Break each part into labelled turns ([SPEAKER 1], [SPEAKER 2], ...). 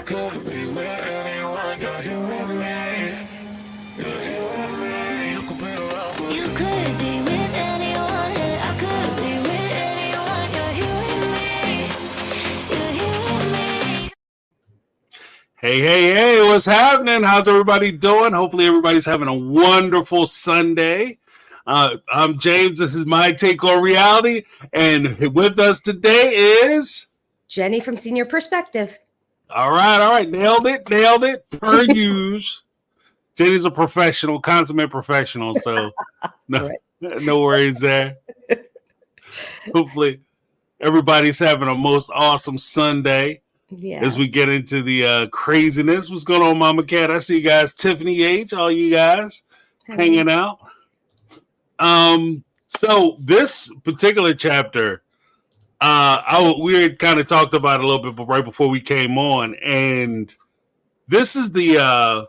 [SPEAKER 1] could be with anyone, you're here with me. You're here with me. You could be around with me. You could be with anyone, and I could be with anyone. You're here with me. You're here with me.
[SPEAKER 2] Hey, what's happening? How's everybody doing? Hopefully everybody's having a wonderful Sunday. I'm James. This is my take on reality. And with us today is
[SPEAKER 3] Jenny from Senior Perspective.
[SPEAKER 2] All right. Nailed it. Per use. Jenny's a professional, consummate professional. So no worries there. Hopefully everybody's having a most awesome Sunday.
[SPEAKER 3] Yes.
[SPEAKER 2] As we get into the craziness. What's going on, Mama Cat? I see you guys. Tiffany H, all you guys hanging out. So this particular chapter, we had kind of talked about it a little bit right before we came on, and this is the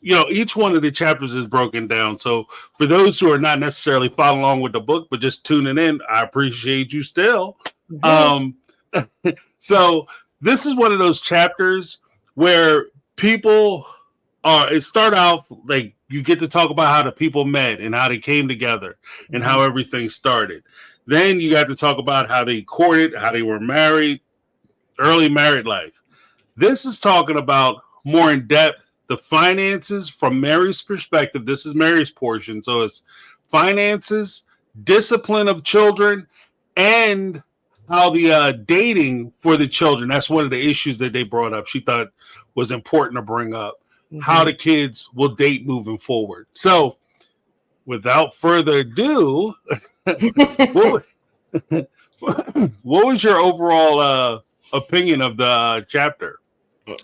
[SPEAKER 2] each one of the chapters is broken down. So for those who are not necessarily following along with the book but just tuning in, I appreciate you still. Mm-hmm. So this is one of those chapters where people it start out like you get to talk about how the people met and how they came together and how everything started. Then you got to talk about how they courted, how they were married, early married life. This is talking about more in depth the finances from Meri's perspective. This is Meri's portion. So it's finances, discipline of children, and how the dating for the children. That's one of the issues that they brought up. She thought was important to bring up. Mm-hmm. How the kids will date moving forward. So without further ado, what was your overall opinion of the chapter?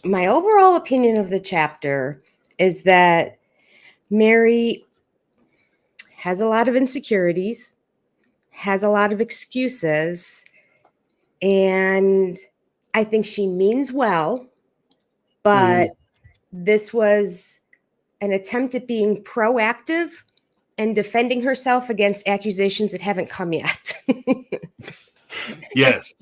[SPEAKER 3] My overall opinion of the chapter is that Meri has a lot of insecurities, has a lot of excuses, and I think she means well, but this was an attempt at being proactive and defending herself against accusations that haven't come yet.
[SPEAKER 2] Yes.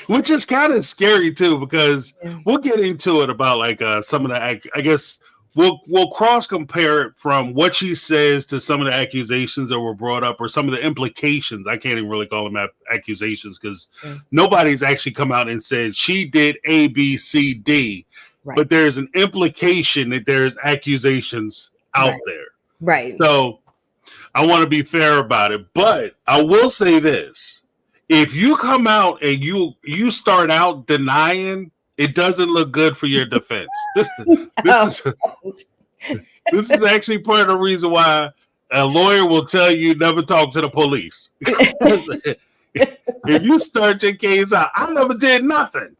[SPEAKER 2] Which is kind of scary too, because we'll get into it about like some of the, I guess we'll cross compare it from what she says to some of the accusations that were brought up or some of the implications. I can't even really call them accusations because nobody's actually come out and said she did A, B, C, D. Right. But there's an implication that there's accusations out there.
[SPEAKER 3] Right.
[SPEAKER 2] So I want to be fair about it. But I will say this. If you come out and you start out denying, it doesn't look good for your defense. This is actually part of the reason why a lawyer will tell you never talk to the police. If you start your case out, I never did nothing.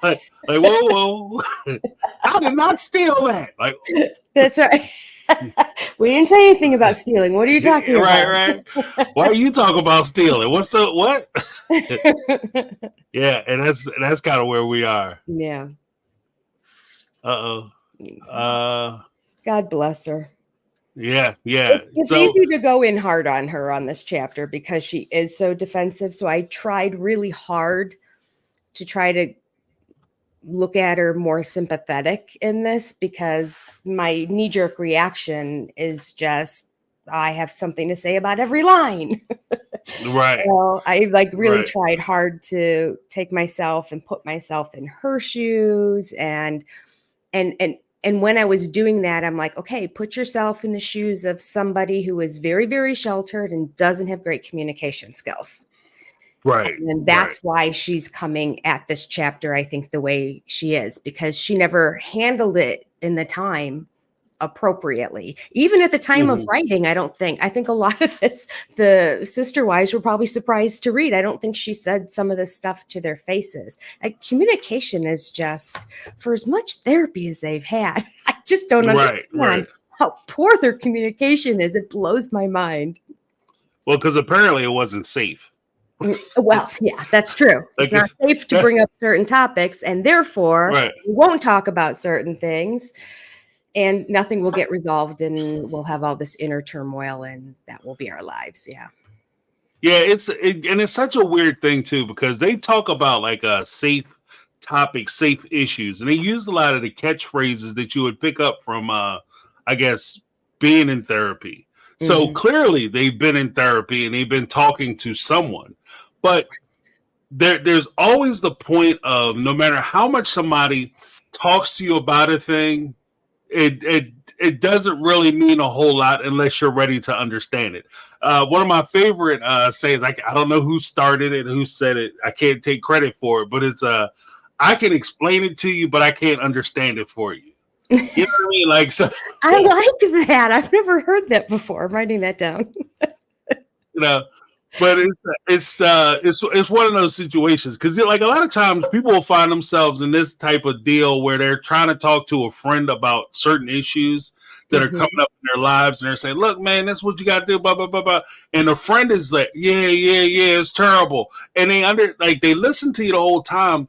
[SPEAKER 2] like whoa, I did not steal that. Like
[SPEAKER 3] that's right. We didn't say anything about stealing. What are you talking about?
[SPEAKER 2] Right. Why are you talking about stealing? What? Yeah, and that's kind of where we are.
[SPEAKER 3] Yeah.
[SPEAKER 2] God
[SPEAKER 3] bless her.
[SPEAKER 2] Yeah.
[SPEAKER 3] It's easy to go in hard on her on this chapter because she is so defensive. So I tried really hard to try to look at her more sympathetic in this because my knee-jerk reaction is just I have something to say about every line.
[SPEAKER 2] Right.
[SPEAKER 3] So I really tried hard to take myself and put myself in her shoes and when I was doing that, I'm like, okay, put yourself in the shoes of somebody who is very, very sheltered and doesn't have great communication skills.
[SPEAKER 2] Right.
[SPEAKER 3] And that's why she's coming at this chapter, I think, the way she is, because she never handled it in the time appropriately. Even at the time of writing, I think a lot of this, the sister wives were probably surprised to read. I don't think she said some of this stuff to their faces. Communication is just, for as much therapy as they've had, I just don't understand how poor their communication is. It blows my mind.
[SPEAKER 2] Well, because apparently it wasn't safe.
[SPEAKER 3] Well, yeah, that's true. It's not safe to bring up certain topics, and therefore we won't talk about certain things, and nothing will get resolved, and we'll have all this inner turmoil, and that will be our lives. Yeah.
[SPEAKER 2] Yeah, it's such a weird thing too, because they talk about like a safe topic, safe issues. And they used a lot of the catchphrases that you would pick up from, I guess, being in therapy. So clearly they've been in therapy and they've been talking to someone. But there's always the point of no matter how much somebody talks to you about a thing, it doesn't really mean a whole lot unless you're ready to understand it. One of my favorite sayings, I don't know who started it, who said it. I can't take credit for it, but it's I can explain it to you, but I can't understand it for you. You know what I mean? Like, so,
[SPEAKER 3] I like that. I've never heard that before. I'm writing that down.
[SPEAKER 2] you know, but it's one of those situations because like a lot of times people will find themselves in this type of deal where they're trying to talk to a friend about certain issues that are coming up in their lives, and they're saying, "Look, man, that's what you got to do." Blah blah blah blah. And the friend is like, "Yeah, it's terrible," and they listen to you the whole time,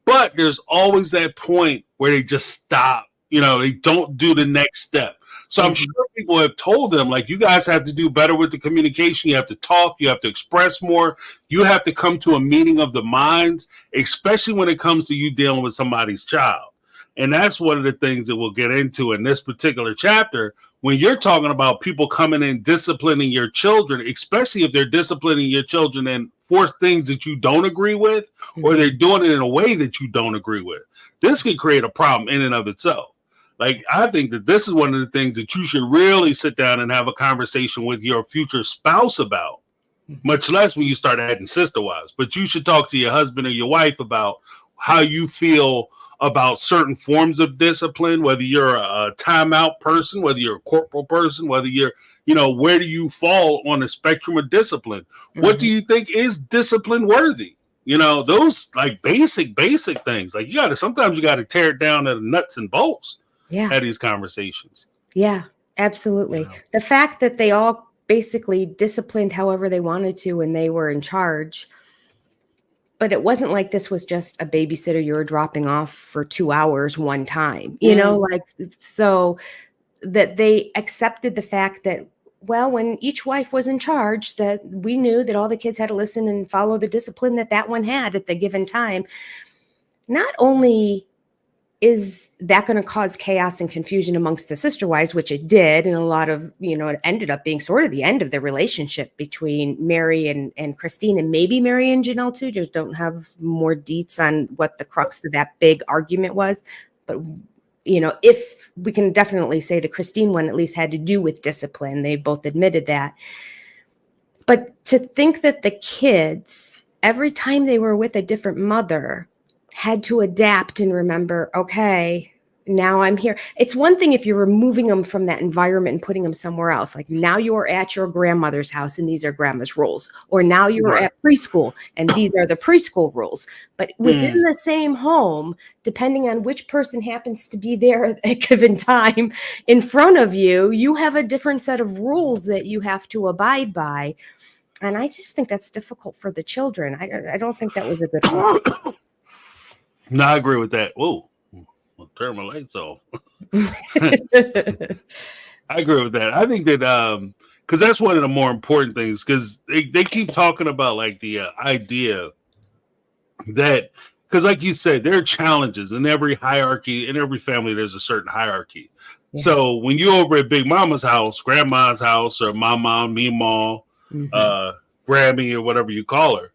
[SPEAKER 2] but there's always that point where they just stop. They don't do the next step. So I'm sure people have told them, like, you guys have to do better with the communication. You have to talk. You have to express more. You have to come to a meeting of the minds, especially when it comes to you dealing with somebody's child. And that's one of the things that we'll get into in this particular chapter. When you're talking about people coming in disciplining your children, especially if they're disciplining your children and for things that you don't agree with, or they're doing it in a way that you don't agree with, this can create a problem in and of itself. Like, I think that this is one of the things that you should really sit down and have a conversation with your future spouse about, much less when you start adding sister wives. But you should talk to your husband or your wife about how you feel about certain forms of discipline, whether you're a timeout person, whether you're a corporal person, whether you're, where do you fall on the spectrum of discipline? What do you think is discipline worthy? Those like basic things. Like sometimes you got to tear it down to the nuts and bolts. Had these conversations.
[SPEAKER 3] Yeah, absolutely. The fact that they all basically disciplined however they wanted to when they were in charge, but it wasn't like this was just a babysitter you were dropping off for 2 hours one time, so that they accepted the fact that, well, when each wife was in charge, that we knew that all the kids had to listen and follow the discipline that one had at the given time. Not only is that going to cause chaos and confusion amongst the sister wives, which it did, and a lot of, it ended up being sort of the end of the relationship between Meri and Christine, and maybe Meri and Janelle too. Just don't have more deets on what the crux of that big argument was. But, if we can definitely say the Christine one at least had to do with discipline, they both admitted that. But to think that the kids, every time they were with a different mother, had to adapt and remember, okay, now I'm here. It's one thing if you're removing them from that environment and putting them somewhere else. Like, now you're at your grandmother's house and these are grandma's rules. Or now you're at preschool and these are the preschool rules. But within the same home, depending on which person happens to be there at a given time in front of you, you have a different set of rules that you have to abide by. And I just think that's difficult for the children. I don't think that was a good one.
[SPEAKER 2] No, I agree with that. Whoa, I'll turn my lights off. I agree with that. I think that because that's one of the more important things, because they keep talking about like the idea that, because like you said, there are challenges in every hierarchy. In every family, there's a certain hierarchy. Yeah. So when you're over at Big Mama's house, Grandma's house, or Mama, Meemaw, Grammy, or whatever you call her,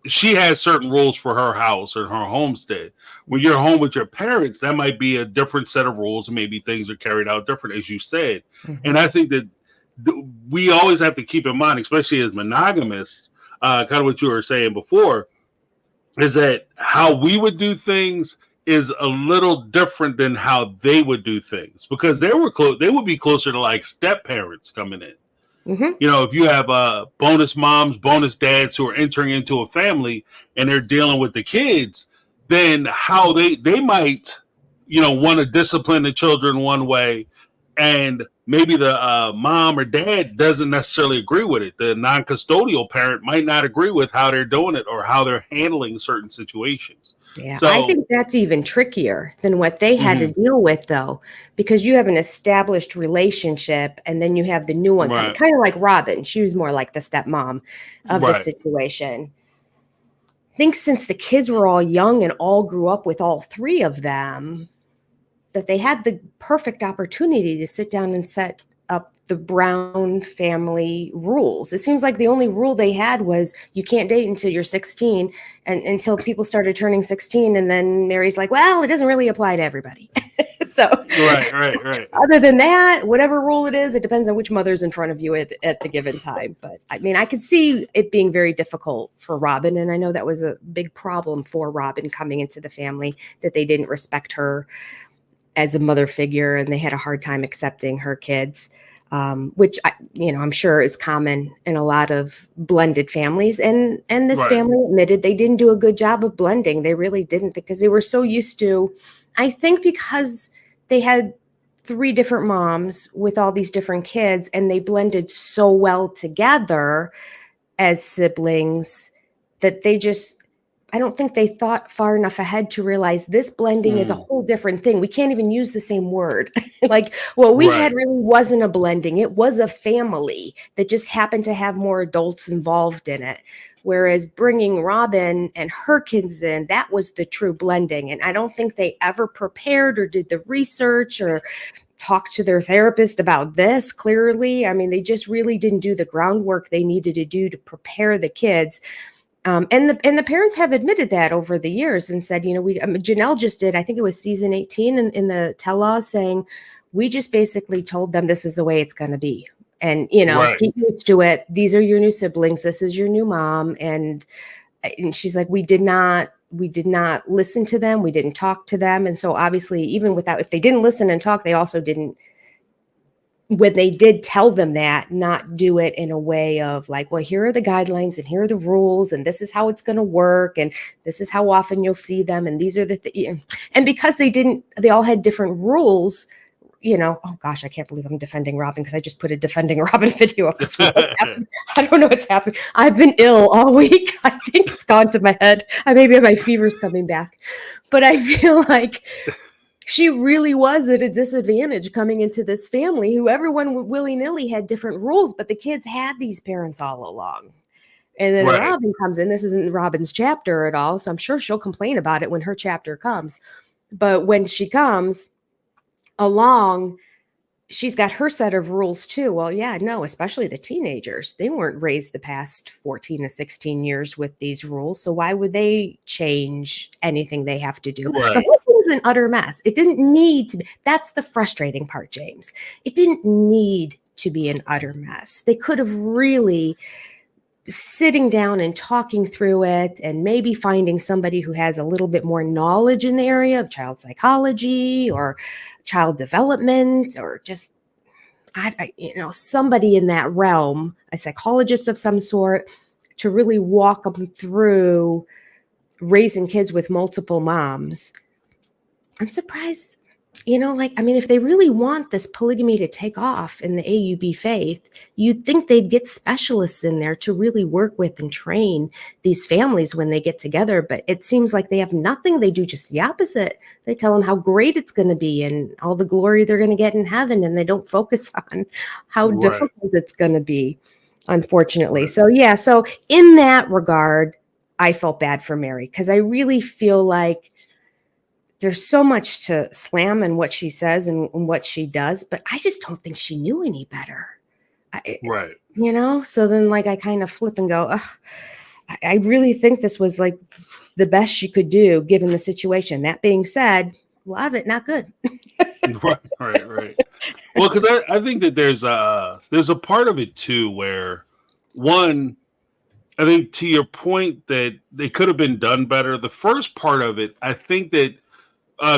[SPEAKER 2] she has certain rules for her house or her homestead. When you're home with your parents, that might be a different set of rules, and maybe things are carried out different, as you said. And I think that we always have to keep in mind, especially as monogamists, kind of what you were saying before, is that how we would do things is a little different than how they would do things, because they would be closer to like step parents coming in. If you have bonus moms, bonus dads who are entering into a family and they're dealing with the kids, then how they might, want to discipline the children one way, and maybe the mom or dad doesn't necessarily agree with it. The non-custodial parent might not agree with how they're doing it or how they're handling certain situations.
[SPEAKER 3] Yeah, so I think that's even trickier than what they had to deal with, though, because you have an established relationship and then you have the new one, kind of like Robin. She was more like the stepmom of the situation. think since the kids were all young and all grew up with all three of them, that they had the perfect opportunity to sit down and set up the Brown family rules. It seems like the only rule they had was you can't date until you're 16, and until people started turning 16. And then Mary's like, well, it doesn't really apply to everybody. So
[SPEAKER 2] Right.
[SPEAKER 3] other than that, whatever rule it is, it depends on which mother's in front of you at the given time. But I mean, I could see it being very difficult for Robin. And I know that was a big problem for Robin coming into the family, that they didn't respect her as a mother figure, and they had a hard time accepting her kids, which I'm sure is common in a lot of blended families. And this family admitted they didn't do a good job of blending. They really didn't, because they were so used to, I think, because they had three different moms with all these different kids, and they blended so well together as siblings that they just, I don't think they thought far enough ahead to realize this blending is a whole different thing. We can't even use the same word. Like what we had really wasn't a blending. It was a family that just happened to have more adults involved in it. Whereas bringing Robin and her kids in, that was the true blending. And I don't think they ever prepared or did the research or talked to their therapist about this clearly. I mean, they just really didn't do the groundwork they needed to do to prepare the kids. And the parents have admitted that over the years and said, Janelle just did, I think it was season 18 in the tell-all, saying, we just basically told them this is the way it's going to be. And, get used to it. These are your new siblings. This is your new mom. And she's like, we did not listen to them. We didn't talk to them. And so obviously, even if they didn't listen and talk, they also didn't, when they did tell them that, not do it in a way of like, well, here are the guidelines and here are the rules and this is how it's going to work and this is how often you'll see them and these are the and because they all had different rules. Oh gosh, I can't believe I'm defending Robin, because I just put a defending Robin video up this week. I don't know what's happening. I've been ill all week. I think it's gone to my head. Maybe my fever's coming back, but I feel like she really was at a disadvantage coming into this family who everyone willy-nilly had different rules, but the kids had these parents all along. And then Robin comes in. This isn't Robin's chapter at all, so I'm sure she'll complain about it when her chapter comes. But when she comes along, she's got her set of rules too. Well, yeah, no, especially the teenagers. They weren't raised the past 14 to 16 years with these rules. So why would they change anything they have to do? The whole thing was an utter mess. It didn't need to be. That's the frustrating part, James. It didn't need to be an utter mess. They could have really sitting down and talking through it and maybe finding somebody who has a little bit more knowledge in the area of child psychology or child development, or just, somebody in that realm, a psychologist of some sort, to really walk them through raising kids with multiple moms. I'm surprised, if they really want this polygamy to take off in the AUB faith, you'd think they'd get specialists in there to really work with and train these families when they get together. But it seems like they have nothing. They do just the opposite. They tell them how great it's going to be and all the glory they're going to get in heaven. And they don't focus on how difficult it's going to be, unfortunately. So in that regard, I felt bad for Meri, because I really feel like there's so much to slam in what she says and what she does, but I just don't think she knew any better. So then I kind of flip and go, I really think this was like the best she could do given the situation. That being said, a lot of it not good.
[SPEAKER 2] Right. Well, because I think that there's a part of it too where, one, I think to your point that they could have been done better. The first part of it, I think that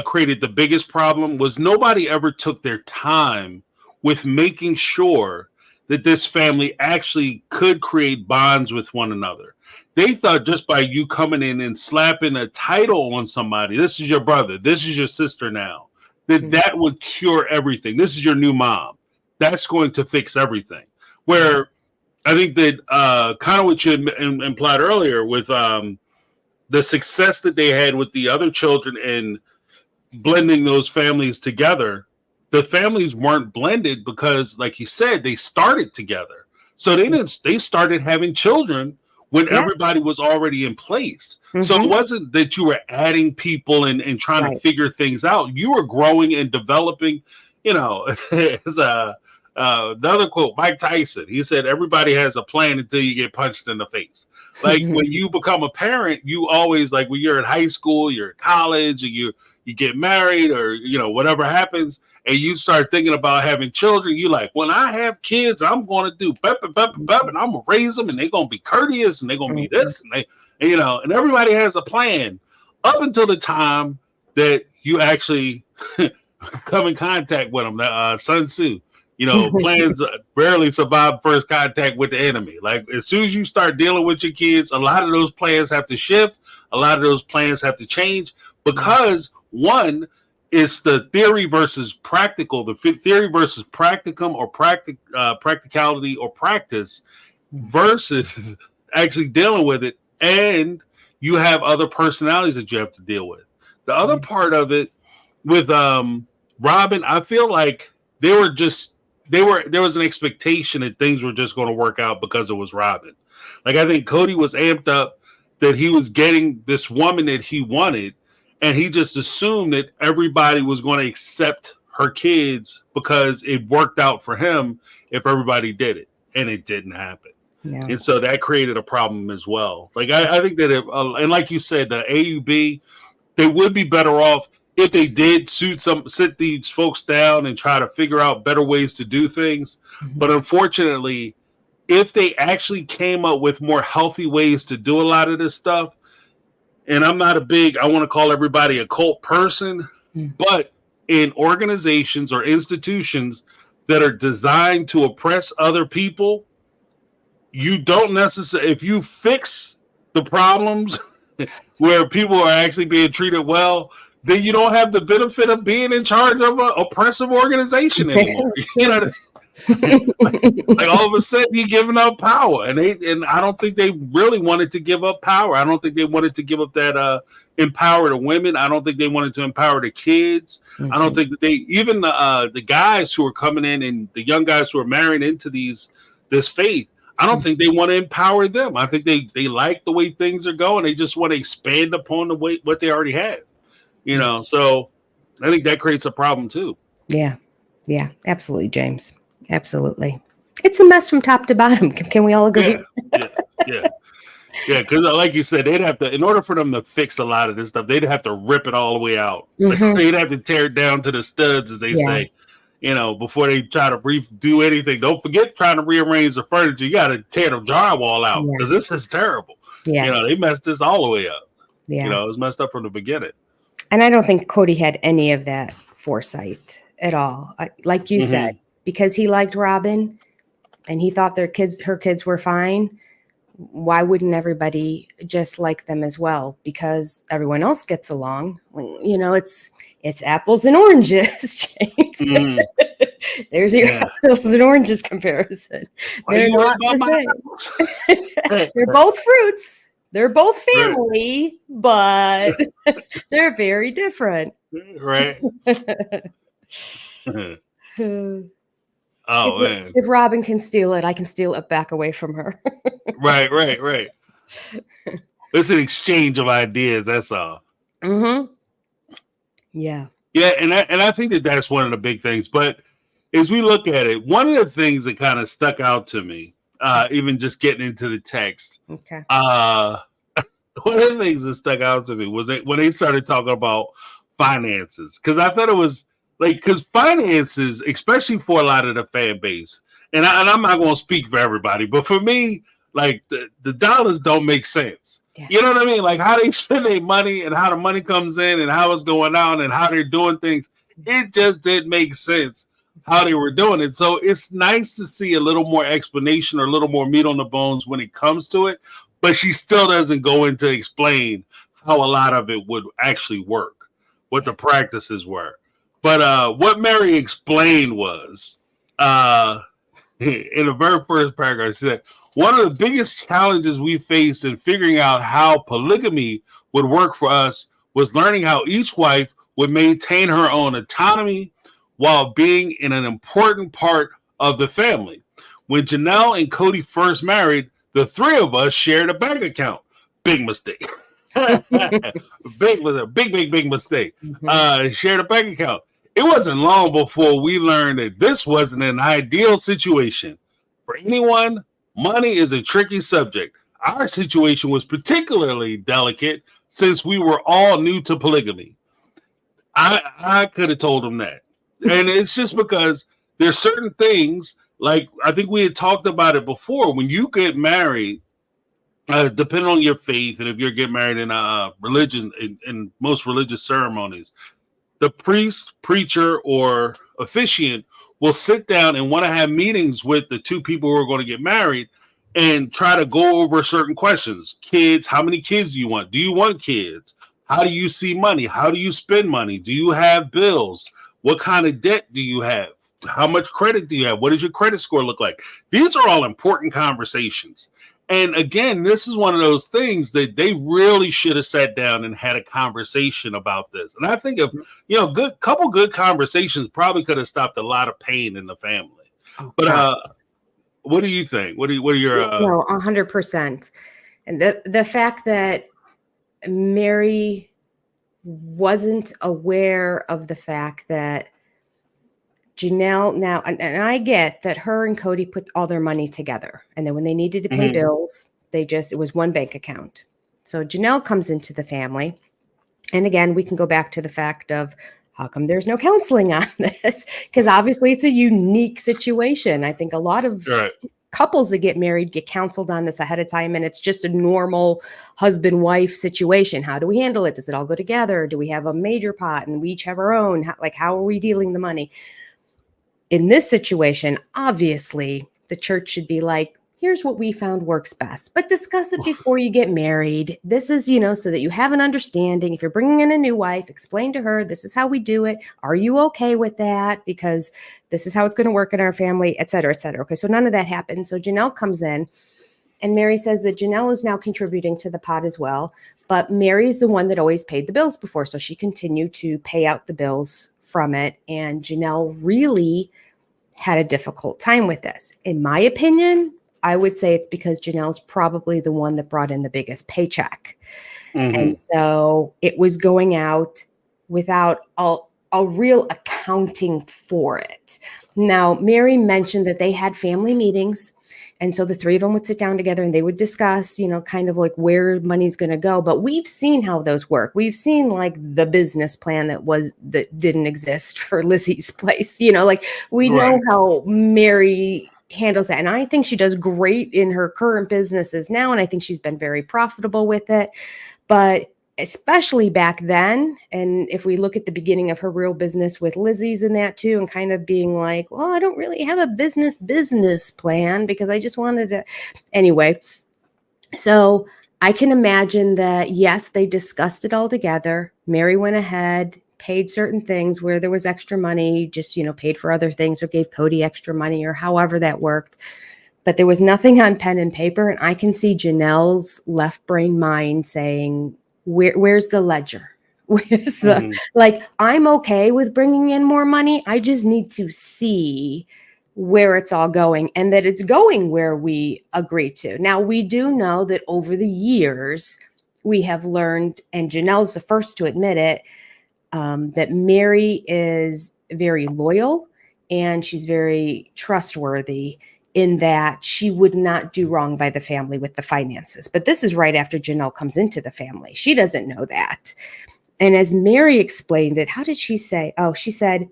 [SPEAKER 2] created the biggest problem was nobody ever took their time with making sure that this family actually could create bonds with one another. They thought just by you coming in and slapping a title on somebody, this is your brother, this is your sister now, that would cure everything. This is your new mom. That's going to fix everything. Where I think that kind of what you implied earlier with the success that they had with the other children and blending those families together, the families weren't blended because, like you said, they started together. So they started having children when
[SPEAKER 3] Yeah.
[SPEAKER 2] everybody was already in place. So it
[SPEAKER 3] Mhm.
[SPEAKER 2] wasn't that you were adding people and trying to
[SPEAKER 3] Right.
[SPEAKER 2] figure things out. You were growing and developing, as another quote, Mike Tyson, he said, everybody has a plan until you get punched in the face. Like when you become a parent, you always, like when you're in high school, you're in college, and you get married, or whatever happens, and you start thinking about having children, you like, when I have kids, I'm going to do and I'm gonna raise them, and they're gonna be courteous, and they're gonna be this, and and everybody has a plan up until the time that you actually come in contact with them. Sun Tzu, plans rarely survive first contact with the enemy. Like as soon as you start dealing with your kids, a lot of those plans have to shift. A lot of those plans have to change because one is the theory versus practical, the theory versus practicum or practicality or practice versus actually dealing with it. And you have other personalities that you have to deal with. The other part of it with Robin, I feel like there was an expectation that things were just going to work out because it was Robin. Like I think Cody was amped up that he was getting this woman that he wanted, and he just assumed that everybody was going to accept her kids because it worked out for him if everybody did it, and it didn't happen.
[SPEAKER 3] No.
[SPEAKER 2] And so that created a problem as well. Like I think that and like you said, the AUB, they would be better off if they did sit these folks down and try to figure out better ways to do things.
[SPEAKER 3] Mm-hmm.
[SPEAKER 2] But unfortunately, if they actually came up with more healthy ways to do a lot of this stuff, and I'm not I want to call everybody a cult person, but in organizations or institutions that are designed to oppress other people, you don't necessarily, if you fix the problems where people are actually being treated well, then you don't have the benefit of being in charge of an oppressive organization anymore. Like all of a sudden you're giving up power, and I don't think they really wanted to give up power. I don't think they wanted to give up that empower the women. I don't think they wanted to empower the kids. Mm-hmm. I don't think that they even the guys who are coming in and the young guys who are marrying into this faith. I don't think they want to empower them. I think they like the way things are going. They just want to expand upon what they already have. So I think that creates a problem too.
[SPEAKER 3] Yeah, absolutely, James. Absolutely. It's a mess from top to bottom. Can we all agree?
[SPEAKER 2] Yeah. Because like you said, they'd have to, in order for them to fix a lot of this stuff, they'd have to rip it all the way out. Mm-hmm. They'd have to tear it down to the studs, as they say. Before they try to redo anything. Don't forget trying to rearrange the furniture. You got to tear the drywall out because this is terrible. Yeah. They messed this all the way up. Yeah. It was messed up from the beginning.
[SPEAKER 3] And I don't think Cody had any of that foresight at all. Like you said, because he liked Robin and he thought her kids were fine. Why wouldn't everybody just like them as well? Because everyone else gets along. It's apples and oranges, James. There's your apples and oranges comparison. They're not the same. They're both fruits. They're both family, but they're very different.
[SPEAKER 2] Right. Man.
[SPEAKER 3] If Robin can steal it, I can steal it back away from her.
[SPEAKER 2] Right. It's an exchange of ideas. That's all.
[SPEAKER 3] Mm-hmm. Yeah,
[SPEAKER 2] and I think that's one of the big things. But as we look at it, one of the things that kind of stuck out to me, even just getting into the text,
[SPEAKER 3] okay.
[SPEAKER 2] One of the things that stuck out to me was when they started talking about finances, because I thought it was because finances, especially for a lot of the fan base, and I'm not going to speak for everybody, but for me, like the dollars don't make sense. Yeah. You know what I mean? Like how they spend their money and how the money comes in and how it's going out and how they're doing things. It just didn't make sense how they were doing it. So it's nice to see a little more explanation or a little more meat on the bones when it comes to it. But she still doesn't go into explain how a lot of it would actually work, what the practices were. But what Meri explained was, in the very first paragraph, she said, one of the biggest challenges we faced in figuring out how polygamy would work for us was learning how each wife would maintain her own autonomy while being an important part of the family. When Janelle and Cody first married, The three of us shared a bank account. Big mistake. big mistake. Shared a bank account. It wasn't long before we learned that this wasn't an ideal situation. For anyone, money is a tricky subject. Our situation was particularly delicate since we were all new to polygamy. I could have told him that. And it's just because there's certain things, like I think we had talked about it before, when you get married, depending on your faith, and if you're getting married in a religion, in most religious ceremonies, the priest, preacher, or officiant will sit down and want to have meetings with the two people who are going to get married and try to go over certain questions. Kids, how many kids do you want? Do you want kids? How do you see money? How do you spend money? Do you have bills? What kind of debt do you have? How much credit do you have? What does your credit score look like? These are all important conversations. And again, this is one of those things that they really should have sat down and had a conversation about this. And I think couple good conversations probably could have stopped a lot of pain in the family. But what do you think? What are your?
[SPEAKER 3] No, 100%. And the fact that Meri wasn't aware of the fact that Janelle now, and I get that her and Cody put all their money together. And then when they needed to pay bills, it was one bank account. So Janelle comes into the family. And again, we can go back to the fact of how come there's no counseling on this? Because obviously it's a unique situation. I think a lot of couples that get married get counseled on this ahead of time. And it's just a normal husband-wife situation. How do we handle it? Does it all go together? Do we have a major pot and we each have our own? How are we dealing the money? In this situation, obviously, the church should be like, here's what we found works best, but discuss it before you get married. This is, so that you have an understanding. If you're bringing in a new wife, explain to her, this is how we do it. Are you okay with that? Because this is how it's going to work in our family, et cetera, et cetera. Okay, so none of that happened. So Janelle comes in, and Meri says that Janelle is now contributing to the pot as well, but Mary's the one that always paid the bills before, so she continued to pay out the bills from it, and Janelle really had a difficult time with this. In my opinion, I would say it's because Janelle's probably the one that brought in the biggest paycheck. And so it was going out without a real accounting for it. Now, Meri mentioned that they had family meetings. And so the three of them would sit down together and they would discuss, kind of like where money's going to go. But we've seen how those work. We've seen like the business plan that didn't exist for Lizzie's place. We know how Meri handles that. And I think she does great in her current businesses now. And I think she's been very profitable with it. But especially back then, and if we look at the beginning of her real business with Lizzie's and that too, and kind of being like, well, I don't really have a business plan because I just wanted to. Anyway, so I can imagine that, yes, they discussed it all together. Meri went ahead, paid certain things where there was extra money, just, paid for other things or gave Cody extra money or however that worked. But there was nothing on pen and paper. And I can see Janelle's left brain mind saying, where's the ledger? Where's the, I'm okay with bringing in more money. I just need to see where it's all going and that it's going where we agree to. Now, we do know that over the years, we have learned, and Janelle's the first to admit it, that Meri is very loyal and she's very trustworthy in that she would not do wrong by the family with the finances. But this is right after Janelle comes into the family. She doesn't know that. And as Meri explained it, how did she say? Oh, she said,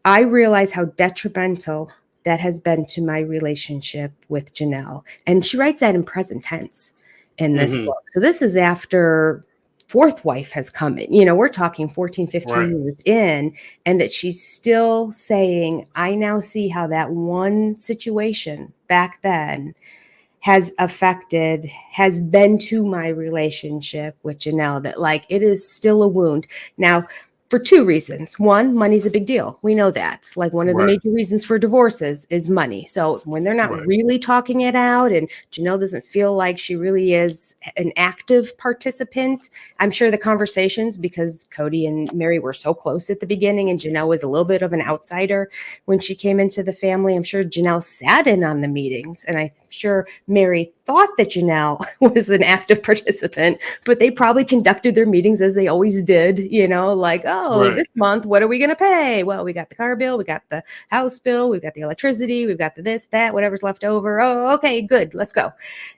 [SPEAKER 3] I realize how detrimental that has been to my relationship with Janelle. And she writes that in present tense in this book. So this is after fourth wife has come in. We're talking 14, 15 years in, and that she's still saying, I now see how that one situation back then has been to my relationship with Janelle, that it is still a wound. Now, for two reasons. One, money's a big deal. We know that. One of the major reasons for divorces is money. So when they're not really talking it out and Janelle doesn't feel like she really is an active participant, I'm sure the conversations, because Cody and Meri were so close at the beginning and Janelle was a little bit of an outsider when she came into the family, I'm sure Janelle sat in on the meetings, and I'm sure Meri thought that Janelle was an active participant, but they probably conducted their meetings as they always did, like, oh,
[SPEAKER 2] Right.
[SPEAKER 3] this month, what are we going to pay? Well, we got the car bill, we got the house bill, we've got the electricity, we've got the this, that, whatever's left over. Oh, okay, good, let's go.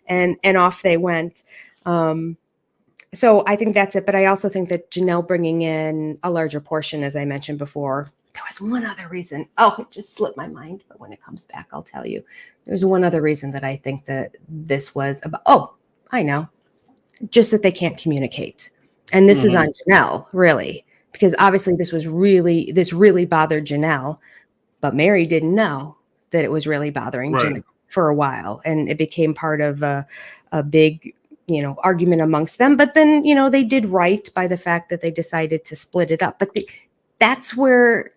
[SPEAKER 3] And off they went. So I think that's it. But I also think that Janelle bringing in a larger portion, as I mentioned before, there was one other reason. Oh, it just slipped my mind. But when it comes back, I'll tell you. There's one other reason that I think that this was about. Oh, I know. Just that they can't communicate. And this is on Janelle, really, because obviously this really bothered Janelle, but Meri didn't know that it was really bothering Janelle for a while. And it became part of a big, argument amongst them. But then, they did right by the fact that they decided to split it up. But that's where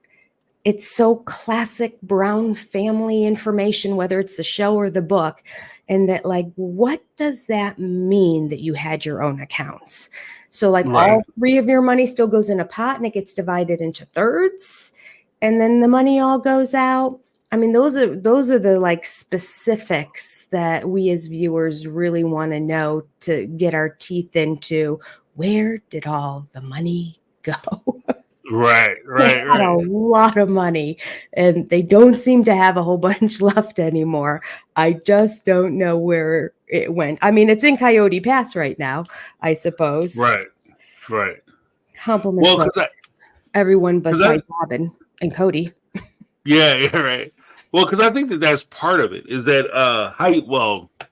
[SPEAKER 3] it's so classic Brown family information, whether it's the show or the book. And that, like, what does that mean that you had your own accounts? So, like, all three of your money still goes in a pot and it gets divided into thirds. And then the money all goes out. I mean, those are the like specifics that we as viewers really want to know to get our teeth into. Where did all the money go?
[SPEAKER 2] Right.
[SPEAKER 3] They had a lot of money, and they don't seem to have a whole bunch left anymore. I just don't know where it went. I mean, it's in Coyote Pass right now, I suppose.
[SPEAKER 2] Right.
[SPEAKER 3] Compliments everyone besides Robin and Cody.
[SPEAKER 2] Yeah, right. Well, because I think that that's part of it, is that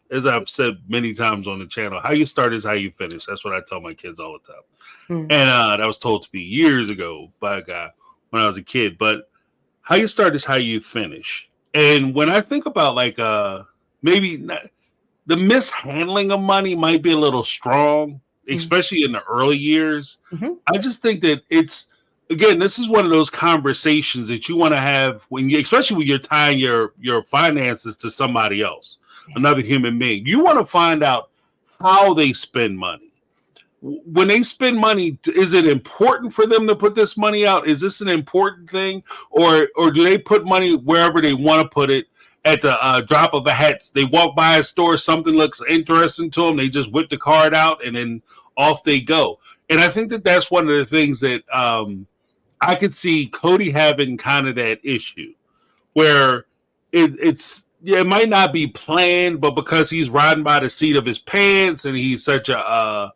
[SPEAKER 2] as I've said many times on the channel, how you start is how you finish. That's what I tell my kids all the time. And that was told to me years ago by a guy when I was a kid. But how you start is how you finish. And when I think about maybe the mishandling of money might be a little strong, especially in the early years. I just think that again, this is one of those conversations that you want to have especially when you're tying your finances to somebody else, another human being. You want to find out how they spend money. When they spend money, is it important for them to put this money out? Is this an important thing? Or do they put money wherever they want to put it at the drop of a hat? They walk by a store, something looks interesting to them, they just whip the card out and then off they go. And I think that that's one of the things that I could see Cody having kind of that issue where it might not be planned, but because he's riding by the seat of his pants and he's such I'm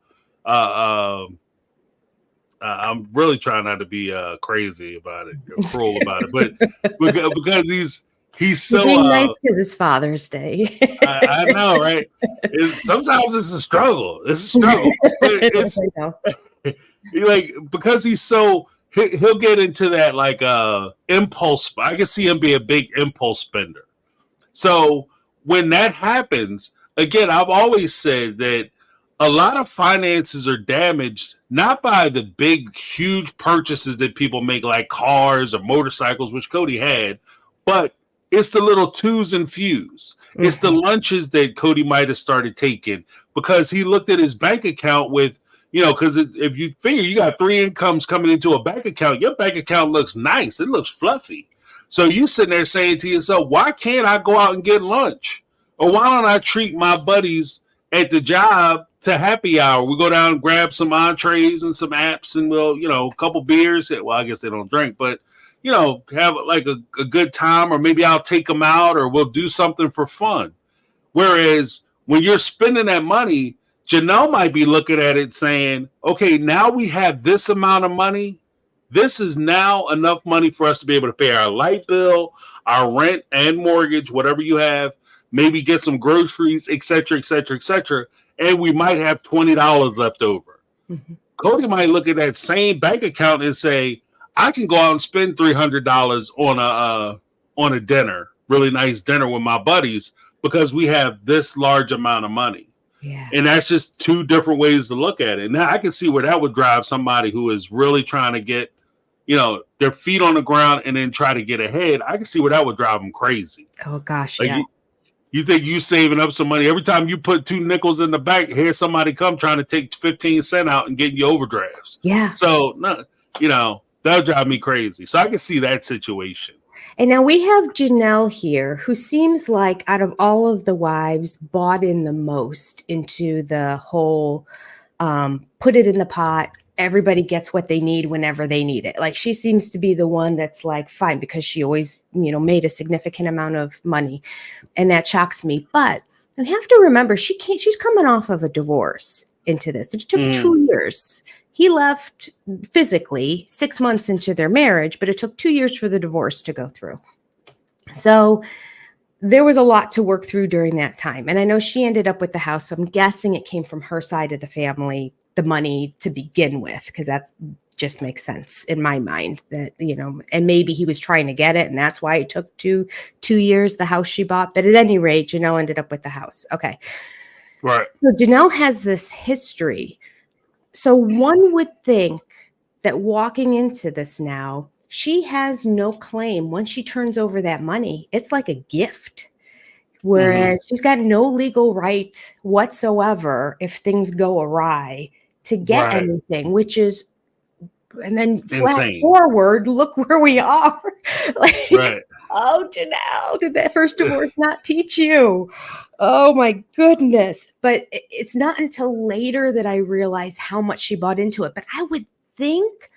[SPEAKER 2] really trying not to be crazy about it, cruel about it, but because he's so
[SPEAKER 3] nice because it's Father's Day.
[SPEAKER 2] I know, right? Sometimes it's a struggle. It's a struggle. It's because he's so. He'll get into that impulse. I can see him be a big impulse spender. So when that happens, again, I've always said that a lot of finances are damaged not by the big, huge purchases that people make, like cars or motorcycles, which Cody had, but it's the little twos and fews. It's the lunches that Cody might have started taking because he looked at his bank account with, because if you figure you got 3 incomes coming into a bank account, your bank account looks nice. It looks fluffy. So you sitting there saying to yourself, why can't I go out and get lunch? Or why don't I treat my buddies at the job to happy hour? We go down and grab some entrees and some apps and we'll, a couple beers. Well, I guess they don't drink, but, have like a good time, or maybe I'll take them out or we'll do something for fun. Whereas when you're spending that money, Janelle might be looking at it saying, okay, now we have this amount of money. This is now enough money for us to be able to pay our light bill, our rent and mortgage, whatever you have, maybe get some groceries, et cetera, et cetera, et cetera. And we might have $20 left over. Cody might look at that same bank account and say, I can go out and spend $300 on a dinner, really nice dinner with my buddies, because we have this large amount of money. Yeah. And that's just two different ways to look at it. Now I can see where that would drive somebody who is really trying to get, their feet on the ground and then try to get ahead. I can see where that would drive them crazy.
[SPEAKER 3] Oh gosh, yeah.
[SPEAKER 2] You think you saving up some money every time you put 2 nickels in the bank? Here's somebody come trying to take 15 cents out and get you overdrafts.
[SPEAKER 3] Yeah.
[SPEAKER 2] So that'll drive me crazy. So I can see that situation.
[SPEAKER 3] And now we have Janelle here, who seems like out of all of the wives, bought in the most into the whole put it in the pot. Everybody gets what they need whenever they need it. Like she seems to be the one that's like, fine, because she always, made a significant amount of money. And that shocks me. But you have to remember, she's coming off of a divorce into this. It took 2 years. He left physically 6 months into their marriage, but it took 2 years for the divorce to go through. So there was a lot to work through during that time. And I know she ended up with the house. So I'm guessing it came from her side of the family, the money to begin with, because that just makes sense in my mind that, and maybe he was trying to get it. And that's why it took two years, the house she bought. But at any rate, Janelle ended up with the house. Okay.
[SPEAKER 2] Right.
[SPEAKER 3] So Janelle has this history. So one would think that walking into this now, she has no claim. Once she turns over that money, it's like a gift. Whereas she's got no legal right whatsoever if things go awry to get anything, which is, and then flat forward, look where we are. Oh, Janelle, did that first divorce not teach you? Oh my goodness. But it's not until later that I realized how much she bought into it. But I would think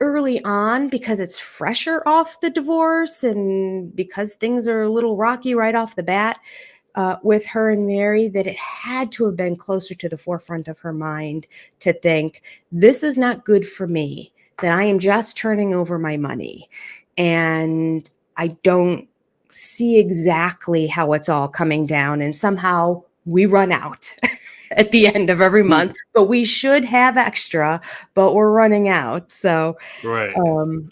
[SPEAKER 3] early on, because it's fresher off the divorce and because things are a little rocky right off the bat with her and Meri, that it had to have been closer to the forefront of her mind to think, this is not good for me, that I am just turning over my money. And I don't see exactly how it's all coming down. And somehow we run out at the end of every month, but we should have extra, but we're running out. So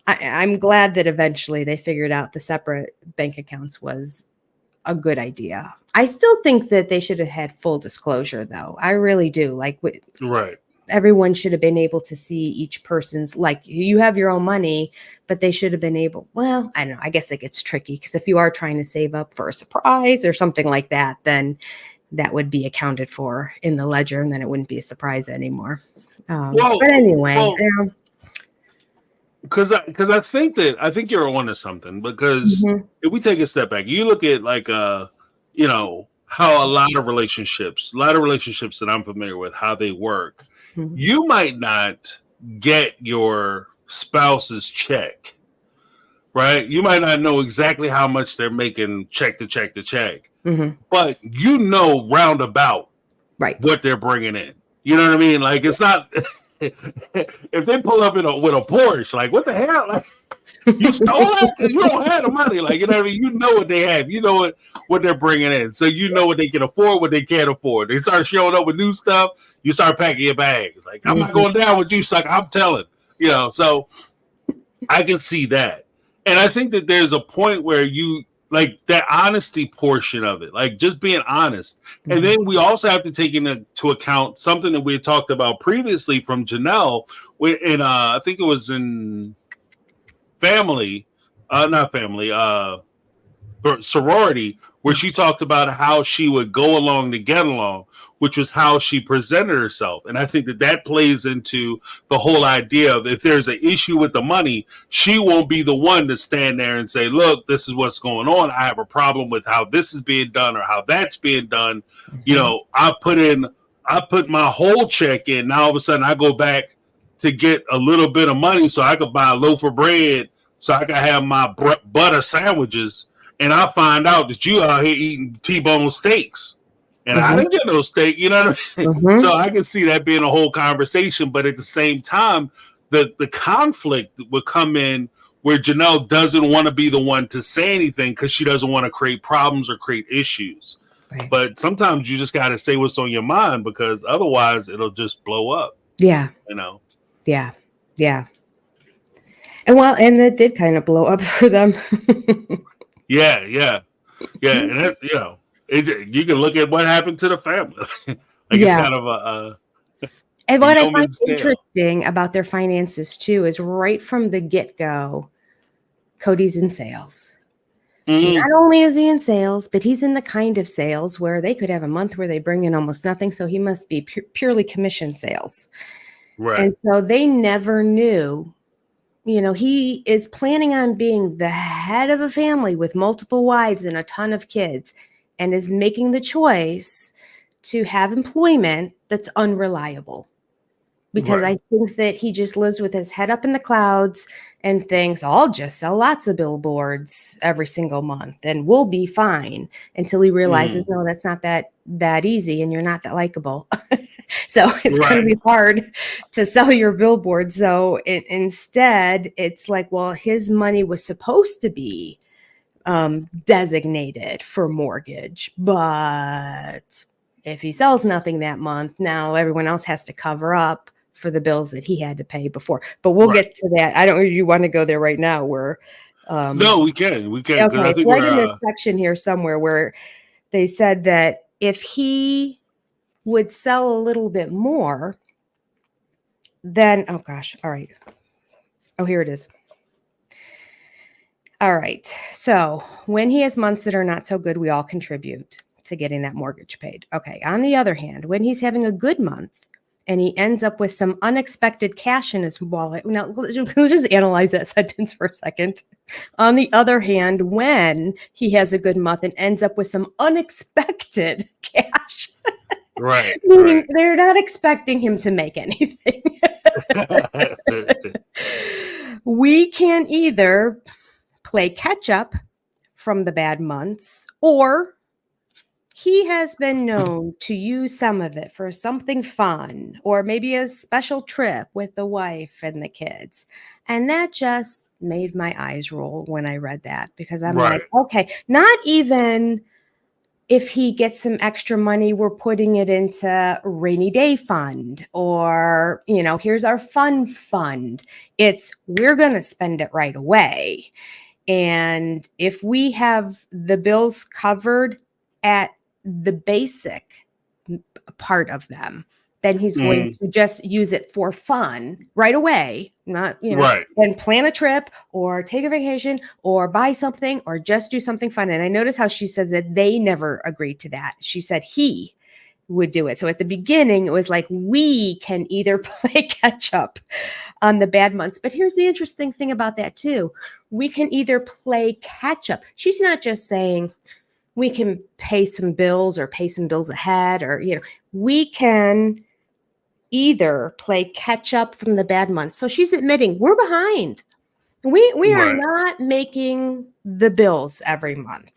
[SPEAKER 3] I'm glad that eventually they figured out the separate bank accounts was a good idea. I still think that they should have had full disclosure, though. I really do. Like, everyone should have been able to see each person's, like, you have your own money, but they should have been able, well, I don't know. I guess it gets tricky because if you are trying to save up for a surprise or something like that, then that would be accounted for in the ledger, and then it wouldn't be a surprise anymore. But anyway,
[SPEAKER 2] because I think you're onto something. Because if we take a step back, you look at like how a lot of relationships that I'm familiar with, how they work. You might not get your spouse's check, right? You might not know exactly how much they're making check to check to check. But roundabout what they're bringing in. You know what I mean? Like, it's not if they pull up with a Porsche, like, what the hell? Like, you stole it? You don't have the money. Like, you know what I mean? You know what they have. You know what they're bringing in. So you know what they can afford, what they can't afford. They start showing up with new stuff. You start packing your bags. Like, I'm not going down with you, sucker. I'm telling. So I can see that. And I think that there's a point where you, like, that honesty portion of it, like just being honest. And then we also have to take into account something that we had talked about previously from Janelle, I think it was in sorority, where she talked about how she would go along to get along, which was how she presented herself. And I think that plays into the whole idea of, if there's an issue with the money, she won't be the one to stand there and say, look, this is what's going on. I have a problem with how this is being done or how that's being done. I put my whole check in. Now all of a sudden I go back to get a little bit of money so I could buy a loaf of bread, so I could have my butter sandwiches. And I find out that you out here eating T-bone steaks. And I didn't get no steak, you know what I mean? So I can see that being a whole conversation. But at the same time, the conflict would come in where Janelle doesn't want to be the one to say anything because she doesn't want to create problems or create issues. But sometimes you just got to say what's on your mind, because otherwise it'll just blow up.
[SPEAKER 3] Yeah. Yeah. And that did kind of blow up for them.
[SPEAKER 2] Yeah. And that, you can look at what happened to the family. It's kind of a
[SPEAKER 3] and what I find interesting about their finances too is right from the get-go, Cody's in sales. Not only is he in sales, but he's in the kind of sales where they could have a month where they bring in almost nothing. So he must be purely commission sales. And so they never knew, he is planning on being the head of a family with multiple wives and a ton of kids, and is making the choice to have employment that's unreliable. Because
[SPEAKER 2] Right.
[SPEAKER 3] I think that he just lives with his head up in the clouds and thinks, I'll just sell lots of billboards every single month and we'll be fine, until he realizes, no, that's not that easy, and you're not that likable. So it's going to
[SPEAKER 2] Right.
[SPEAKER 3] be hard to sell your billboard. So instead, it's like, well, his money was supposed to be designated for mortgage, but if he sells nothing that month, now everyone else has to cover up for the bills that he had to pay before. But we'll
[SPEAKER 2] Right.
[SPEAKER 3] get to that. I don't know if you want to go there right now, where
[SPEAKER 2] No, we can because
[SPEAKER 3] okay,
[SPEAKER 2] I
[SPEAKER 3] it's
[SPEAKER 2] think
[SPEAKER 3] right in this
[SPEAKER 2] we're
[SPEAKER 3] section here somewhere where they said that if he would sell a little bit more, then oh gosh, all right. Oh, here it is. All right. So when he has months that are not so good, we all contribute to getting that mortgage paid. Okay. On the other hand, when he's having a good month and he ends up with some unexpected cash in his wallet. Now, let's just analyze that sentence for a second. On the other hand, when he has a good month and ends up with some unexpected cash,
[SPEAKER 2] right.
[SPEAKER 3] meaning they're not expecting him to make anything,
[SPEAKER 2] Right.
[SPEAKER 3] we can either play catch up from the bad months, or he has been known to use some of it for something fun, or maybe a special trip with the wife and the kids. And that just made my eyes roll when I read that, because I'm like,
[SPEAKER 2] Right.
[SPEAKER 3] okay, not even if he gets some extra money, we're putting it into rainy day fund, or, here's our fun fund. It's, we're going to spend it right away. And if we have the bills covered at the basic part of them, then he's going
[SPEAKER 2] Mhm.
[SPEAKER 3] to just use it for fun right away, not,
[SPEAKER 2] Right.
[SPEAKER 3] then plan a trip or take a vacation or buy something or just do something fun. And I noticed how she said that they never agreed to that. She said he would do it. So at the beginning, it was like, we can either play catch up on the bad months. But here's the interesting thing about that too. We can either play catch up. She's not just saying we can pay some bills or pay some bills ahead, or, we can either play catch up from the bad months. So she's admitting we're behind. We are
[SPEAKER 2] Right.
[SPEAKER 3] not making the bills every month.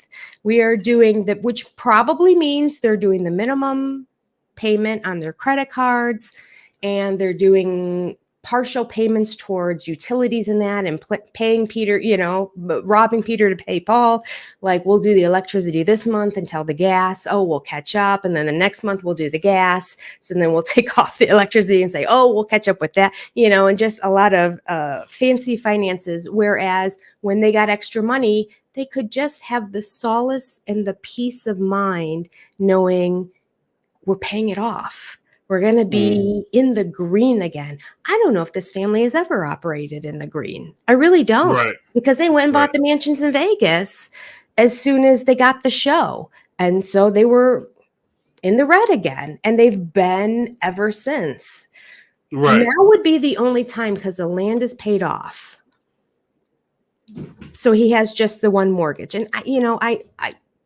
[SPEAKER 3] We are doing that, which probably means they're doing the minimum payment on their credit cards, and they're doing partial payments towards utilities and that, and paying Peter, robbing Peter to pay Paul. Like, we'll do the electricity this month until the gas. Oh, we'll catch up. And then the next month we'll do the gas. So then we'll take off the electricity and say, oh, we'll catch up with that, and just a lot of fancy finances. Whereas when they got extra money, they could just have the solace and the peace of mind knowing we're paying it off. We're going to be in the green again. I don't know if this family has ever operated in the green. I really don't,
[SPEAKER 2] Right.
[SPEAKER 3] because they went and
[SPEAKER 2] Right.
[SPEAKER 3] bought the mansions in Vegas as soon as they got the show. And so they were in the red again, and they've been ever since.
[SPEAKER 2] Right.
[SPEAKER 3] Now would be the only time, because the land is paid off. So he has just the one mortgage. And I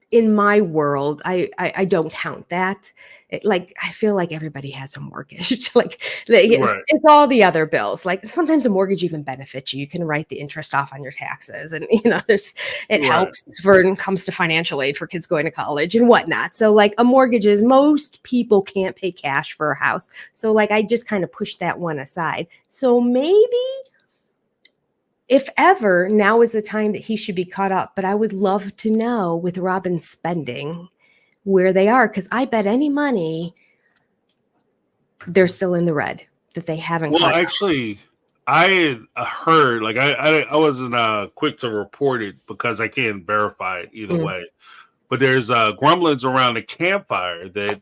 [SPEAKER 3] in my world, I don't count that. I feel like everybody has a mortgage.
[SPEAKER 2] Right.
[SPEAKER 3] It's all the other bills. Like, sometimes a mortgage even benefits you. You can write the interest off on your taxes, and it
[SPEAKER 2] Right.
[SPEAKER 3] helps when it comes to financial aid for kids going to college and whatnot. So like, a mortgage is, most people can't pay cash for a house. So like, I just kind of push that one aside. So maybe, if ever, now is the time that he should be caught up. But I would love to know, with Robin's spending, where they are, because I bet any money they're still in the red, that they haven't
[SPEAKER 2] Well,
[SPEAKER 3] caught up.
[SPEAKER 2] actually, I had heard, like, I wasn't quick to report it because I can't verify it either
[SPEAKER 3] Mm.
[SPEAKER 2] way. But there's grumblings around the campfire that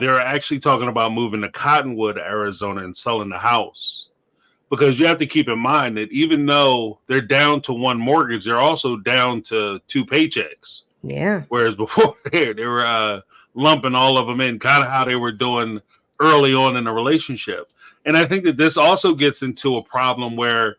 [SPEAKER 2] they're actually talking about moving to Cottonwood, Arizona, and selling the house. Because you have to keep in mind that even though they're down to one mortgage, they're also down to two paychecks.
[SPEAKER 3] Yeah.
[SPEAKER 2] Whereas before they were lumping all of them in, kind of how they were doing early on in the relationship. And I think that this also gets into a problem where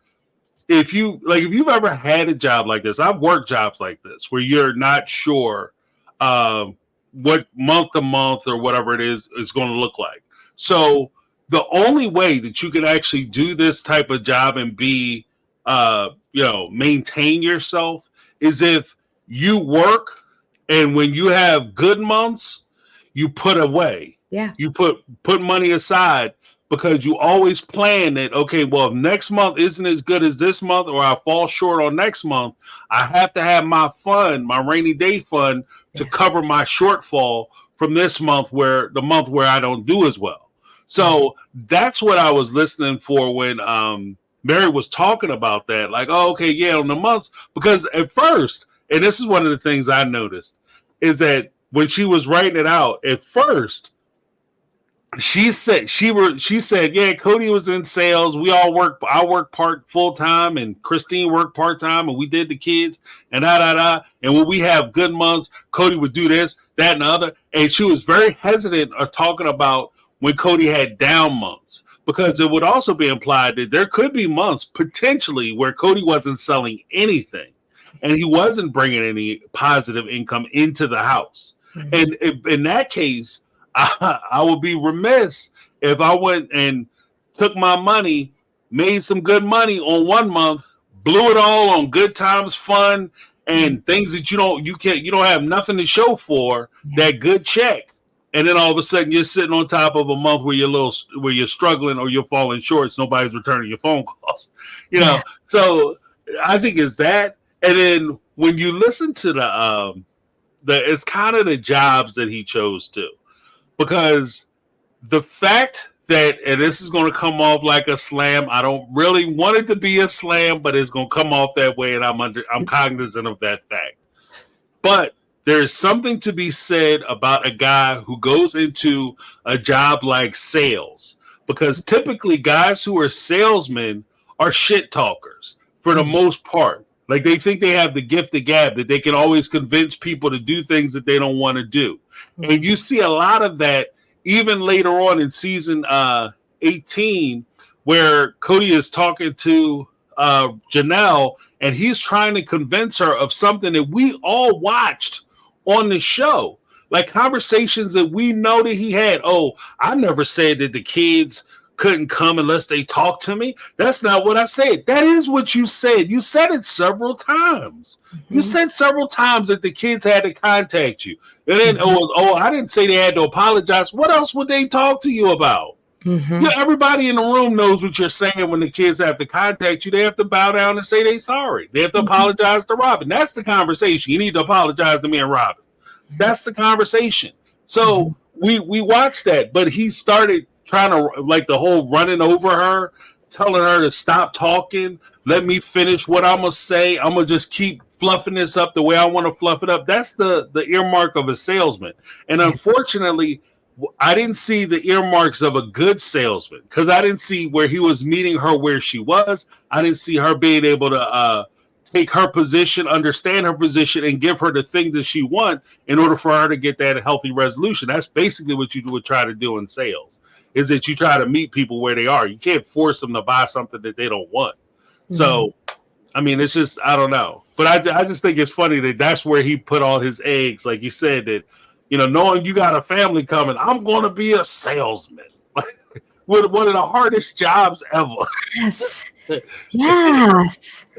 [SPEAKER 2] if you've ever had a job like this, I've worked jobs like this where you're not sure what month to month or whatever it is going to look like. So the only way that you can actually do this type of job and be maintain yourself is if you work, and when you have good months, you put away.
[SPEAKER 3] Yeah.
[SPEAKER 2] You put money aside, because you always plan that, okay, well, if next month isn't as good as this month, or I fall short on next month, I have to have my fund, my rainy day fund, to cover my shortfall from this month, where I don't do as well. So that's what I was listening for when Meri was talking about that. Like, oh, okay, yeah, on the months. Because at first, and this is one of the things I noticed, is that when she was writing it out, at first, she said, yeah, Cody was in sales. I worked full time, and Christine worked part time, and we did the kids and And when we have good months, Cody would do this, that, and the other. And she was very hesitant of talking about when Cody had down months, because it would also be implied that there could be months potentially where Cody wasn't selling anything and he wasn't bringing any positive income into the house. Mm-hmm. And in that case, I would be remiss if I went and took my money, made some good money on one month, blew it all on good times, fun, and things that you don't have nothing to show for that good check. And then all of a sudden you're sitting on top of a month where you're struggling or you're falling short. So nobody's returning your phone calls, So I think it's that. And then when you listen to it's kind of the jobs that he chose to. Because the fact that, and this is going to come off like a slam, I don't really want it to be a slam, but it's going to come off that way, and I'm cognizant of that fact. But there's something to be said about a guy who goes into a job like sales, because typically guys who are salesmen are shit talkers for the most part. Like, they think they have the gift of gab, that they can always convince people to do things that they don't want to do. And you see a lot of that even later on in season 18, where Cody is talking to Janelle, and he's trying to convince her of something that we all watched on the show. Like conversations that we know that he had. Oh, I never said that the kids couldn't come unless they talked to me. That's not what I said. That is what you said. You said it several times. You said several times that the kids had to contact you. And then, I didn't say they had to apologize. What else would they talk to you about? Everybody in the room knows what you're saying. When the kids have to contact you, they have to bow down and say they're sorry. They have to apologize to Robin. That's the conversation. You need to apologize to me and Robin. That's the conversation. So we watched that, but he started trying to, like, the whole running over her, telling her to stop talking, let me finish what I'm going to say. I'm going to just keep fluffing this up the way I want to fluff it up. That's the earmark of a salesman. And unfortunately, I didn't see the earmarks of a good salesman, because I didn't see where he was meeting her where she was. I didn't see her being able to take her position, understand her position, and give her the thing that she wants in order for her to get that healthy resolution. That's basically what you would try to do in sales, is that you try to meet people where they are. You can't force them to buy something that they don't want. So, I mean, it's just, I don't know. But I just think it's funny that that's where he put all his eggs. Like you said, that, knowing you got a family coming, I'm going to be a salesman. With one of the hardest jobs ever.
[SPEAKER 3] Yes. Yes.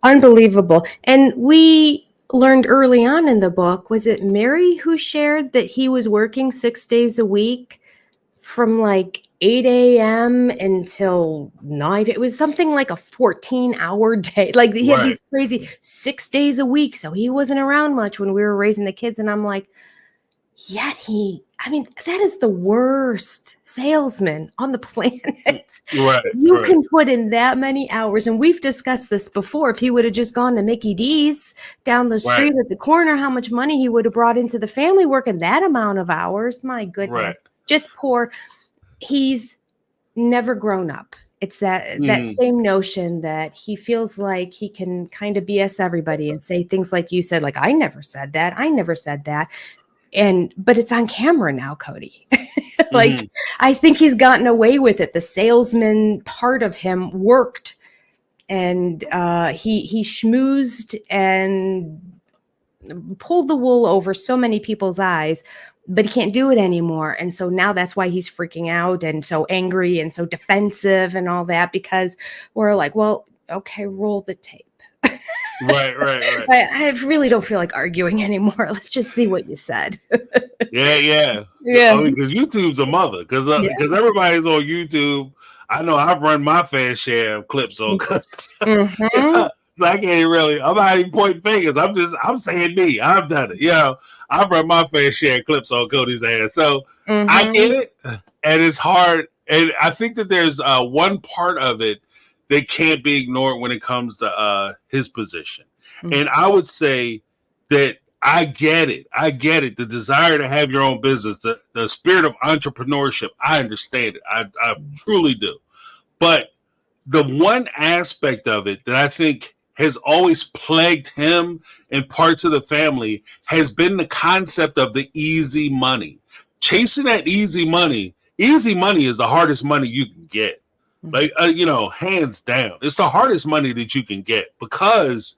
[SPEAKER 3] Unbelievable. And we learned early on in the book, was it Meri who shared that he was working 6 days a week from like 8 a.m. until 9? It was something like a 14-hour day. Like, he had these crazy 6 days a week. So he wasn't around much when we were raising the kids. And I'm like, yet that is the worst salesman on the planet. You can put in that many hours. And we've discussed this before. If he would have just gone to Mickey D's down the street at the corner, how much money he would have brought into the family working that amount of hours. My goodness. Just poor. He's never grown up. It's that same notion that he feels like he can kind of BS everybody and say things like you said, like, I never said that. I never said that. But it's on camera now, Cody. I think he's gotten away with it. The salesman part of him worked and he schmoozed and pulled the wool over so many people's eyes, but he can't do it anymore. And so now that's why he's freaking out and so angry and so defensive and all that, because we're like, well, okay, roll the tape.
[SPEAKER 2] Right.
[SPEAKER 3] I really don't feel like arguing anymore. Let's just see what you said.
[SPEAKER 2] Yeah.
[SPEAKER 3] Yeah.
[SPEAKER 2] Because YouTube's a mother. Because everybody's on YouTube. I know I've run my fair share of clips on.
[SPEAKER 3] Mm-hmm.
[SPEAKER 2] So I can't really. I'm not even pointing fingers. I'm saying me. I've done it. I've run my fair share of clips on Cody's ass. So I get it, and it's hard. And I think that there's one part of it that can't be ignored when it comes to his position. And I would say that I get it. The desire to have your own business, the spirit of entrepreneurship. I understand it. I truly do. But the one aspect of it that I think has always plagued him and parts of the family has been the concept of the easy money. Chasing that easy money is the hardest money you can get. Like, hands down. It's the hardest money that you can get, because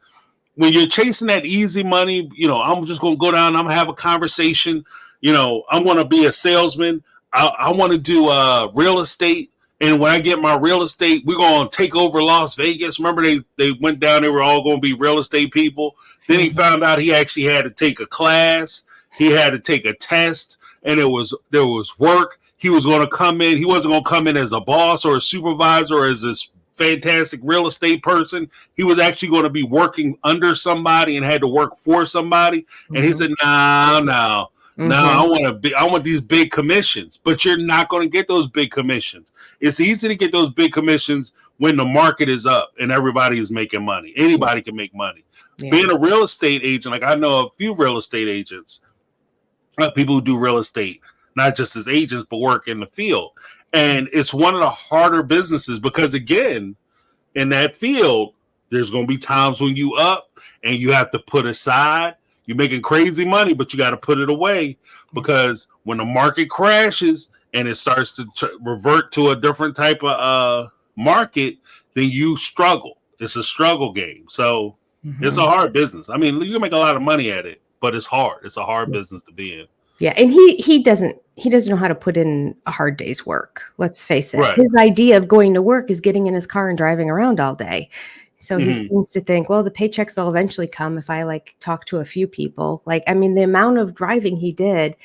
[SPEAKER 2] when you're chasing that easy money, I'm just going to go down, I'm going to have a conversation. I want to be a salesman. I want to do real estate. And when I get my real estate, we're going to take over Las Vegas. Remember, they went down, they were all going to be real estate people. Then he found out he actually had to take a class. He had to take a test, and there was work. He was going to come in. He wasn't going to come in as a boss or a supervisor or as this fantastic real estate person. He was actually going to be working under somebody and had to work for somebody. And he said, no. I want these big commissions, but you're not going to get those big commissions. It's easy to get those big commissions when the market is up and everybody is making money. Anybody can make money. Yeah. Being a real estate agent, like I know a few real estate agents, people who do real estate, not just as agents, but work in the field. And it's one of the harder businesses because, again, in that field, there's going to be times when you up and you have to put aside. You're making crazy money, but you got to put it away, because when the market crashes and it starts to revert to a different type of market, then you struggle. It's a struggle game. So it's a hard business. I mean, you can make a lot of money at it, but it's hard. It's a hard business to be in.
[SPEAKER 3] Yeah, and he doesn't know how to put in a hard day's work. Let's face it. Right. His idea of going to work is getting in his car and driving around all day. So he seems to think, well, the paychecks will eventually come if I talk to a few people. The amount of driving he did,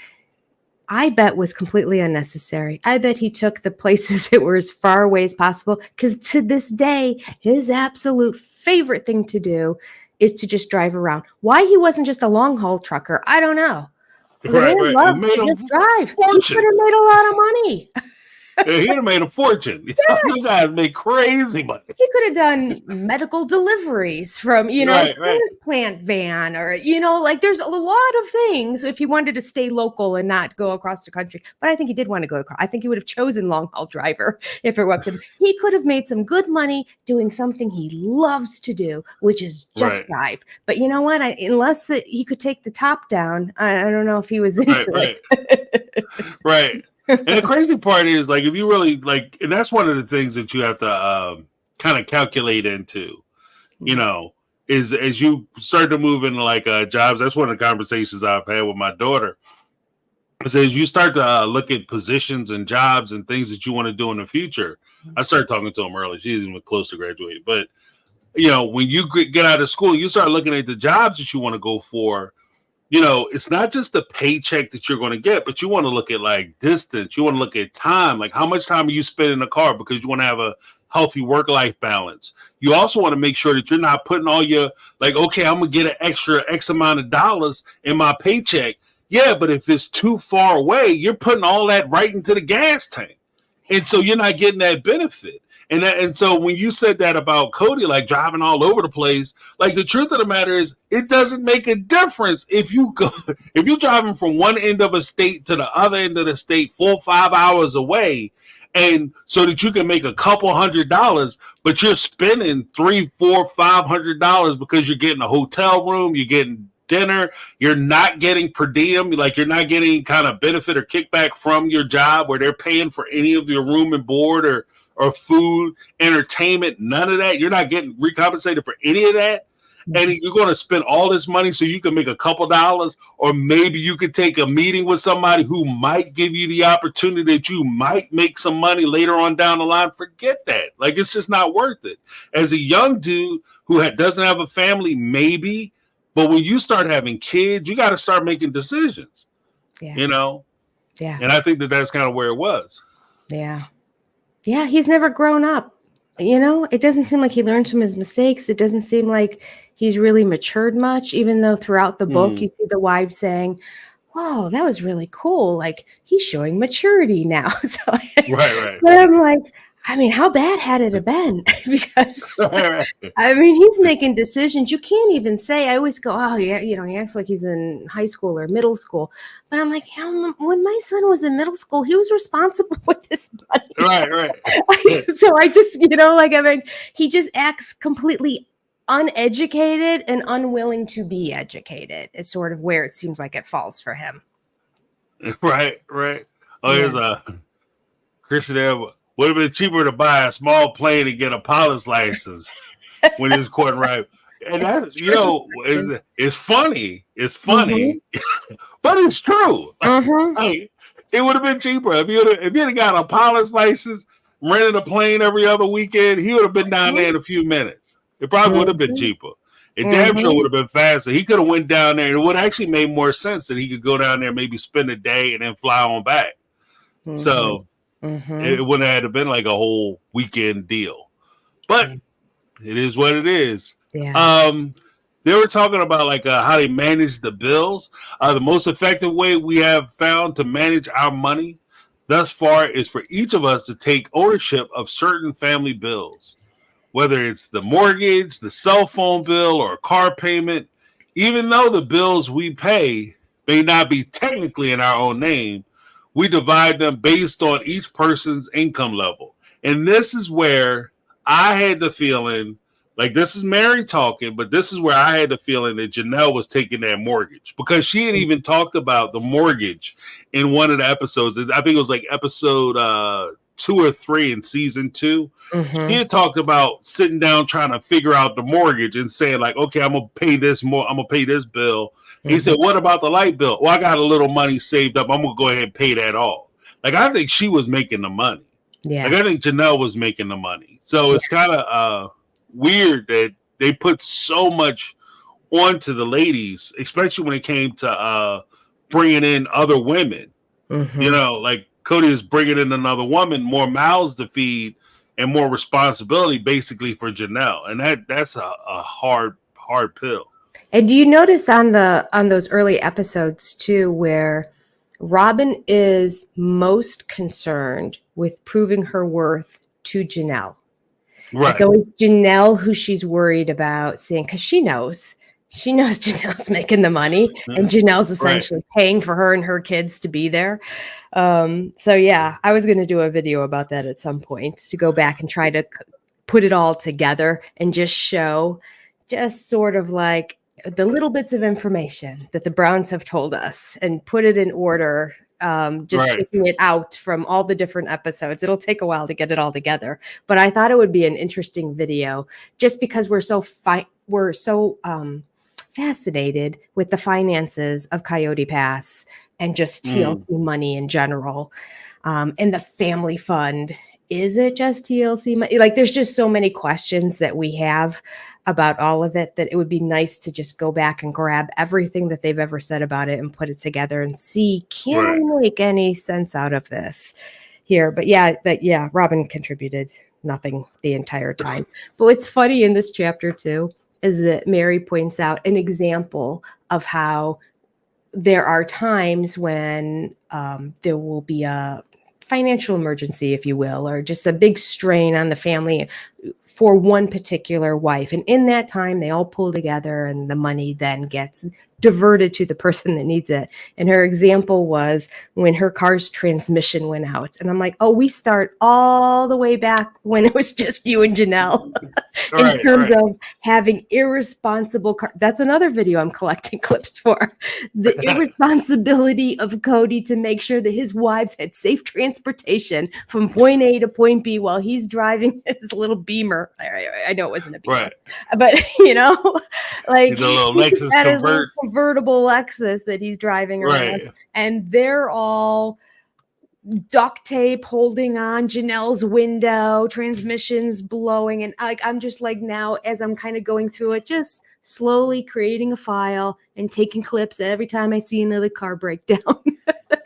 [SPEAKER 3] I bet was completely unnecessary. I bet he took the places that were as far away as possible, because to this day, his absolute favorite thing to do is to just drive around. Why he wasn't just a long haul trucker, I don't know.
[SPEAKER 2] Right.
[SPEAKER 3] Loves to just drive. He could have made a lot of money.
[SPEAKER 2] Yeah, he'd have made a fortune.
[SPEAKER 3] Yes.
[SPEAKER 2] You guys make crazy money.
[SPEAKER 3] He could have done medical deliveries from, plant van, or, there's a lot of things if he wanted to stay local and not go across the country. But I think he did want to go across. I think he would have chosen long haul driver if it were up to him. He could have made some good money doing something he loves to do, which is just drive. But you know what? Unless he could take the top down, I don't know if he was into it.
[SPEAKER 2] Right. And the crazy part is, if you really and that's one of the things that you have to kind of calculate into, is as you start to move into jobs. That's one of the conversations I've had with my daughter. Is as you start to look at positions and jobs and things that you want to do in the future. I started talking to him early. She's even close to graduating. But, when you get out of school, you start looking at the jobs that you want to go for. It's not just the paycheck that you're going to get, but you want to look at distance. You want to look at time, how much time are you spending in the car, because you want to have a healthy work-life balance. You also want to make sure that you're not putting all your okay, I'm going to get an extra X amount of dollars in my paycheck. Yeah, but if it's too far away, you're putting all that right into the gas tank. And so you're not getting that benefit. And so when you said that about Cody, driving all over the place, the truth of the matter is, it doesn't make a difference if you're driving from one end of a state to the other end of the state 4 or 5 hours away, and so that you can make a couple $100, but you're spending $300, $400, $500 because you're getting a hotel room, you're getting dinner, you're not getting per diem, you're not getting kind of benefit or kickback from your job where they're paying for any of your room and board or or food, entertainment, none of that. You're not getting recompensated for any of that. And you're going to spend all this money so you can make a couple dollars, or maybe you could take a meeting with somebody who might give you the opportunity that you might make some money later on down the line. Forget that. Like, it's just not worth it. As a young dude who doesn't have a family, maybe, but when you start having kids, you got to start making decisions, you know?
[SPEAKER 3] Yeah.
[SPEAKER 2] And I think that's kind of where it was.
[SPEAKER 3] Yeah. Yeah. He's never grown up. You know, it doesn't seem like he learned from his mistakes. It doesn't seem like he's really matured much, even though throughout the book, you see the wives saying, whoa, that was really cool. Like, he's showing maturity now. So,
[SPEAKER 2] Right.
[SPEAKER 3] But I'm like, I mean, how bad had it have been? Because, I mean, he's making decisions. You can't even say, I always go, oh, yeah, you know, he acts like he's in high school or middle school. But I'm like, when my son was in middle school, he was responsible with his money.
[SPEAKER 2] Right.
[SPEAKER 3] So I just, you know, like, I mean, he just acts completely uneducated and unwilling to be educated is sort of where it seems like it falls for him.
[SPEAKER 2] Right. Oh, here's Christian Edwards. Would have been cheaper to buy a small plane and get a pilot's license when he was courting right. And that, you know, it's funny. It's funny, but it's true. Like, it would have been cheaper if you'd have got a pilot's license, rented a plane every other weekend. He would have been down there in a few minutes. It probably would have been cheaper. It damn sure would have been faster. He could have went down there, and it would actually made more sense that he could go down there, maybe spend a day, and then fly on back. So. It wouldn't have been like a whole weekend deal, but it is what it is.
[SPEAKER 3] Yeah.
[SPEAKER 2] They were talking about like how they manage the bills. The most effective way we have found to manage our money thus far is for each of us to take ownership of certain family bills, whether it's the mortgage, the cell phone bill, or a car payment. Even though the bills we pay may not be technically in our own name, we divide them based on each person's income level. And this is where I had the feeling, like, this is Meri talking, but this is where I had the feeling that Janelle was taking that mortgage, because she had even talked about the mortgage in one of the episodes. I think it was like episode 2 or 3 in season 2. She had talked about sitting down trying to figure out the mortgage and saying, like, okay, I'm gonna pay this more, I'm gonna pay this bill. He said, what about the light bill? Well, I got a little money saved up, I'm gonna go ahead and pay that off. Like, I think she was making the money. Like, I think Janelle was making the money. So it's kind of weird that they put so much onto the ladies, especially when it came to bringing in other women. You know, like, Cody is bringing in another woman, more mouths to feed, and more responsibility, basically, for Janelle, and that's a hard pill.
[SPEAKER 3] And do you notice on those early episodes too, where Robin is most concerned with proving her worth to Janelle?
[SPEAKER 2] Right.
[SPEAKER 3] It's always Janelle who she's worried about seeing, because she knows Janelle's making the money, and Janelle's essentially paying for her and her kids to be there. So yeah, I was going to do a video about that at some point, to go back and try to put it all together and just show just sort of like the little bits of information that the Browns have told us and put it in order. Taking it out from all the different episodes. It'll take a while to get it all together, but I thought it would be an interesting video, just because we're so fascinated with the finances of Coyote Pass and just TLC money in general, and the family fund. Is it just TLC money? Like, there's just so many questions that we have about all of it, that it would be nice to just go back and grab everything that they've ever said about it and put it together and see, can we make any sense out of this here? But yeah, Robin contributed nothing the entire time. But what's funny in this chapter too is that Meri points out an example of how there are times when there will be a financial emergency, if you will, or just a big strain on the for one particular wife. And in that time, they all pull together and the money then gets diverted to the person that needs it. And her example was when her car's transmission went out. And I'm like, oh, we start all the way back when it was just you and Janelle in terms of having irresponsible that's another video I'm collecting clips for. The irresponsibility of Cody to make sure that his wives had safe transportation from point A to point B while he's driving his little Beamer. I know it wasn't a Beamer, but like
[SPEAKER 2] the little Lexus
[SPEAKER 3] convertible Lexus that he's driving around, and they're all duct tape holding on Janelle's window, transmissions blowing, and I'm just like, now as I'm kind of going through it, just slowly creating a file and taking clips every time I see another car breakdown.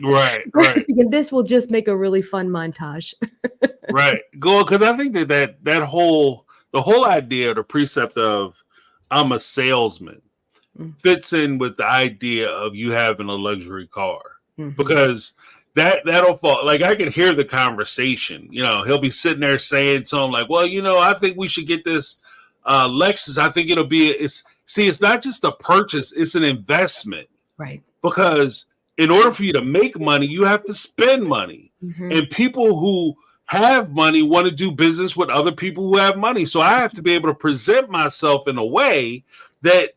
[SPEAKER 2] Right.
[SPEAKER 3] And this will just make a really fun montage.
[SPEAKER 2] Right. Go, because I think that the whole idea, the precept of I'm a salesman, fits in with the idea of you having a luxury car, because that'll fall. Like, I can hear the conversation. He'll be sitting there saying to him, like, well, I think we should get this Lexus. I think it'll be it's not just a purchase, it's an investment,
[SPEAKER 3] right?
[SPEAKER 2] Because in order for you to make money, you have to spend money, and people who have money want to do business with other people who have money. So I have to be able to present myself in a way that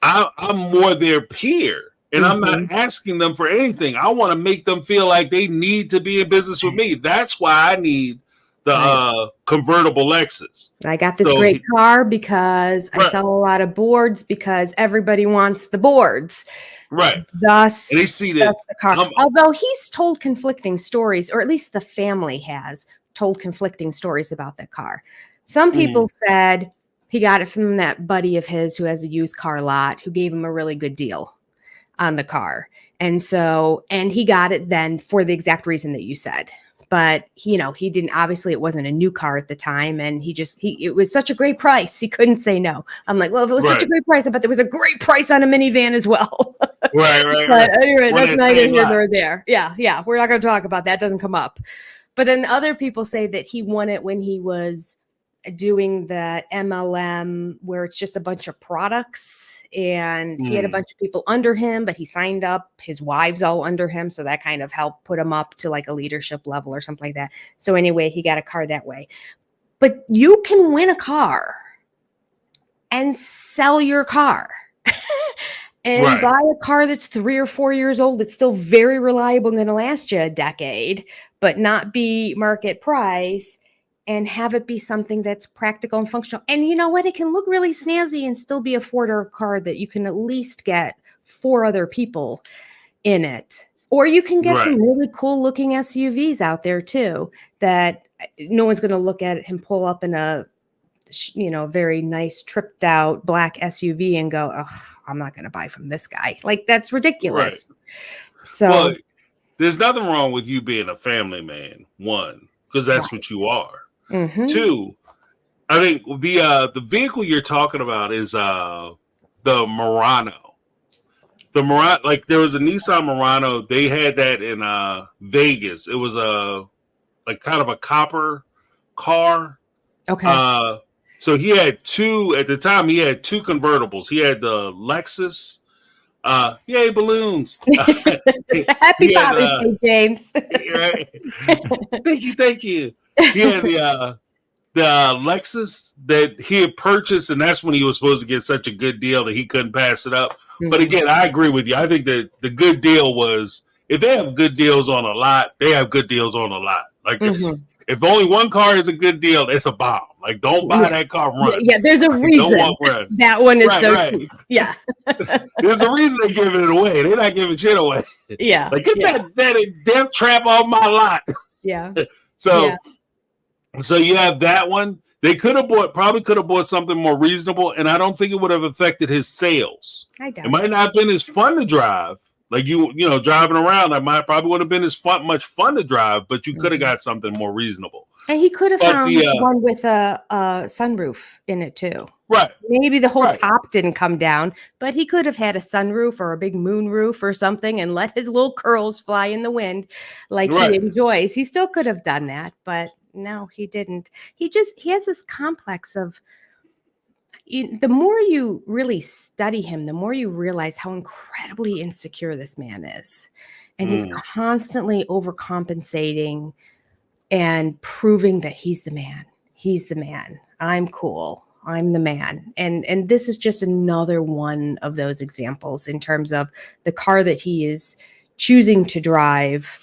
[SPEAKER 2] I'm more their peer, and I'm not asking them for anything. I want to make them feel like they need to be in business with me. That's why I need the convertible Lexus.
[SPEAKER 3] I got this great car because I sell a lot of boards, because everybody wants the boards.
[SPEAKER 2] Right.
[SPEAKER 3] Thus,
[SPEAKER 2] and they see that
[SPEAKER 3] the car. Although he's told conflicting stories, or at least the family has told conflicting stories about the car. Some people said he got it from that buddy of his who has a used car lot, who gave him a really good deal on the car. And he got it then for the exact reason that you said. But he didn't, obviously it wasn't a new car at the time. And it was such a great price. He couldn't say no. I'm like, well, if it was such a great price, I bet there was a great price on a minivan as well.
[SPEAKER 2] Right.
[SPEAKER 3] But anyway, that's neither here nor there. Yeah. We're not going to talk about that. It doesn't come up. But then other people say that he won it when he was doing the MLM, where it's just a bunch of products, and he had a bunch of people under him, but he signed up his wives all under him. So that kind of helped put him up to like a leadership level or something like that. So anyway, he got a car that way. But you can win a car and sell your car and buy a car that's 3 or 4 years old. That's still very reliable and going to last you a decade, but not be market price, and have it be something that's practical and functional. And you know what? It can look really snazzy and still be a four-door car that you can at least get 4 other people in it. Or you can get some really cool looking SUVs out there too, that no one's going to look at him pull up in a very nice tripped out black SUV and go, oh, I'm not going to buy from this guy. Like, that's ridiculous. So
[SPEAKER 2] there's nothing wrong with you being a family man, one, because that's what you are. 2, I think the vehicle you're talking about is the Murano. The Murano, like, there was a Nissan Murano. They had that in Vegas. It was like kind of a copper car.
[SPEAKER 3] Okay.
[SPEAKER 2] So he had 2 at the time. He had 2 convertibles. He had the Lexus. Yay, balloons!
[SPEAKER 3] Happy Father's Day, James.
[SPEAKER 2] Right. Thank you. He had the Lexus that he had purchased, and that's when he was supposed to get such a good deal that he couldn't pass it up. But again, I agree with you. I think that the good deal was, if they have good deals on a lot, they have good deals on a lot. Like, if only one car is a good deal, it's a bomb. Like, don't buy that car, run.
[SPEAKER 3] Yeah, there's a reason that one is cheap. Yeah.
[SPEAKER 2] There's a reason they're giving it away. They're not giving shit away.
[SPEAKER 3] Yeah.
[SPEAKER 2] Like, get that death trap off my lot.
[SPEAKER 3] Yeah.
[SPEAKER 2] So you have that one. They probably could have bought something more reasonable, and I don't think it would have affected his sales.
[SPEAKER 3] I doubt
[SPEAKER 2] it might not have been as fun to drive. Like, driving around, that might probably would have been much fun to drive, but you could have got something more reasonable.
[SPEAKER 3] And he could have found one with a sunroof in it too.
[SPEAKER 2] Right.
[SPEAKER 3] Maybe the whole top didn't come down, but he could have had a sunroof or a big moon roof or something and let his little curls fly in the wind like he enjoys. He still could have done that, but No, he didn't. He has this complex of, the more you really study him, the more you realize how incredibly insecure this man is. And he's
[SPEAKER 2] Mm.
[SPEAKER 3] constantly overcompensating and proving that he's the man. He's the man. I'm cool. I'm the man. And this is just another one of those examples in terms of the car that he is choosing to drive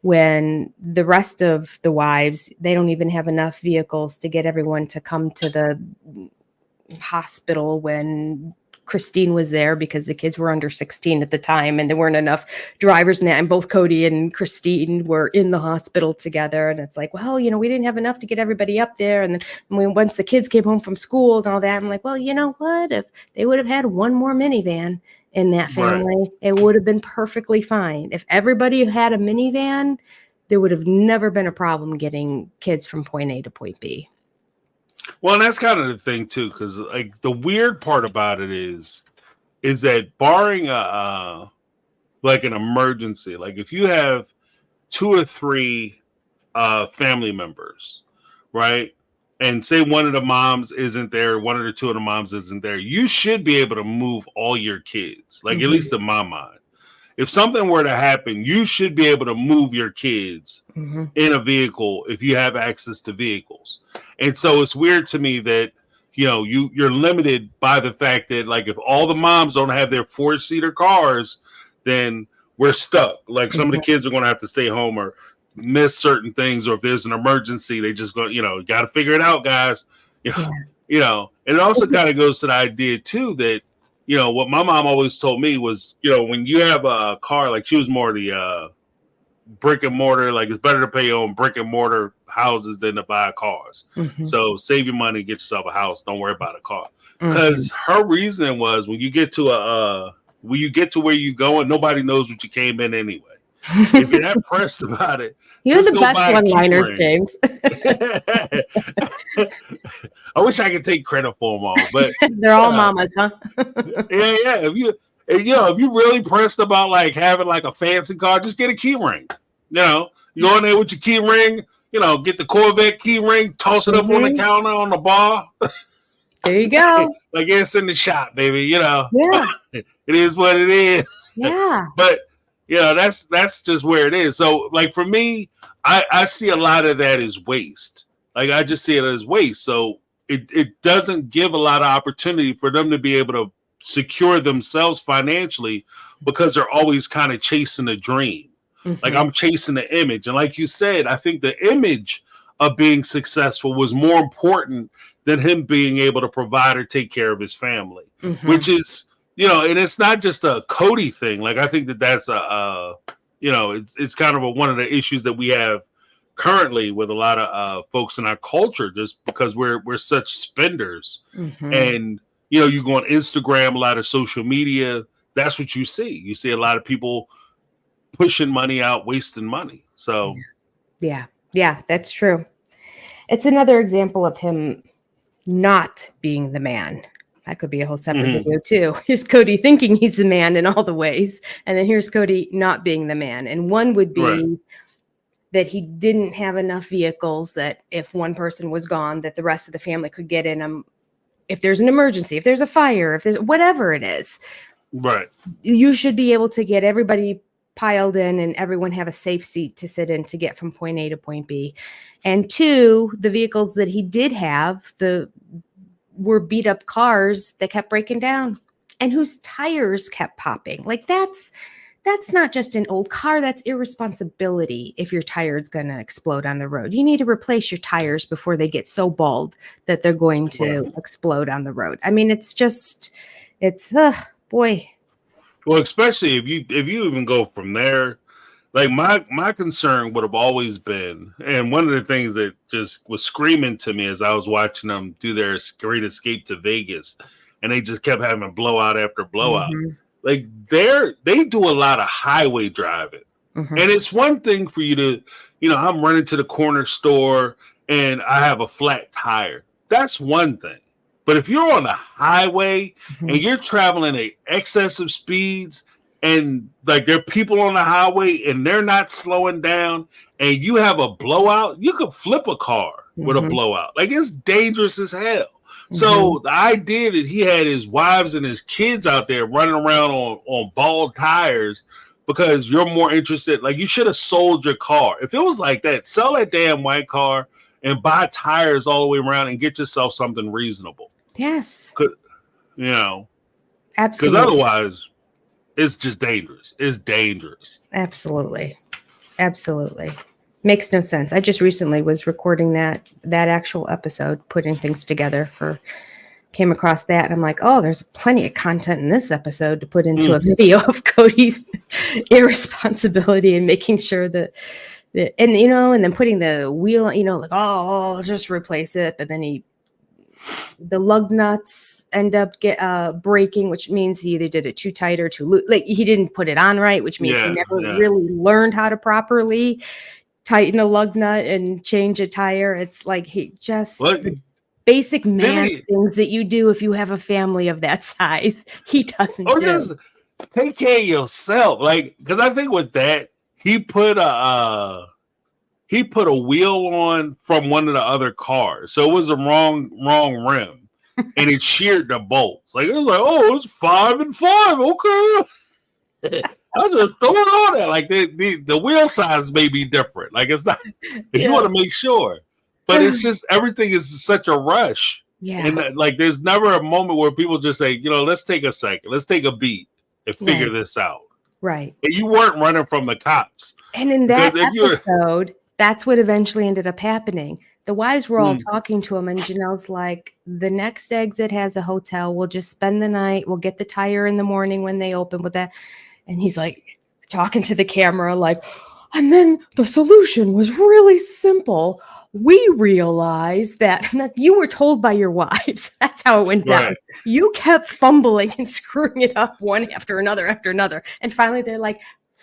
[SPEAKER 3] when the rest of the wives, they don't even have enough vehicles to get everyone to come to the hospital when Christine was there, because the kids were under 16 at the time and there weren't enough drivers. And both Cody and Christine were in the hospital together. And it's like, well, we didn't have enough to get everybody up there. And then once the kids came home from school and all that, I'm like, well, you know what? If they would have had one more minivan in that family,
[SPEAKER 2] Right.
[SPEAKER 3] it would have been perfectly fine. If everybody had a minivan, there would have never been a problem getting kids from point A to point B.
[SPEAKER 2] Well, and that's kind of the thing too, because like the weird part about it is that barring like an emergency, like if you have 2 or 3 family members, right, and say one of the moms isn't there, one of the 2 of the moms isn't there, you should be able to move all your kids, like at least in my mind. If something were to happen, you should be able to move your kids in a vehicle if you have access to vehicles. And so it's weird to me that you're limited by the fact that, like, if all the moms don't have their 4-seater cars, then we're stuck. Like, some of the kids are going to have to stay home or miss certain things, or if there's an emergency, they just go, got to figure it out, guys. And it also kind of goes to the idea too that what my mom always told me was, when you have a car, like, she was more the brick and mortar, like, it's better to pay on brick and mortar houses than to buy cars. So save your money, get yourself a house. Don't worry about a car. Because her reasoning was, when you get to where you going, nobody knows what you came in anyway. If you're that pressed about it,
[SPEAKER 3] you're the best one-liner, James.
[SPEAKER 2] I wish I could take credit for them all, but
[SPEAKER 3] they're all mamas, huh?
[SPEAKER 2] yeah. If you really pressed about like having like a fancy car, just get a key ring. You go in there with your key ring. Get the Corvette key ring, toss it up on the counter on the bar.
[SPEAKER 3] There you go.
[SPEAKER 2] Like, it's in the shop, baby.
[SPEAKER 3] Yeah.
[SPEAKER 2] It is what it is.
[SPEAKER 3] Yeah.
[SPEAKER 2] But that's just where it is. So, like, for me, I see a lot of that as waste. Like, I just see it as waste. So it doesn't give a lot of opportunity for them to be able to secure themselves financially, because they're always kind of chasing a dream. Like, I'm chasing the image. And like you said, I think the image of being successful was more important than him being able to provide or take care of his family, which is, and it's not just a Cody thing. Like, I think that's it's kind of one of the issues that we have currently with a lot of folks in our culture, just because we're such spenders. And, you go on Instagram, a lot of social media, that's what you see. You see a lot of people pushing money out, wasting money. So
[SPEAKER 3] yeah, that's true. It's another example of him not being the man. That could be a whole separate video too. Here's Cody thinking he's the man in all the ways, and then here's Cody not being the man. And one would be that he didn't have enough vehicles, that if one person was gone, that the rest of the family could get in them. If there's an emergency, if there's a fire, if there's whatever it is, you should be able to get everybody piled in and everyone have a safe seat to sit in to get from point A to point B. And 2, the vehicles that he did have were beat up cars that kept breaking down and whose tires kept popping. Like, that's not just an old car, that's irresponsibility. If your tire is going to explode on the road, you need to replace your tires before they get so bald that they're going to explode on the road. I mean, it's boy.
[SPEAKER 2] Well, especially if you even go from there, like, my concern would have always been, and one of the things that just was screaming to me as I was watching them do their Great Escape to Vegas, and they just kept having blowout after blowout. Like, they do a lot of highway driving, and it's one thing for you to, I'm running to the corner store and I have a flat tire. That's one thing. But if you're on the highway and you're traveling at excessive speeds and like there are people on the highway and they're not slowing down, and you have a blowout, you could flip a car with a blowout. Like, it's dangerous as hell. So the idea that he had his wives and his kids out there running around on bald tires because you're more interested, like, you should have sold your car. If it was like that, sell that damn white car and buy tires all the way around and get yourself something reasonable.
[SPEAKER 3] Yes.
[SPEAKER 2] You know,
[SPEAKER 3] absolutely.
[SPEAKER 2] Because otherwise, it's just dangerous. It's dangerous.
[SPEAKER 3] Absolutely. Absolutely. Makes no sense. I just recently was recording that actual episode, putting things together came across that. And I'm like, oh, there's plenty of content in this episode to put into a video of Cody's irresponsibility and making sure that, and, you know, and then putting the wheel, you know, like, oh, I'll just replace it. But then the lug nuts end up breaking, which means he either did it too tight or too loose. Like, he didn't put it on right, which means he never really learned how to properly tighten a lug nut and change a tire. It's like he just the basic man things that you do if you have a family of that size, he doesn't do.
[SPEAKER 2] Just take care of yourself. Like, because I think with that, he put a wheel on from one of the other cars, so it was the wrong rim, and it sheared the bolts. Like, it was like, oh, it's 5 and 5, okay. I was just throwing on that. Like, the wheel size may be different. Like, it's not. You want to make sure, but it's just everything is such a rush.
[SPEAKER 3] Yeah,
[SPEAKER 2] and like, there's never a moment where people just say, you know, let's take a second, let's take a beat and figure this out.
[SPEAKER 3] Right.
[SPEAKER 2] And you weren't running from the cops.
[SPEAKER 3] And in that episode, that's what eventually ended up happening. The wives were all talking to him, and Janelle's like, the next exit has a hotel. We'll just spend the night. We'll get the tire in the morning when they open with that. And he's like talking to the camera, like, and then the solution was really simple. We realized that you were told by your wives. That's how it went down. Right. You kept fumbling and screwing it up one after another. And finally they're like,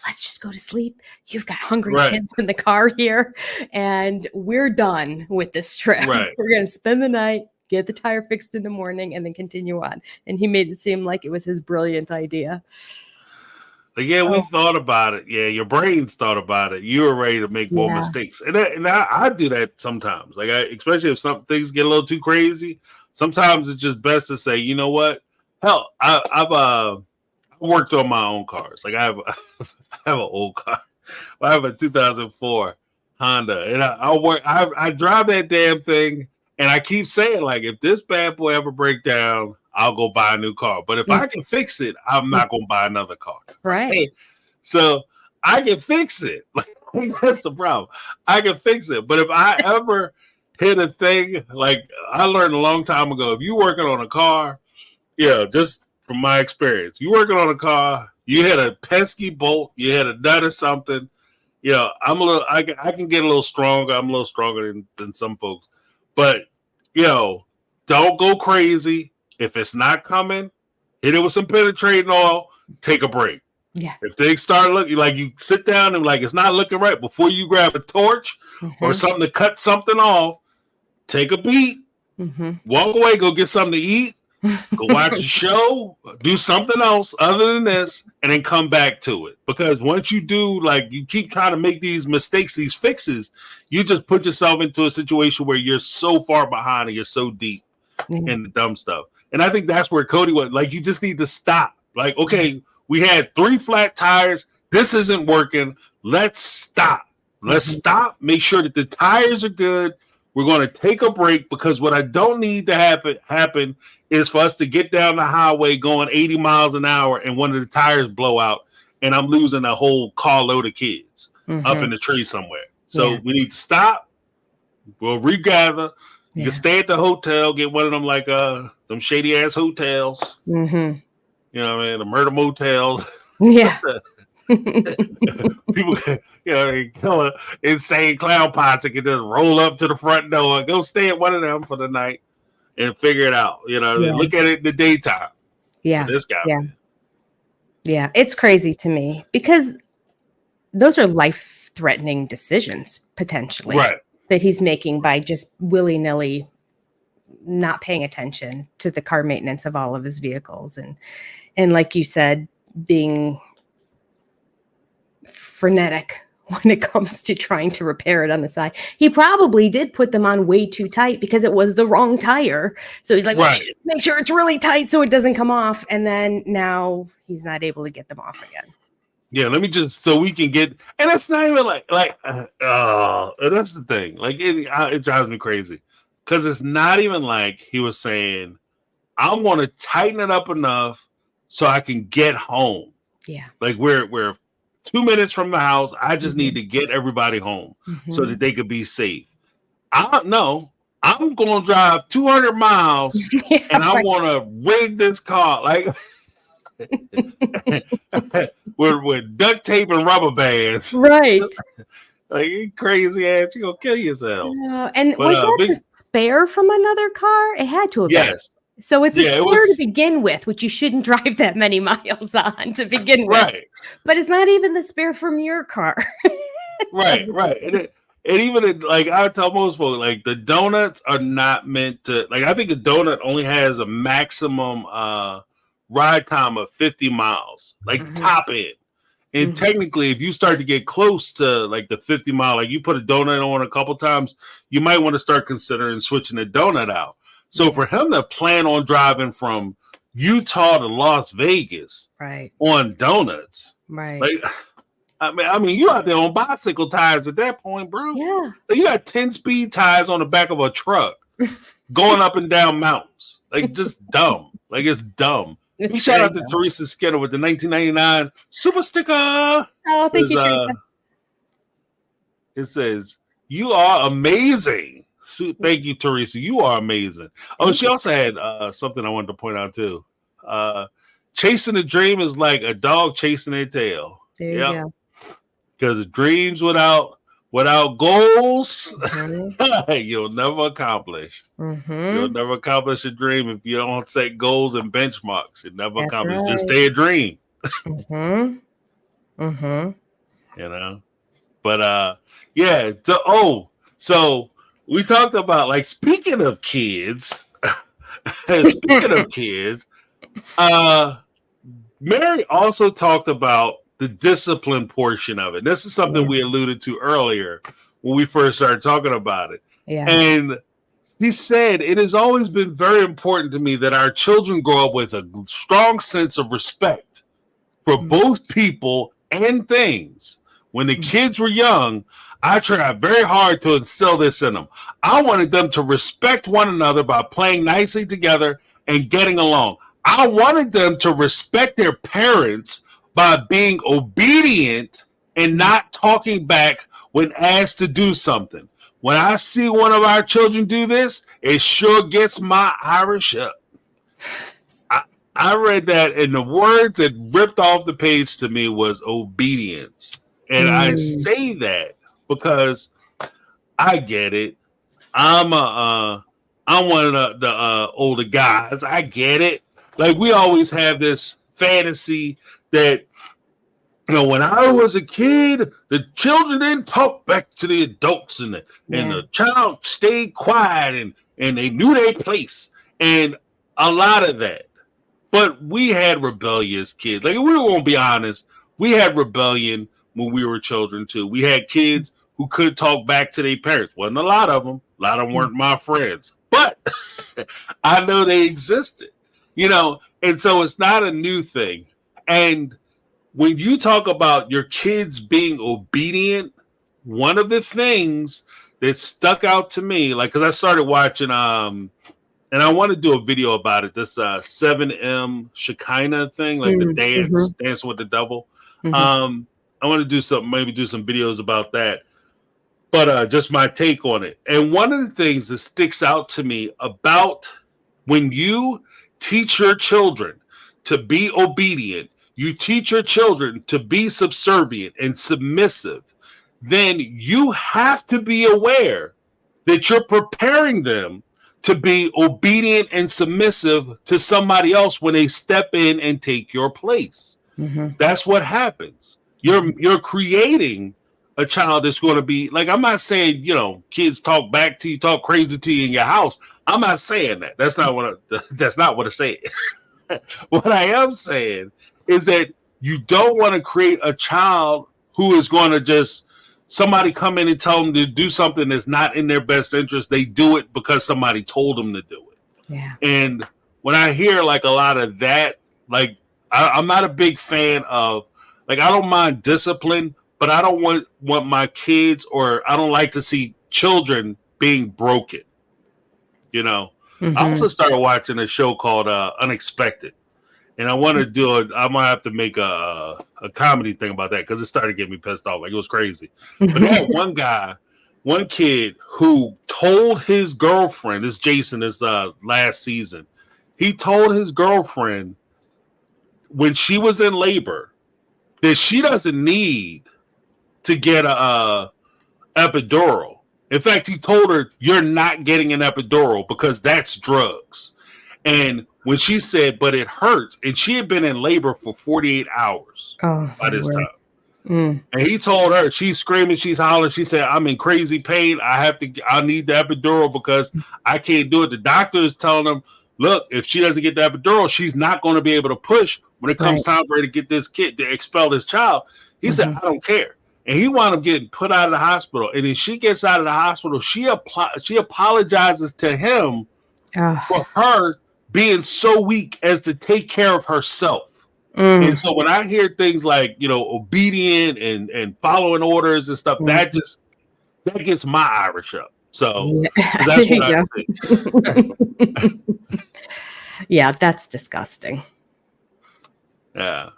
[SPEAKER 3] let's just go to sleep. You've got hungry kids in the car here, and we're done with this trip. Right. We're going to spend the night, get the tire fixed in the morning, and then continue on. And he made it seem like it was his brilliant idea.
[SPEAKER 2] Like, we thought about it. Yeah, your brains thought about it. You were ready to make more mistakes. And I do that sometimes. Like, especially if some things get a little too crazy, sometimes it's just best to say, you know what? Hell, I've worked on my own cars. Like, I have an old car. I have a 2004 Honda, and I drive that damn thing, and I keep saying, like, if this bad boy ever break down, I'll go buy a new car. But if I can fix it, I'm not going to buy another car.
[SPEAKER 3] Right.
[SPEAKER 2] Hey, so I can fix it. Like, that's the problem. I can fix it. But if I ever hit a thing, like I learned a long time ago, if you're working on a car, just from my experience, you working on a car, you hit a pesky bolt, you hit a nut or something, I can get a little stronger. I'm a little stronger than some folks. But, don't go crazy. If it's not coming, hit it with some penetrating oil, take a break.
[SPEAKER 3] Yeah.
[SPEAKER 2] If things start looking like, you sit down and like it's not looking right, before you grab a torch or something to cut something off, take a beat, walk away, go get something to eat, go watch a show, do something else other than this, and then come back to it. Because once you do, like, you keep trying to make these mistakes, these fixes, you just put yourself into a situation where you're so far behind and you're so deep in the dumb stuff. And I think that's where Cody was. Like, you just need to stop. Like, okay, we had 3 flat tires. This isn't working. Let's stop. Let's stop. Make sure that the tires are good. We're going to take a break, because what I don't need to happen is for us to get down the highway going 80 miles an hour and one of the tires blow out and I'm losing a whole carload of kids up in the tree somewhere. So we need to stop. We'll regather. You can stay at the hotel, get one of them, like them shady ass hotels. You know what I mean? The murder motels.
[SPEAKER 3] Yeah.
[SPEAKER 2] People, they kill an insane clown posse and can just roll up to the front door and go stay at one of them for the night and figure it out. Look at it in the daytime.
[SPEAKER 3] Yeah.
[SPEAKER 2] This guy.
[SPEAKER 3] Yeah. It's crazy to me, because those are life-threatening decisions potentially that he's making by just willy-nilly not paying attention to the car maintenance of all of his vehicles. And like you said, being frenetic when it comes to trying to repair it on the side. He probably did put them on way too tight because it was the wrong tire. So he's like, let me just make sure it's really tight so it doesn't come off. And then now he's not able to get them off again.
[SPEAKER 2] Yeah, let me just so we can get, and that's not even that's the thing. Like it drives me crazy because it's not even like he was saying, "I want to tighten it up enough so I can get home."
[SPEAKER 3] Yeah,
[SPEAKER 2] like we're 2 minutes from the house. I just need to get everybody home so that they could be safe. I don't know. I'm going to drive 200 miles and I want to rig this car like. with duct tape and rubber bands,
[SPEAKER 3] right?
[SPEAKER 2] Like you crazy ass, you gonna kill yourself.
[SPEAKER 3] And was that the spare from another car? It had to have been. So it's a spare to begin with, which you shouldn't drive that many miles on to begin with.
[SPEAKER 2] Right.
[SPEAKER 3] But it's not even the spare from your car.
[SPEAKER 2] Right. And even like I tell most folks, like the donuts are not meant to. Like I think a donut only has a maximum ride time of 50 miles, like top end. And technically, if you start to get close to like the 50 mile, like you put a donut on a couple times, you might want to start considering switching the donut out. So for him to plan on driving from Utah to Las Vegas on donuts, like I mean, you out there on bicycle tires at that point, bro.
[SPEAKER 3] Yeah,
[SPEAKER 2] like, you got 10-speed tires on the back of a truck going up and down mountains, like just dumb. Like it's dumb. We shout out to Teresa Skinner with the 1999 super sticker.
[SPEAKER 3] Oh, thank you, Teresa.
[SPEAKER 2] It says, "You are amazing." Thank you, Teresa. You are amazing. Oh, she also had something I wanted to point out too. Chasing a dream is like a dog chasing their tail.
[SPEAKER 3] There you go.
[SPEAKER 2] Because dreams without goals, you'll never accomplish. You'll never accomplish a dream if you don't set goals and benchmarks. You'll never accomplish. Just stay a dream. You know, but yeah. So we talked about like speaking of kids. Meri also talked about the discipline portion of it. This is something we alluded to earlier when we first started talking about it. And he said, "It has always been very important to me that our children grow up with a strong sense of respect for both people and things. When the kids were young, I tried very hard to instill this in them. I wanted them to respect one another by playing nicely together and getting along. I wanted them to respect their parents by being obedient and not talking back when asked to do something. When I see one of our children do this, it sure gets my Irish up." I read that, and the words that ripped off the page to me was obedience. And I say that because I get it. I'm one of the older guys. I get it. Like we always have this fantasy that, you know, when I was a kid, the children didn't talk back to the adults, and the child stayed quiet and they knew their place, and a lot of that. But we had rebellious kids. Like, we won't be honest, we had rebellion when we were children too. We had kids who could talk back to their parents. Wasn't a lot of them. A lot of them weren't my friends, but I know they existed, you know. And so it's not a new thing. And when you talk about your kids being obedient, one of the things that stuck out to me, like, because I started watching, and I want to do a video about it, this 7M Shekinah thing, like the dance with the devil. I want to do something, maybe do some videos about that, but just my take on it. And one of the things that sticks out to me about when you teach your children to be obedient, you teach your children to be subservient and submissive, then you have to be aware that you're preparing them to be obedient and submissive to somebody else when they step in and take your place. That's what happens. You're creating a child that's going to be like, I'm not saying, you know, kids talk back to you, talk crazy to you in your house. I'm not saying that. That's not what I'm saying. What I am saying is that you don't want to create a child who is going to just somebody come in and tell them to do something that's not in their best interest. They do it because somebody told them to do it.
[SPEAKER 3] Yeah.
[SPEAKER 2] And when I hear like a lot of that, like I'm not a big fan of, like, I don't mind discipline, but I don't want my kids, or I don't like to see children being broken. You know, I also started watching a show called Unexpected. And I want to do it. I'm gonna have to make a comedy thing about that because it started getting me pissed off. Like, it was crazy. But they had one kid who told his girlfriend, this Jason, this last season, he told his girlfriend when she was in labor that she doesn't need to get a epidural. In fact, he told her, "You're not getting an epidural because that's drugs." And when she said, "But it hurts," and she had been in labor for 48 hours by this time. And he told her, she's screaming, she's hollering. She said, "I'm in crazy pain. I need the epidural because I can't do it." The doctor is telling him, "Look, if she doesn't get the epidural, she's not going to be able to push when it comes time for her to get this kid, to expel this child." He said, "I don't care." And he wound up getting put out of the hospital. And then she gets out of the hospital. She apologizes to him for her being so weak as to take care of herself. And so when I hear things like, you know, obedient and following orders and stuff, that gets my Irish up. So that's what I think.
[SPEAKER 3] Yeah, that's disgusting.
[SPEAKER 2] Yeah.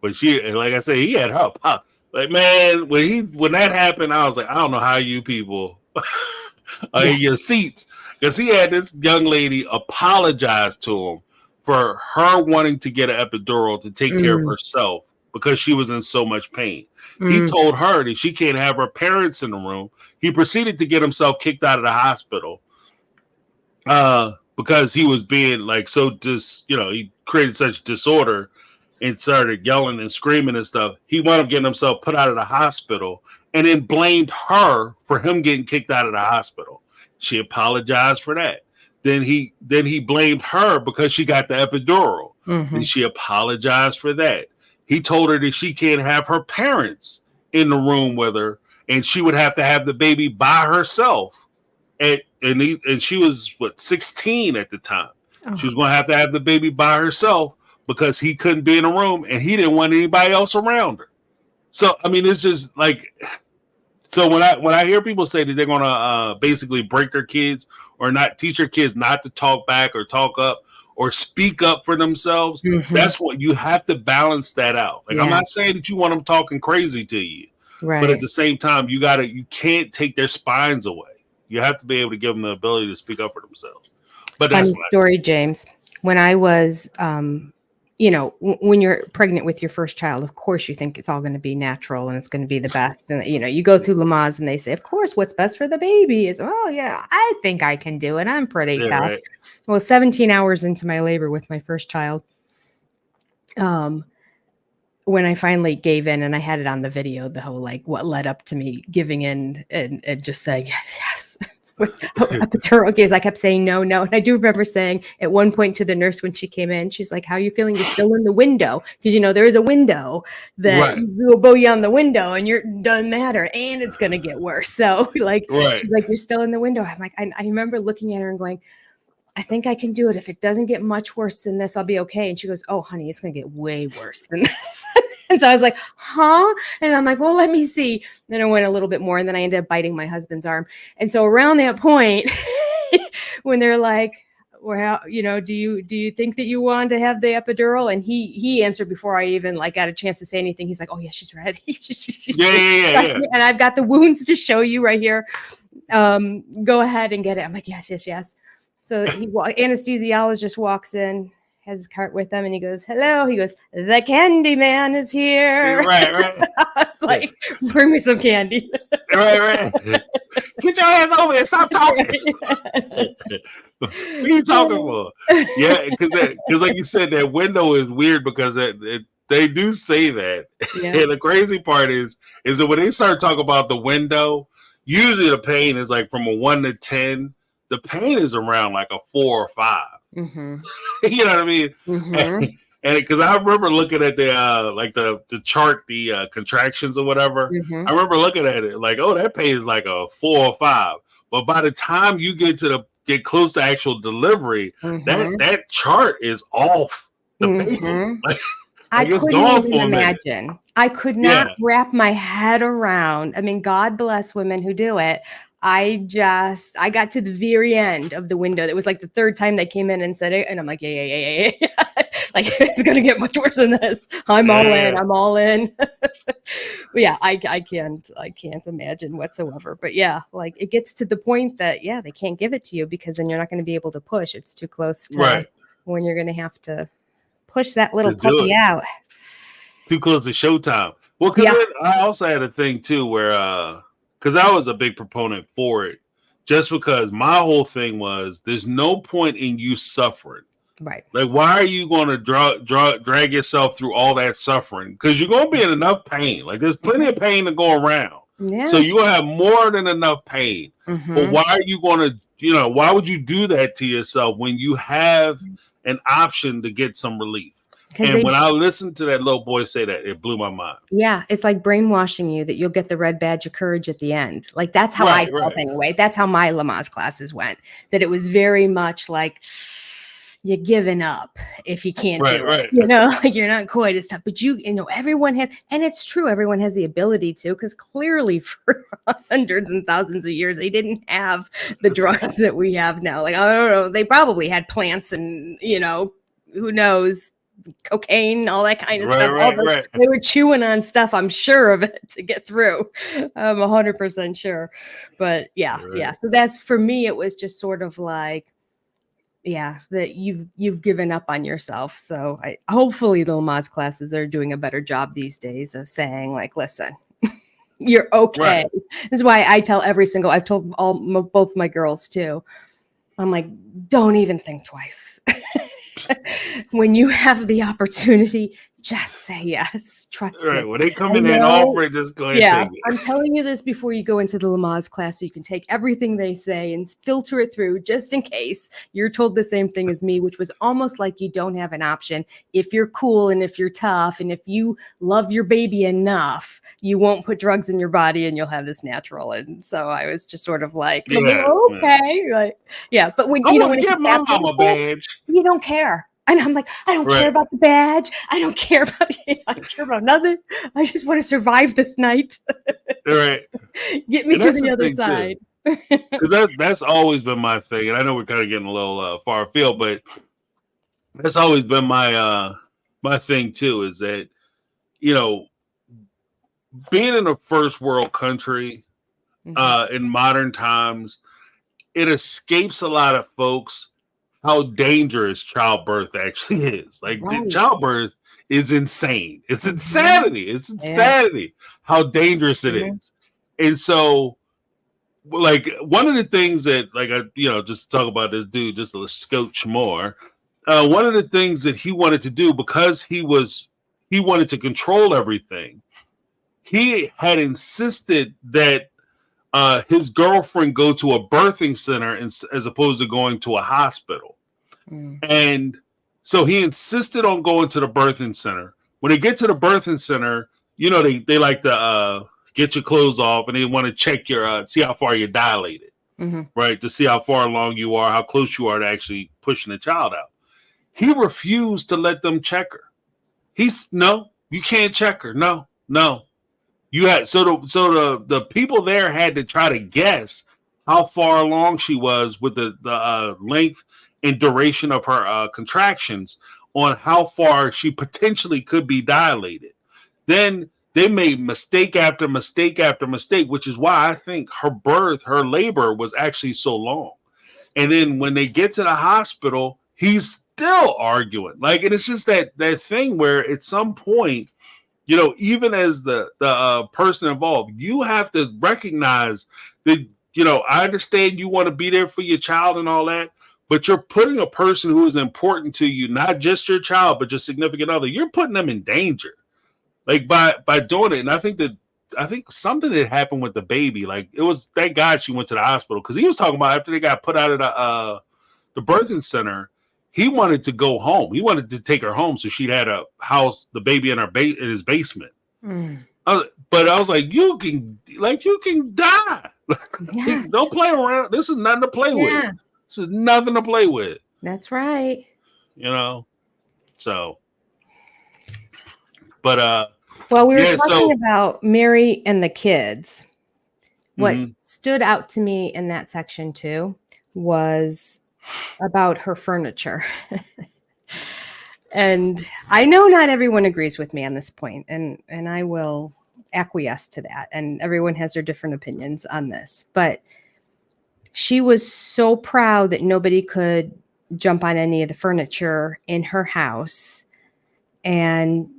[SPEAKER 2] But like I said, he had her pop. Like, man, when that happened, I was like, I don't know how you people are in your seats. Because he had this young lady apologize to him for her wanting to get an epidural to take care of herself because she was in so much pain. He told her that she can't have her parents in the room. He proceeded to get himself kicked out of the hospital because he was being like he created such disorder and started yelling and screaming and stuff. He wound up getting himself put out of the hospital and then blamed her for him getting kicked out of the hospital. She apologized for that. Then he blamed her because she got the epidural. And she apologized for that. He told her that she can't have her parents in the room with her, and she would have to have the baby by herself. And she was 16 at the time. She was going to have the baby by herself because he couldn't be in the room and he didn't want anybody else around her. So I mean, it's just like, so when I hear people say that they're going to basically break their kids or not teach their kids not to talk back or talk up or speak up for themselves, that's what you have to balance that out. Like, I'm not saying that you want them talking crazy to you, but at the same time, you can't take their spines away. You have to be able to give them the ability to speak up for themselves. But that's
[SPEAKER 3] funny story, James. When I was, when you're pregnant with your first child, of course you think it's all going to be natural and it's going to be the best. And, you go through Lamaze and they say, of course, what's best for the baby is, oh, yeah, I think I can do it. I'm pretty tough. Right. Well, 17 hours into my labor with my first child, when I finally gave in, and I had it on the video, the whole, like, what led up to me giving in and just saying, yes. Epidural case. I kept saying no. And I do remember saying at one point to the nurse when she came in, she's like, "How are you feeling? You're still in the window." Because there is a window that will blow you on the window and doesn't matter. And it's going to get worse. So she's like, "You're still in the window." I'm like, I remember looking at her and going, "I think I can do it. If it doesn't get much worse than this, I'll be okay." And she goes, "Oh, honey, it's going to get way worse than this." And so I was like, "Huh?" And I'm like, "Well, let me see." Then I went a little bit more, and then I ended up biting my husband's arm. And so around that point, when they're like, "Well, do you think that you want to have the epidural?" And he answered before I even got a chance to say anything. He's like, "Oh yeah, she's ready." she's
[SPEAKER 2] yeah.
[SPEAKER 3] And I've got the wounds to show you right here. Go ahead and get it. I'm like, yes. So anesthesiologist walks in, has his cart with him, and he goes, "Hello." He goes, "The candy man is here."
[SPEAKER 2] Right.
[SPEAKER 3] It's like, bring me some candy.
[SPEAKER 2] Right. Get your ass over here. Stop talking. What are you talking for? Yeah, because like you said, that window is weird because they do say that. Yeah. And the crazy part is that when they start talking about the window, usually the pain is like from a 1 to 10. The pain is around like a 4 or 5. You know what I mean? And because I remember looking at the chart, the contractions or whatever.
[SPEAKER 3] Mhm.
[SPEAKER 2] I remember looking at it like, oh, that pain is like a 4 or 5. But by the time you get close to actual delivery,
[SPEAKER 3] Mhm.
[SPEAKER 2] that chart is off the paper.
[SPEAKER 3] Mhm.
[SPEAKER 2] Like,
[SPEAKER 3] I
[SPEAKER 2] it's
[SPEAKER 3] couldn't
[SPEAKER 2] gone
[SPEAKER 3] even
[SPEAKER 2] for a minute.
[SPEAKER 3] imagine. I could
[SPEAKER 2] Yeah.
[SPEAKER 3] not wrap my head around. I mean, God bless women who do it. I got to the very end of the window. It was like the third time they came in and said it, and I'm like, yeah. Like it's gonna get much worse than this. I'm all in.
[SPEAKER 2] Yeah.
[SPEAKER 3] I'm all in. But yeah, I can't imagine whatsoever. But yeah, like it gets to the point that they can't give it to you because then you're not going to be able to push. It's too close to
[SPEAKER 2] Right.
[SPEAKER 3] when you're going to have to push that little
[SPEAKER 2] To do
[SPEAKER 3] puppy
[SPEAKER 2] it.
[SPEAKER 3] out.
[SPEAKER 2] Too close to showtime. Well, because I also had a thing too where because I was a big proponent for it, just because my whole thing was there's no point in you suffering.
[SPEAKER 3] Right.
[SPEAKER 2] Like, why are you going to drag yourself through all that suffering? Because you're going to be in enough pain. Like, there's plenty of pain to go around.
[SPEAKER 3] Yes.
[SPEAKER 2] So you will have more than enough pain. But why are you going to, why would you do that to yourself when you have an option to get some relief? And when I listened to that little boy say that, it blew my mind.
[SPEAKER 3] Yeah, it's like brainwashing you that you'll get the red badge of courage at the end. Like that's how I felt anyway. That's how my Lamaze classes went. That it was very much like you're giving up if you can't do it. Like you're not quite as tough. But everyone has, and it's true, everyone has the ability to, because clearly for hundreds and thousands of years they didn't have the drugs that we have now. Like I don't know, they probably had plants and who knows, cocaine, all that kind of stuff. They were chewing on stuff, I'm sure of it, to get through. I'm 100% sure. But yeah. So that's, for me, it was just sort of like, that you've given up on yourself. So hopefully the Lamaze classes are doing a better job these days of saying like, listen, you're okay. This is why I tell I've told both my girls too. I'm like, don't even think twice. When you have the opportunity, just say yes. Trust me.
[SPEAKER 2] When they come in and offer it, just go ahead and take it.
[SPEAKER 3] I'm telling you this before you go into the Lamaze class, so you can take everything they say and filter it through just in case you're told the same thing as me, which was almost like you don't have an option. If you're cool and if you're tough and if you love your baby enough, you won't put drugs in your body and you'll have this natural. And so I was just sort of like, okay. Like, but when when
[SPEAKER 2] get my mama badge,
[SPEAKER 3] you don't care. And I'm like, I don't care about the badge. I don't care about nothing. I just want to survive this night. Get me to the other side.
[SPEAKER 2] Because that's always been my thing. And I know we're kind of getting a little far afield, but that's always been my my thing too, is that, being in a first world country in modern times, it escapes a lot of folks how dangerous childbirth actually is. Like childbirth is insane. It's insanity. It's insanity how dangerous it is. And so, like, one of the things that, like, just to talk about this dude just a scotch more, one of the things that he wanted to do, because he wanted to control everything, he had insisted that his girlfriend go to a birthing center as opposed to going to a hospital. And so he insisted on going to the birthing center. When they get to the birthing center, they like to get your clothes off and they want to check your see how far you're dilated, right? To see how far along you are, how close you are to actually pushing the child out. He refused to let them check her. No, you can't check her. No. You had the people there had to try to guess how far along she was with the length and duration of her contractions on how far she potentially could be dilated. Then they made mistake after mistake after mistake, which is why I think her labor was actually so long. And then when they get to the hospital, he's still arguing. Like, and it's just that thing where at some point, even as the person involved, you have to recognize that, I understand you want to be there for your child and all that, but you're putting a person who is important to you, not just your child, but your significant other, you're putting them in danger. Like by doing it. And I think something that happened with the baby, like it was, thank God she went to the hospital, because he was talking about after they got put out of the birthing center, he wanted to go home. He wanted to take her home so she'd had a house, the baby in in his basement.
[SPEAKER 3] Mm.
[SPEAKER 2] But I was like, you can die.
[SPEAKER 3] Yes.
[SPEAKER 2] Don't play around. This is nothing to play with.
[SPEAKER 3] Yeah,
[SPEAKER 2] This is nothing to play with.
[SPEAKER 3] that's right.
[SPEAKER 2] You know. So, but
[SPEAKER 3] Well, we were
[SPEAKER 2] yeah.
[SPEAKER 3] talking
[SPEAKER 2] So
[SPEAKER 3] about Meri and the kids. What
[SPEAKER 2] mhm.
[SPEAKER 3] stood out to me in that section too was about her furniture. And I know not everyone agrees with me on this point, and I will acquiesce to that. And everyone has their different opinions on this. But she was so proud that nobody could jump on any of the furniture in her house. And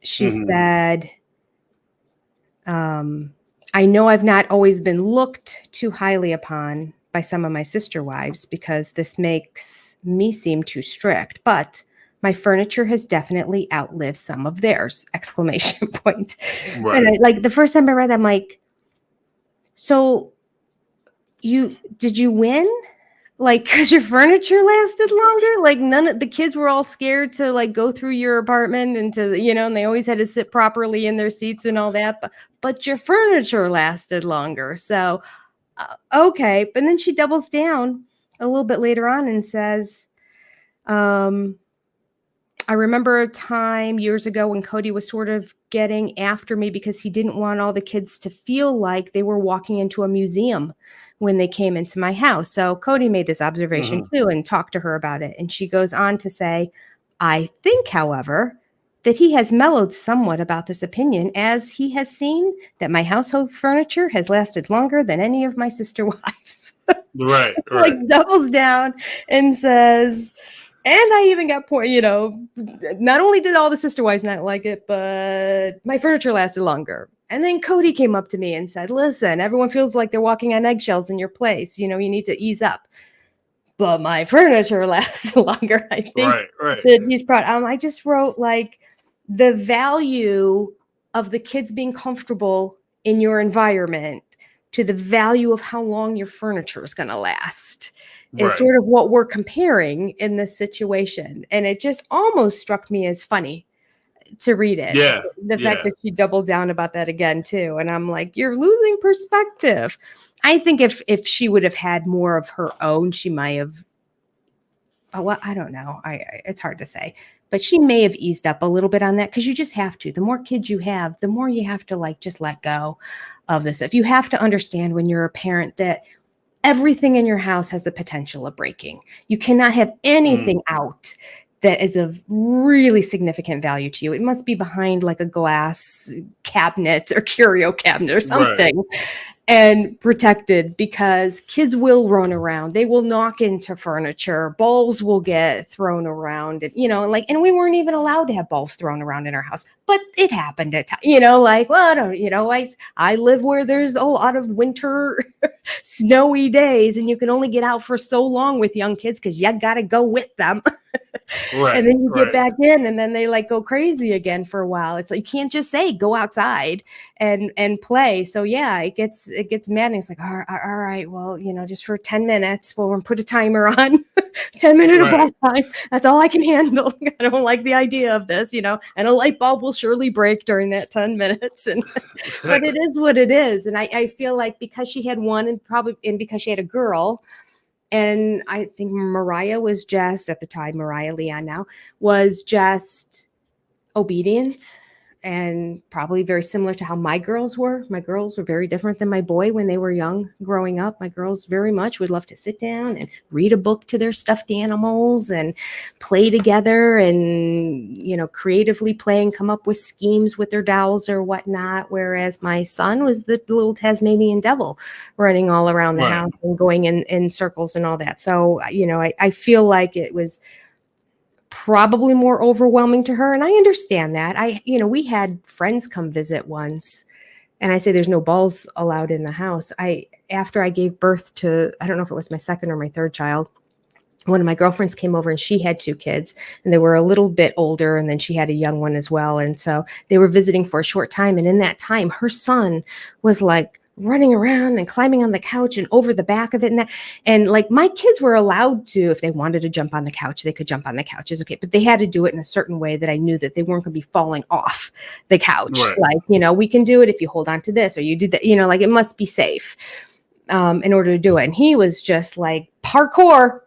[SPEAKER 3] she said, I know I've not always been looked too highly upon by some of my sister wives because this makes me seem too strict, but my furniture has definitely outlived some of theirs! Exclamation point.
[SPEAKER 2] Right.
[SPEAKER 3] And like the first time I read that, I'm like, so did you win? Like, because your furniture lasted longer? Like none of the kids were all scared to like go through your apartment and to, and they always had to sit properly in their seats and all that, but your furniture lasted longer. So, okay. But then she doubles down a little bit later on and says, I remember a time years ago when Cody was sort of getting after me because he didn't want all the kids to feel like they were walking into a museum when they came into my house. So Cody made this observation too and talked to her about it. And she goes on to say, I think, however, that he has mellowed somewhat about this opinion as he has seen that my household furniture has lasted longer than any of my sister wives.
[SPEAKER 2] Right.
[SPEAKER 3] So, like doubles down and says, and I even got not only did all the sister wives not like it, but my furniture lasted longer. And then Cody came up to me and said, listen, everyone feels like they're walking on eggshells in your place. You need to ease up. But my furniture lasts longer. I think that he's proud. I just wrote like the value of the kids being comfortable in your environment to the value of how long your furniture is going to last. Is sort of what we're comparing in this situation. And it just almost struck me as funny to read it.
[SPEAKER 2] Yeah.
[SPEAKER 3] The fact that she doubled down about that again too. And I'm like, you're losing perspective. I think if she would have had more of her own, she might have, well, I don't know. It's hard to say, but she may have eased up a little bit on that because you just have to. The more kids you have, the more you have to like just let go of this. If you have to understand when you're a parent that everything in your house has a potential of breaking. You cannot have anything out that is of really significant value to you. It must be behind like a glass cabinet or curio cabinet or something. And protected because kids will run around. They will knock into furniture. Balls will get thrown around. And, and we weren't even allowed to have balls thrown around in our house, but it happened at times, well, I don't, I live where there's a lot of winter snowy days and you can only get out for so long with young kids because you got to go with them. And then you get back in and then they like go crazy again for a while. It's like, you can't just say, go outside and play. So yeah, it gets maddening. It's like, all right, well, just for 10 minutes, we'll put a timer on 10-minute ball time. That's all I can handle. I don't like the idea of this, and a light bulb will surely break during that 10 minutes. And, but it is what it is. And I feel like because she had one and because she had a girl, and I think Mariah was just, at the time, Mariah Leon now, was just obedient and probably very similar to how my girls were. My girls were very different than my boy when they were young growing up. My girls very much would love to sit down and read a book to their stuffed animals and play together and, creatively play and come up with schemes with their dolls or whatnot. Whereas my son was the little Tasmanian devil running all around the house and going in circles and all that. So, I feel like it was probably more overwhelming to her. And I understand that. We had friends come visit once and I say there's no balls allowed in the house. After I gave birth to, I don't know if it was my second or my third child, one of my girlfriends came over and she had 2 kids and they were a little bit older. And then she had a young one as well. And so they were visiting for a short time. And in that time, her son was like running around and climbing on the couch and over the back of it. And like my kids were allowed to, if they wanted to jump on the couch, they could jump on the couch. It's okay. But they had to do it in a certain way that I knew that they weren't going to be falling off the couch.
[SPEAKER 2] Right.
[SPEAKER 3] Like, you know, we can do it if you hold on to this or you do that, you know, like it must be safe in order to do it. And he was just like parkour,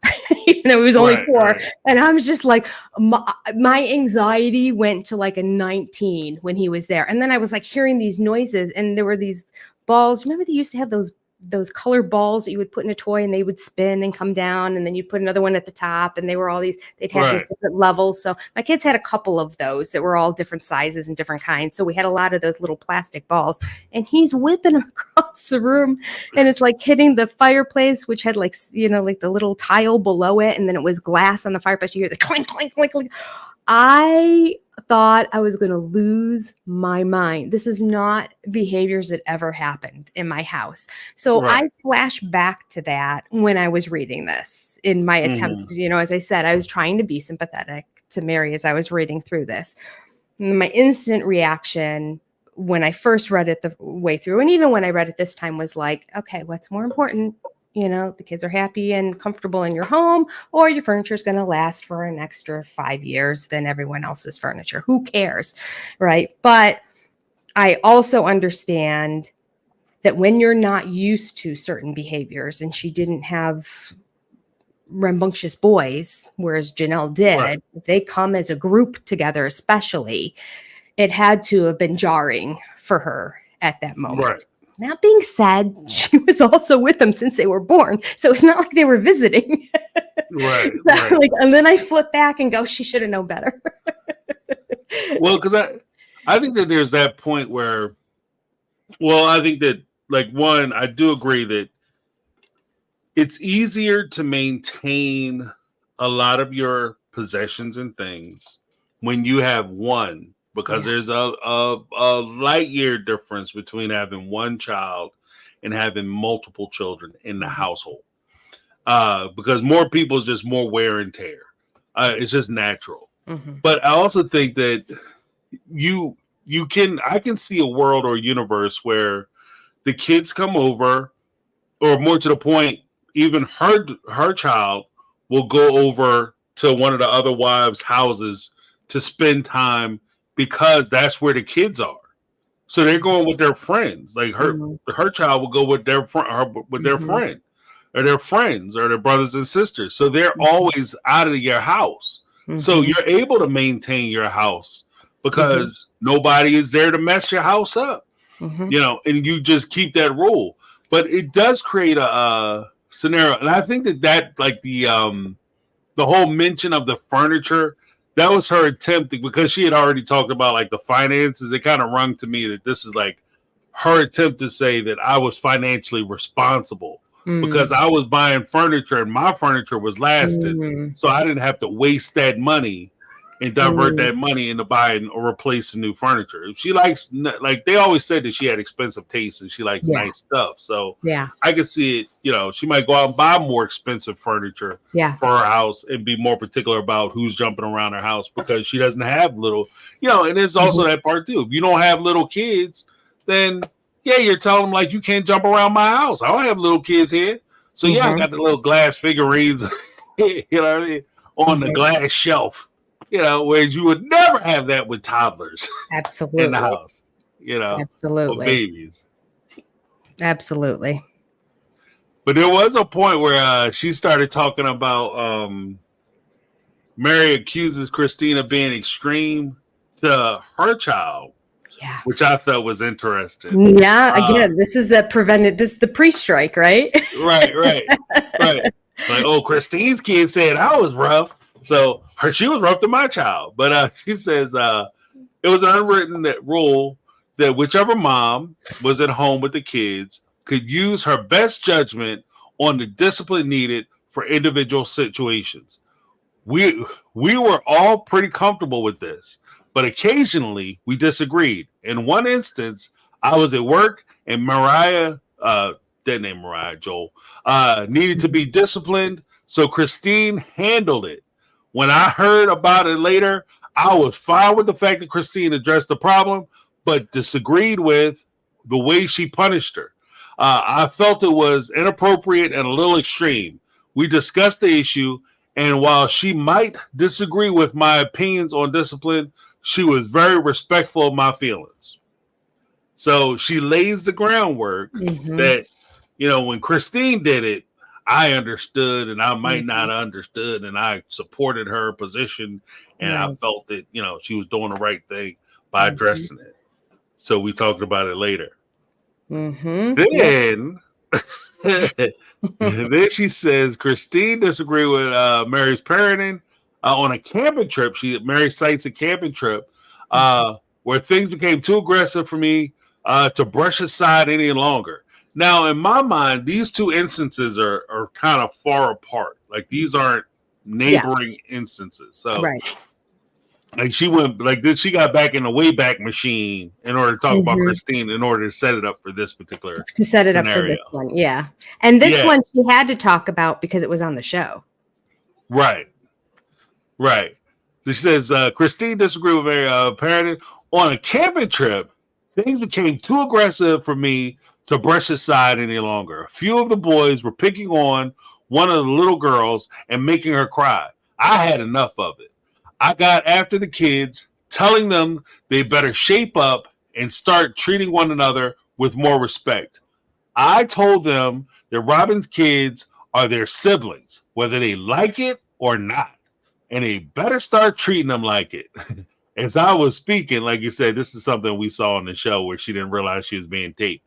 [SPEAKER 3] even though he was only 4.
[SPEAKER 2] Right.
[SPEAKER 3] And I was just like, my anxiety went to like a 19 when he was there. And then I was like hearing these noises and there were these balls. Remember they used to have those colored balls that you would put in a toy and they would spin and come down, and then you'd put another one at the top, and they were all these, they'd have these different levels. So my kids had a couple of those that were all different sizes and different kinds. So we had a lot of those little plastic balls, and he's whipping them across the room, and it's like hitting the fireplace, which had like, you know, like the little tile below it, and then it was glass on the fireplace. You hear the clink, clink, clink, clink. I thought I was going to lose my mind. This is not behaviors that ever happened in my house. So I flash back to that when I was reading this in my attempts. You know, as I said, I was trying to be sympathetic to Meri as I was reading through this. And my instant reaction when I first read it the way through, and even when I read it this time, was like, okay, what's more important? You know, the kids are happy and comfortable in your home, or your furniture is going to last for an extra 5 years than everyone else's furniture. Who cares? Right. But I also understand that when you're not used to certain behaviors, and she didn't have rambunctious boys, whereas Janelle did, they come as a group together, especially, it had to have been jarring for her at that moment.
[SPEAKER 2] Right.
[SPEAKER 3] That being said, she was also with them since they were born. So it's not like they were visiting.
[SPEAKER 2] Right.
[SPEAKER 3] Like, and then I flip back and go, she should have known better.
[SPEAKER 2] Well, because I think that there's that point where, well, I think that, like, one, I do agree that it's easier to maintain a lot of your possessions and things when you have one, because there's a light year difference between having one child and having multiple children in the household. Because more people is just more wear and tear. It's just natural. But I also think that I can see a world or a universe where the kids come over, or more to the point, even her child will go over to one of the other wives' houses to spend time, because that's where the kids are. So they're going with their friends. Like her child will go with their friend, or their friends, or their brothers and sisters. So they're always out of your house. So you're able to maintain your house because nobody is there to mess your house up. You know, and you just keep that rule. But it does create a scenario, and I think that like the whole mention of the furniture, that was her attempt, because she had already talked about like the finances. It kind of rung to me that this is like her attempt to say that I was financially responsible because I was buying furniture and my furniture was lasting. So I didn't have to waste that money and divert that money into buying or replacing new furniture. She likes, like they always said that she had expensive taste and she likes nice stuff. So I could see it, you know, she might go out and buy more expensive furniture for her house and be more particular about who's jumping around her house, because she doesn't have little, you know, and there's also that part too. If you don't have little kids, then you're telling them like, you can't jump around my house. I don't have little kids here. So I got the little glass figurines, you know what I mean, on the glass shelf. You know, whereas you would never have that with toddlers in the house, you know, or babies.
[SPEAKER 3] Absolutely.
[SPEAKER 2] But there was a point where she started talking about Meri accuses Christine of being extreme to her child, which I thought was interesting.
[SPEAKER 3] Yeah, again, this is the pre-strike, right?
[SPEAKER 2] Right. Like, oh, Christine's kid said I was rough. So she was rough to my child, but she says it was an unwritten rule that whichever mom was at home with the kids could use her best judgment on the discipline needed for individual situations. We were all pretty comfortable with this, but occasionally we disagreed. In one instance, I was at work and Mariah, that name Mariah, Joel, needed to be disciplined, so Christine handled it. When I heard about it later, I was fine with the fact that Christine addressed the problem, but disagreed with the way she punished her. I felt it was inappropriate and a little extreme. We discussed the issue, and while she might disagree with my opinions on discipline, she was very respectful of my feelings. So she lays the groundwork that, when Christine did it, I understood and I might not have understood, and I supported her position, and I felt that, she was doing the right thing by addressing it. So we talked about it later. Then, then she says Christine disagreed with Meri's parenting on a camping trip. Meri cites a camping trip where things became too aggressive for me to brush aside any longer. Now, in my mind, these two instances are kind of far apart. Like, these aren't neighboring instances. So, like, she got back in the Wayback Machine in order to talk about Christine, in order to set it up for this particular scenario.
[SPEAKER 3] Up for this one. Yeah. And this one she had to talk about because it was on the show.
[SPEAKER 2] Right. So she says, Christine disagreed with Meri parenting. On a camping trip, things became too aggressive for me to brush aside any longer. A few of the boys were picking on one of the little girls and making her cry. I had enough of it. I got after the kids, telling them they better shape up and start treating one another with more respect. I told them that Robin's kids are their siblings, whether they like it or not, and they better start treating them like it. As I was speaking, like you said, this is something we saw on the show where she didn't realize she was being taped.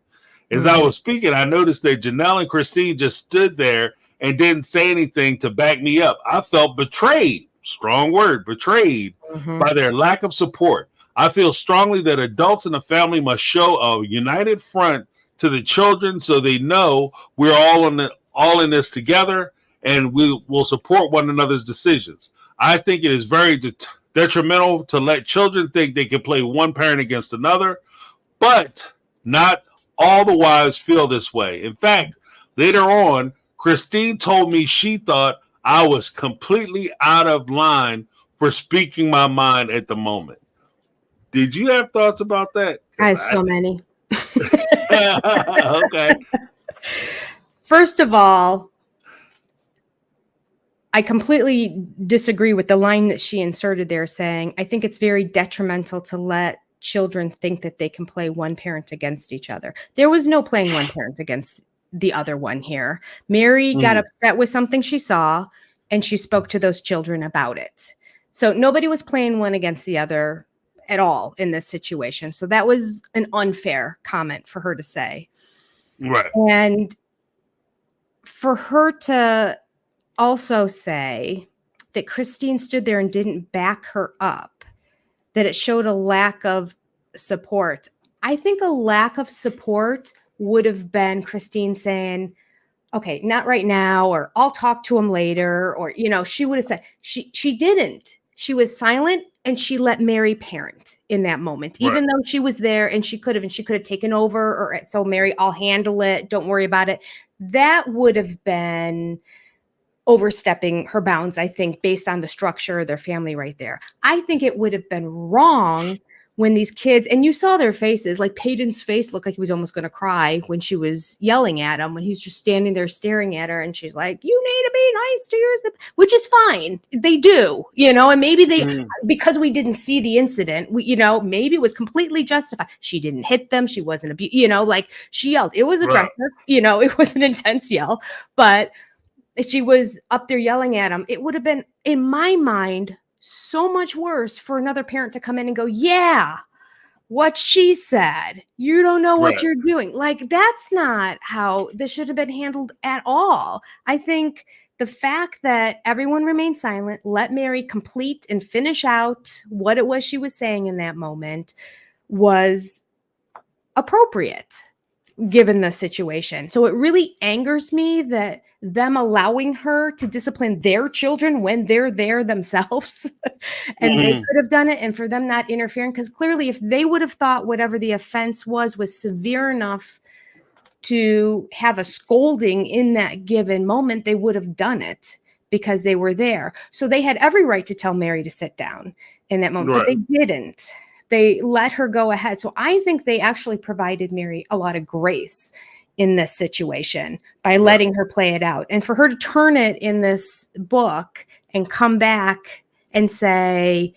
[SPEAKER 2] As I was speaking, I noticed that Janelle and Christine just stood there and didn't say anything to back me up. I felt betrayed, strong word, betrayed by their lack of support. I feel strongly that adults in the family must show a united front to the children so they know we're all in this together, and we will support one another's decisions. I think it is very detrimental to let children think they can play one parent against another, but not all the wives feel this way. In fact, later on, Christine told me she thought I was completely out of line for speaking my mind at the moment. Did you have thoughts about that?
[SPEAKER 3] I have so many.
[SPEAKER 2] Okay.
[SPEAKER 3] First of all, I completely disagree with the line that she inserted there saying, I think it's very detrimental to let children think that they can play one parent against each other. There was no playing one parent against the other one here. Meri got upset with something she saw, and she spoke to those children about it. So nobody was playing one against the other at all in this situation. So that was an unfair comment for her to say.
[SPEAKER 2] Right.
[SPEAKER 3] And for her to also say that Christine stood there and didn't back her up, that it showed a lack of support. I think a lack of support would have been Christine saying, okay, not right now, or I'll talk to him later, or, she would have said, she didn't. She was silent, and she let Meri parent in that moment, even though she was there, and she could have taken over, or so Meri, I'll handle it. Don't worry about it. That would have been overstepping her bounds, I think, based on the structure of their family right there. I think it would have been wrong when these kids, and you saw their faces, like Peyton's face looked like he was almost going to cry when she was yelling at him, when he's just standing there staring at her, and she's like, you need to be nice to yours, which is fine. They do, and maybe they, because we didn't see the incident, maybe it was completely justified. She didn't hit them. She wasn't abused, like she yelled. It was aggressive, it was an intense yell, but if she was up there yelling at him, it would have been, in my mind, so much worse for another parent to come in and go, yeah, what she said. You don't know what you're doing. Like, that's not how this should have been handled at all. I think the fact that everyone remained silent, let Meri complete and finish out what it was she was saying in that moment was appropriate given the situation. So it really angers me that them allowing her to discipline their children when they're there themselves and they could have done it, and for them not interfering, because clearly if they would have thought whatever the offense was severe enough to have a scolding in that given moment, they would have done it because they were there. So they had every right to tell Meri to sit down in that moment, but they didn't. They let her go ahead. So I think they actually provided Meri a lot of grace in this situation by letting her play it out. And for her to turn it in this book and come back and say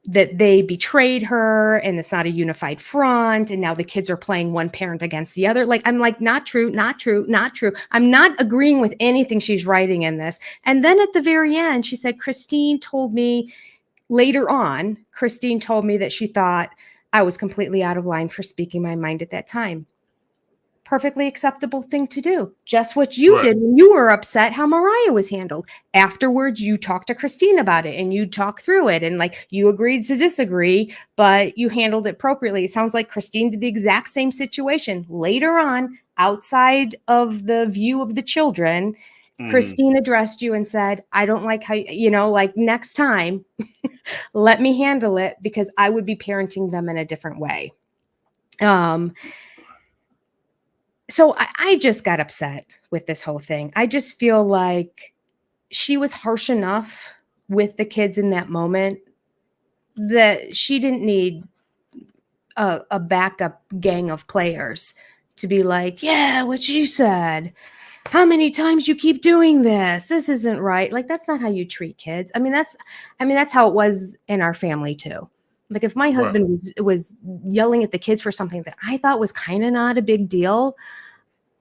[SPEAKER 3] that they betrayed her and it's not a unified front, and now the kids are playing one parent against the other. Like, I'm like, not true, not true, not true. I'm not agreeing with anything she's writing in this. And then at the very end, she said, Christine told me that she thought I was completely out of line for speaking my mind at that time. Perfectly acceptable thing to do. Just what you did when you were upset how Mariah was handled. Afterwards, you talked to Christine about it and you talked through it, and like you agreed to disagree, but you handled it appropriately. It sounds like Christine did the exact same situation. Later on, outside of the view of the children, Christine addressed you and said, I don't like how, like next time, let me handle it because I would be parenting them in a different way. So I just got upset with this whole thing. I just feel like she was harsh enough with the kids in that moment that she didn't need a backup gang of players to be like, yeah, what she said. How many times you keep doing this? This isn't right. Like, that's not how you treat kids. I mean, that's how it was in our family too. Like, if my husband was yelling at the kids for something that I thought was kind of not a big deal,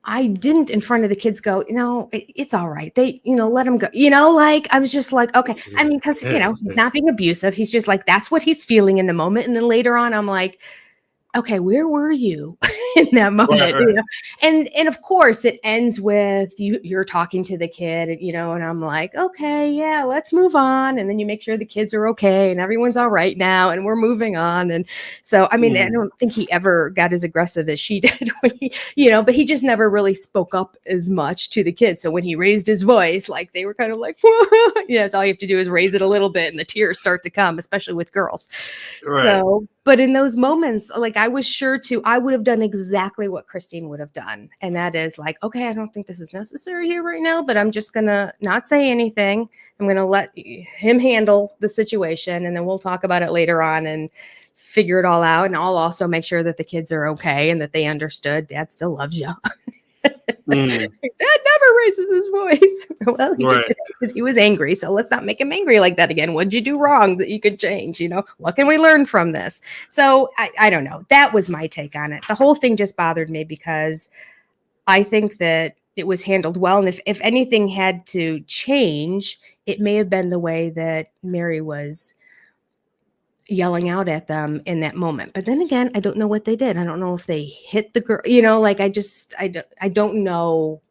[SPEAKER 3] I didn't in front of the kids go, it's all right. They, let him go, like, I was just like, okay. I mean, cause he's not being abusive. He's just like, that's what he's feeling in the moment. And then later on, I'm like, okay, where were you in that moment? And of course it ends with you're talking to the kid, and I'm like, okay, yeah, let's move on. And then you make sure the kids are okay and everyone's all right now and we're moving on. And so, I mean, I don't think he ever got as aggressive as she did when he, but he just never really spoke up as much to the kids. So when he raised his voice, like they were kind of like, that's all you have to do is raise it a little bit and the tears start to come, especially with girls. So, but in those moments, like I was sure I would have done exactly what Christine would have done. And that is like, okay, I don't think this is necessary here right now, but I'm just going to not say anything. I'm going to let him handle the situation. And then we'll talk about it later on and figure it all out. And I'll also make sure that the kids are okay and that they understood Dad still loves you. Dad never raises his voice. Well, he did today because he was angry. So let's not make him angry like that again. What'd you do wrong that you could change? What can we learn from this? So I don't know. That was my take on it. The whole thing just bothered me because I think that it was handled well. And if anything had to change, it may have been the way that Meri was yelling out at them in that moment. But then again, I don't know what they did. I don't know if they hit the girl, like I don't know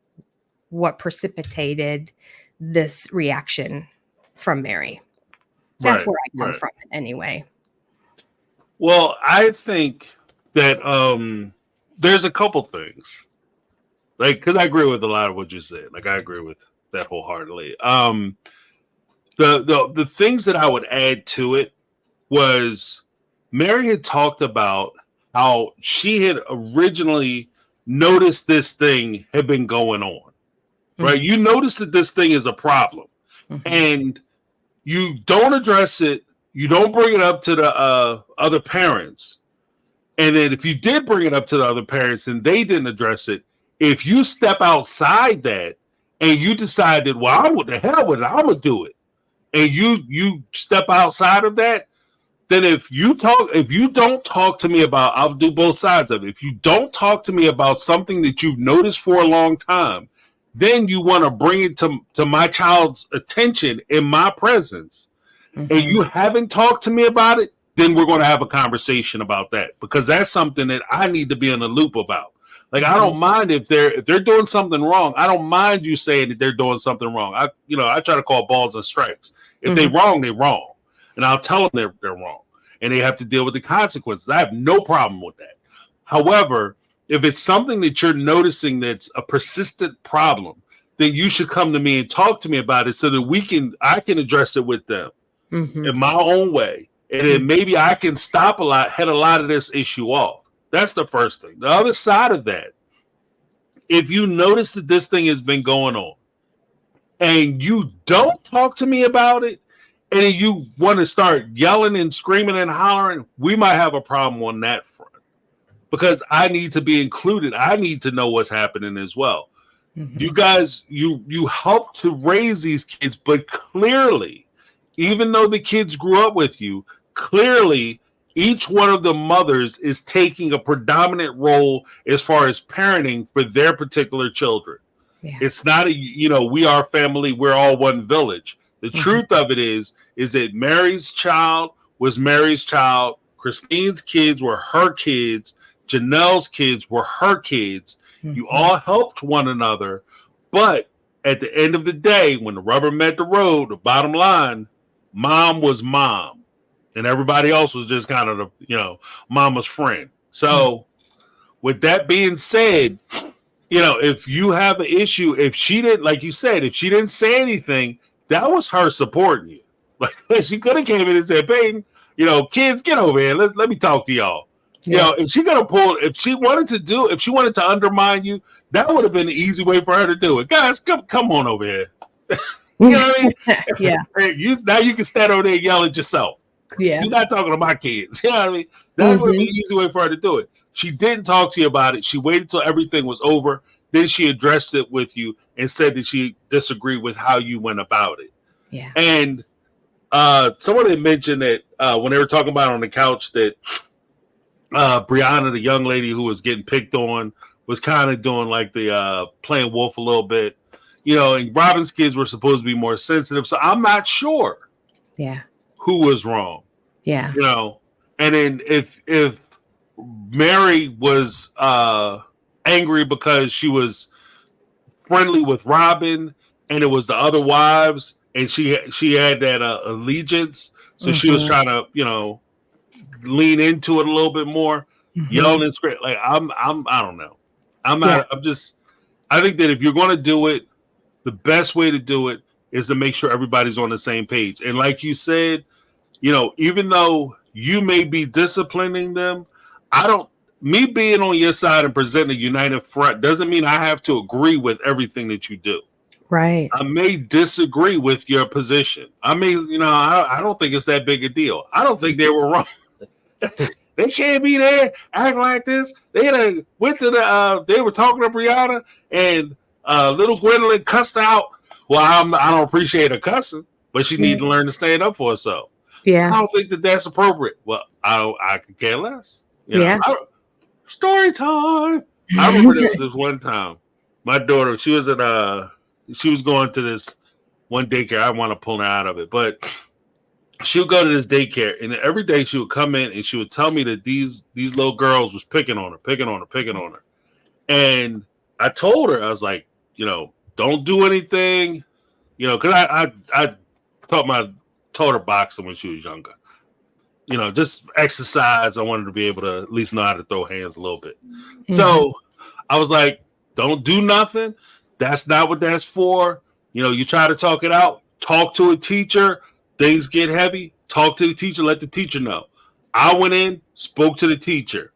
[SPEAKER 3] what precipitated this reaction from Meri. That's where I come from anyway.
[SPEAKER 2] Well, I think that there's a couple things. Like, because I agree with a lot of what you said. Like, I agree with that wholeheartedly. The things that I would add to it was Meri had talked about how she had originally noticed this thing had been going on, right? You notice that this thing is a problem and you don't address it. You don't bring it up to the other parents. And then if you did bring it up to the other parents and they didn't address it, if you step outside that and you decided, well, I'm with the hell with it, I'm going to do it. And you step outside of that, then if you don't talk to me about, I'll do both sides of it. If you don't talk to me about something that you've noticed for a long time, then you want to bring it to my child's attention in my presence, and you haven't talked to me about it, then we're going to have a conversation about that, because that's something that I need to be in the loop about. Like, I don't mind if they're doing something wrong. I don't mind you saying that they're doing something wrong. I try to call balls and strikes. If they're wrong, they're wrong. And I'll tell them they're wrong. And they have to deal with the consequences. I have no problem with that. However, if it's something that you're noticing that's a persistent problem, then you should come to me and talk to me about it so that I can address it with them in my own way. And then maybe I can head a lot of this issue off. That's the first thing. The other side of that, if you notice that this thing has been going on and you don't talk to me about it, and you want to start yelling and screaming and hollering, we might have a problem on that front. because I need to be included. I need to know what's happening as well.
[SPEAKER 3] Mhm.
[SPEAKER 2] You guys, you helped to raise these kids, but clearly, even though the kids grew up with you, clearly each one of the mothers is taking a predominant role as far as parenting for their particular children.
[SPEAKER 3] Yeah.
[SPEAKER 2] It's not we are family, we're all one village. The truth of it is that Mary's child was Mary's child, Christine's kids were her kids, Janelle's kids were her kids. You all helped one another, but at the end of the day, when the rubber met the road, the bottom line, mom was mom, and everybody else was just kind of mama's friend. So, with that being said, if you have an issue, if she didn't, like you said, if she didn't say anything, that was her supporting you. Like she could have came in and said, "Peyton, kids, get over here. Let me talk to y'all."
[SPEAKER 3] Yeah.
[SPEAKER 2] If she could have pulled, if she wanted to undermine you, that would have been the easy way for her to do it. Guys, come on over here. You know what I mean?
[SPEAKER 3] Yeah.
[SPEAKER 2] Now you can stand over there and yell at yourself.
[SPEAKER 3] Yeah.
[SPEAKER 2] You're not talking to my kids. You know what I mean? That would be an easy way for her to do it. She didn't talk to you about it. She waited till everything was over. Then she addressed it with you and said that she disagreed with how you went about it.
[SPEAKER 3] Yeah.
[SPEAKER 2] And someone had mentioned that when they were talking about it on the couch that Brianna, the young lady who was getting picked on, was kind of doing like the playing wolf a little bit. And Robin's kids were supposed to be more sensitive. So I'm not sure who was wrong.
[SPEAKER 3] Yeah.
[SPEAKER 2] And then if Meri was angry because she was friendly with Robin and it was the other wives and she had that allegiance, so she was trying to lean into it a little bit more, yelling and screaming. Like I don't know. I think that if you're going to do it, the best way to do it is to make sure everybody's on the same page. And like you said, even though you may be disciplining them, me being on your side and presenting a united front doesn't mean I have to agree with everything that you do.
[SPEAKER 3] Right.
[SPEAKER 2] I may disagree with your position. I mean, I don't think it's that big a deal. I don't think they were wrong. They can't be there acting like this. They went to they were talking to Brianna and little Gwendolyn cussed out. Well, I don't appreciate her cussing, but she needs to learn to stand up for herself.
[SPEAKER 3] Yeah.
[SPEAKER 2] I don't think that that's appropriate. Well, I could care less. Story time. I remember there was this one time. My daughter, she was going to this one daycare. I want to pull her out of it, but she would go to this daycare, and every day she would come in and she would tell me that these little girls was picking on her. And I told her, I was like, don't do anything, because I taught her boxing when she was younger. Just exercise. I wanted to be able to at least know how to throw hands a little bit. So I was like, don't do nothing. That's not what that's for. You try to talk it out. Talk to a teacher. Things get heavy. Talk to the teacher. Let the teacher know. I went in, spoke to the teacher.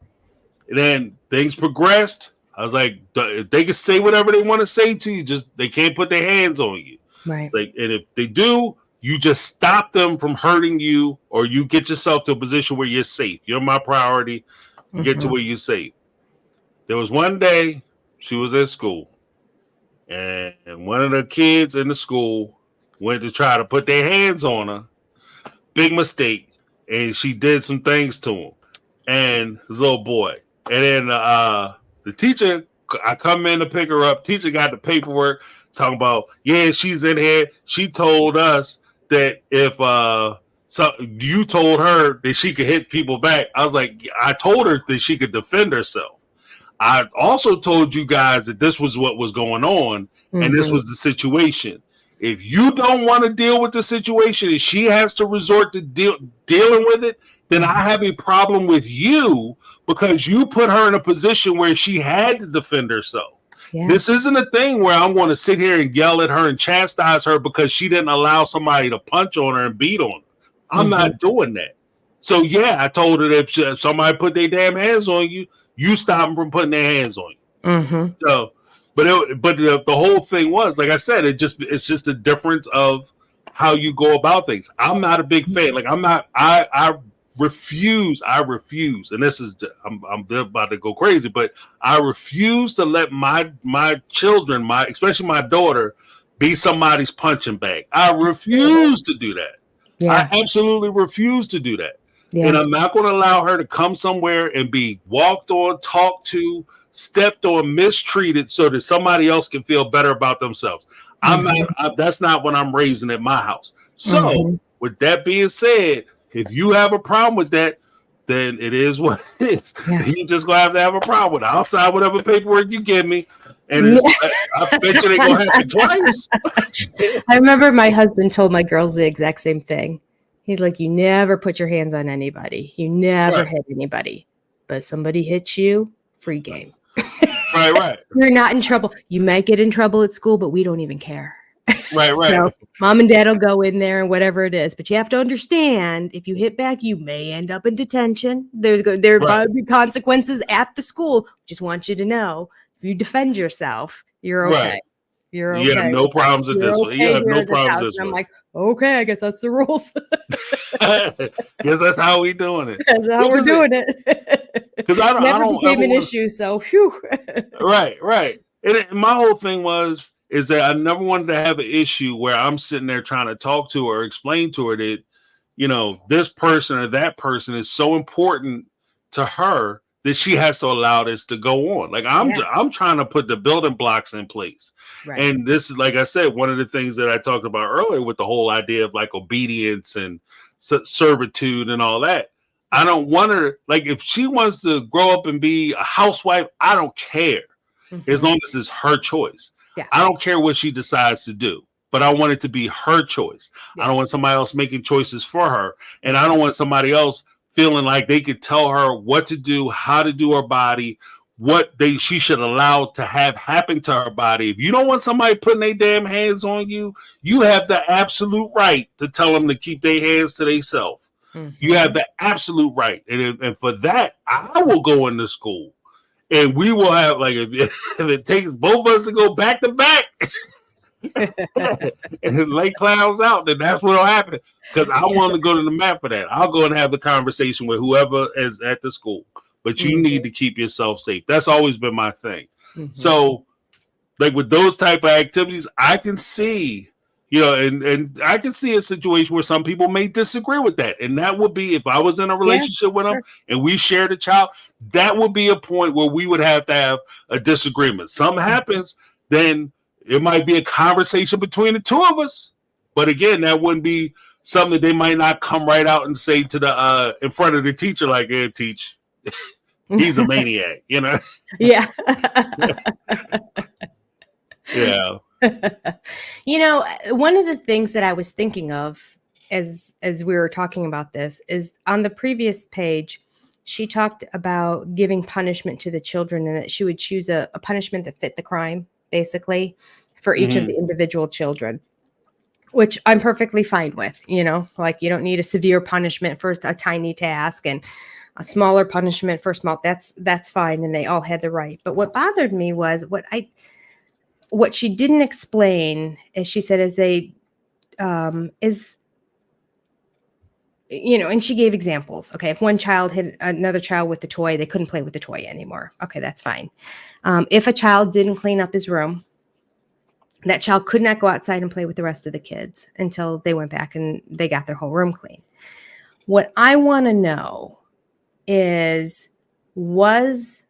[SPEAKER 2] And then things progressed. I was like, they can say whatever they want to say to you. Just they can't put their hands on you.
[SPEAKER 3] Right.
[SPEAKER 2] It's like, and if they do, you just stop them from hurting you, or you get yourself to a position where you're safe. You're my priority. Get to where you're safe. There was one day she was at school, and one of the kids in the school went to try to put their hands on her. Big mistake. And she did some things to him. And his little boy. And then the teacher, I come in to pick her up. Teacher got the paperwork talking about, she's in here. She told us that if you told her that she could hit people back. I was like, I told her that she could defend herself. I also told you guys that this was what was going on, and this was the situation. If you don't want to deal with the situation and she has to resort to dealing with it, then I have a problem with you because you put her in a position where she had to defend herself. Yeah. This isn't a thing where I'm going to sit here and yell at her and chastise her because she didn't allow somebody to punch on her and beat on her. I'm not doing that. So, I told her that if somebody put their damn hands on you, you stop them from putting their hands on you. So, but the whole thing was, like I said, it's just a difference of how you go about things. I'm not a big fan. Like I refuse. I refuse, and this is I'm about to go crazy, but I refuse to let my children, especially my daughter, be somebody's punching bag. I refuse to do that. I
[SPEAKER 3] Yeah.
[SPEAKER 2] absolutely refuse to do that. And
[SPEAKER 3] Yeah.
[SPEAKER 2] I'm not going to allow her to come somewhere and be walked on, talked to, stepped on, mistreated so that somebody else can feel better about themselves. That's not what I'm raising at my house. So, with that being said, if you have a problem with that, then it is what it is.
[SPEAKER 3] Yeah.
[SPEAKER 2] You just going to have a problem with it. I'll sign whatever paperwork you give me. And I bet you it ain't going to happen twice.
[SPEAKER 3] I remember my husband told my girls the exact same thing. He's like, you never put your hands on anybody. You never hit anybody. But somebody hits you, free game.
[SPEAKER 2] Right.
[SPEAKER 3] You're not in trouble. You might get in trouble at school, but we don't even care.
[SPEAKER 2] Right.
[SPEAKER 3] So mom and dad will go in there and whatever it is. But you have to understand, if you hit back, you may end up in detention. There might be consequences at the school. Just want you to know, if you defend yourself, you're okay.
[SPEAKER 2] Right.
[SPEAKER 3] You're okay.
[SPEAKER 2] You have no problems with this one. You have no problems with this
[SPEAKER 3] one. I'm
[SPEAKER 2] one.
[SPEAKER 3] like, okay, I guess that's the rules.
[SPEAKER 2] Guess that's how we doing it.
[SPEAKER 3] That's how we're doing it.
[SPEAKER 2] Because I don't
[SPEAKER 3] became an issue. So, whew.
[SPEAKER 2] Right. And my whole thing is that I never wanted to have an issue where I'm sitting there trying to talk to her or explain to her that, you know, this person or that person is so important to her that she has to allow this to go on. Like I'm trying to put the building blocks in place. Right. And this is, like I said, one of the things that I talked about earlier with the whole idea of like obedience and servitude and all that. I don't want her, like, if she wants to grow up and be a housewife, I don't care. As long as it's her choice. Yeah. I don't care what she decides to do, but I want it to be her choice. Yeah. I don't want somebody else making choices for her. And I don't want somebody else feeling like they could tell her what to do, how to do her body, what she should allow to have happen to her body. If you don't want somebody putting their damn hands on you, you have the absolute right to tell them to keep their hands to themselves. You have the absolute right. And for that, I will go into school. And we will have, like, if it takes both of us to go back to back and lay clowns out, then that's what will happen. Because I want to go to the mat for that. I'll go and have the conversation with whoever is at the school. But you need to keep yourself safe. That's always been my thing. So, like, with those type of activities, I can see, you know, and I can see a situation where some people may disagree with that. And that would be, if I was in a relationship with them and we shared a child, that would be a point where we would have to have a disagreement. Something happens, then it might be a conversation between the two of us. But again, that wouldn't be something that they might not come right out and say to the in front of the teacher, like, "Yeah, teach, he's a maniac," you know?
[SPEAKER 3] Yeah.
[SPEAKER 2] Yeah.
[SPEAKER 3] You know, one of the things that I was thinking of as we were talking about this is, on the previous page, she talked about giving punishment to the children and that she would choose a punishment that fit the crime, basically, for each of the individual children, which I'm perfectly fine with. You know, like, you don't need a severe punishment for a tiny task and a smaller punishment for small. That's fine. And they all had the right. But what bothered me was what she didn't explain, as she said, you know, and she gave examples. Okay, if one child hit another child with the toy, they couldn't play with the toy anymore. Okay, that's fine. If a child didn't clean up his room, that child could not go outside and play with the rest of the kids until they went back and they got their whole room clean. What I want to know is, was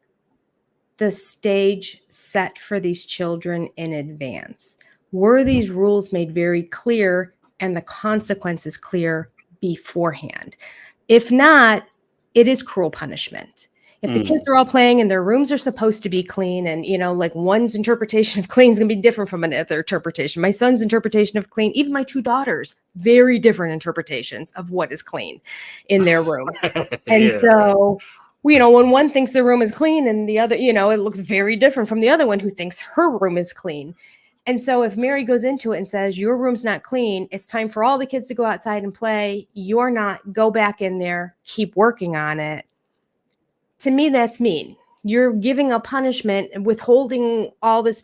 [SPEAKER 3] the stage set for these children in advance? Were these rules made very clear and the consequences clear beforehand? If not, it is cruel punishment. If the kids are all playing and their rooms are supposed to be clean, and, you know, like, one's interpretation of clean is going to be different from another interpretation. My son's interpretation of clean, even my two daughters, very different interpretations of what is clean in their rooms. And so, you know, when one thinks their room is clean and the other, you know, it looks very different from the other one who thinks her room is clean. And so if Meri goes into it and says, your room's not clean, it's time for all the kids to go outside and play, you're not, go back in there, keep working on it. To me, that's mean. you're giving a punishment and withholding all this,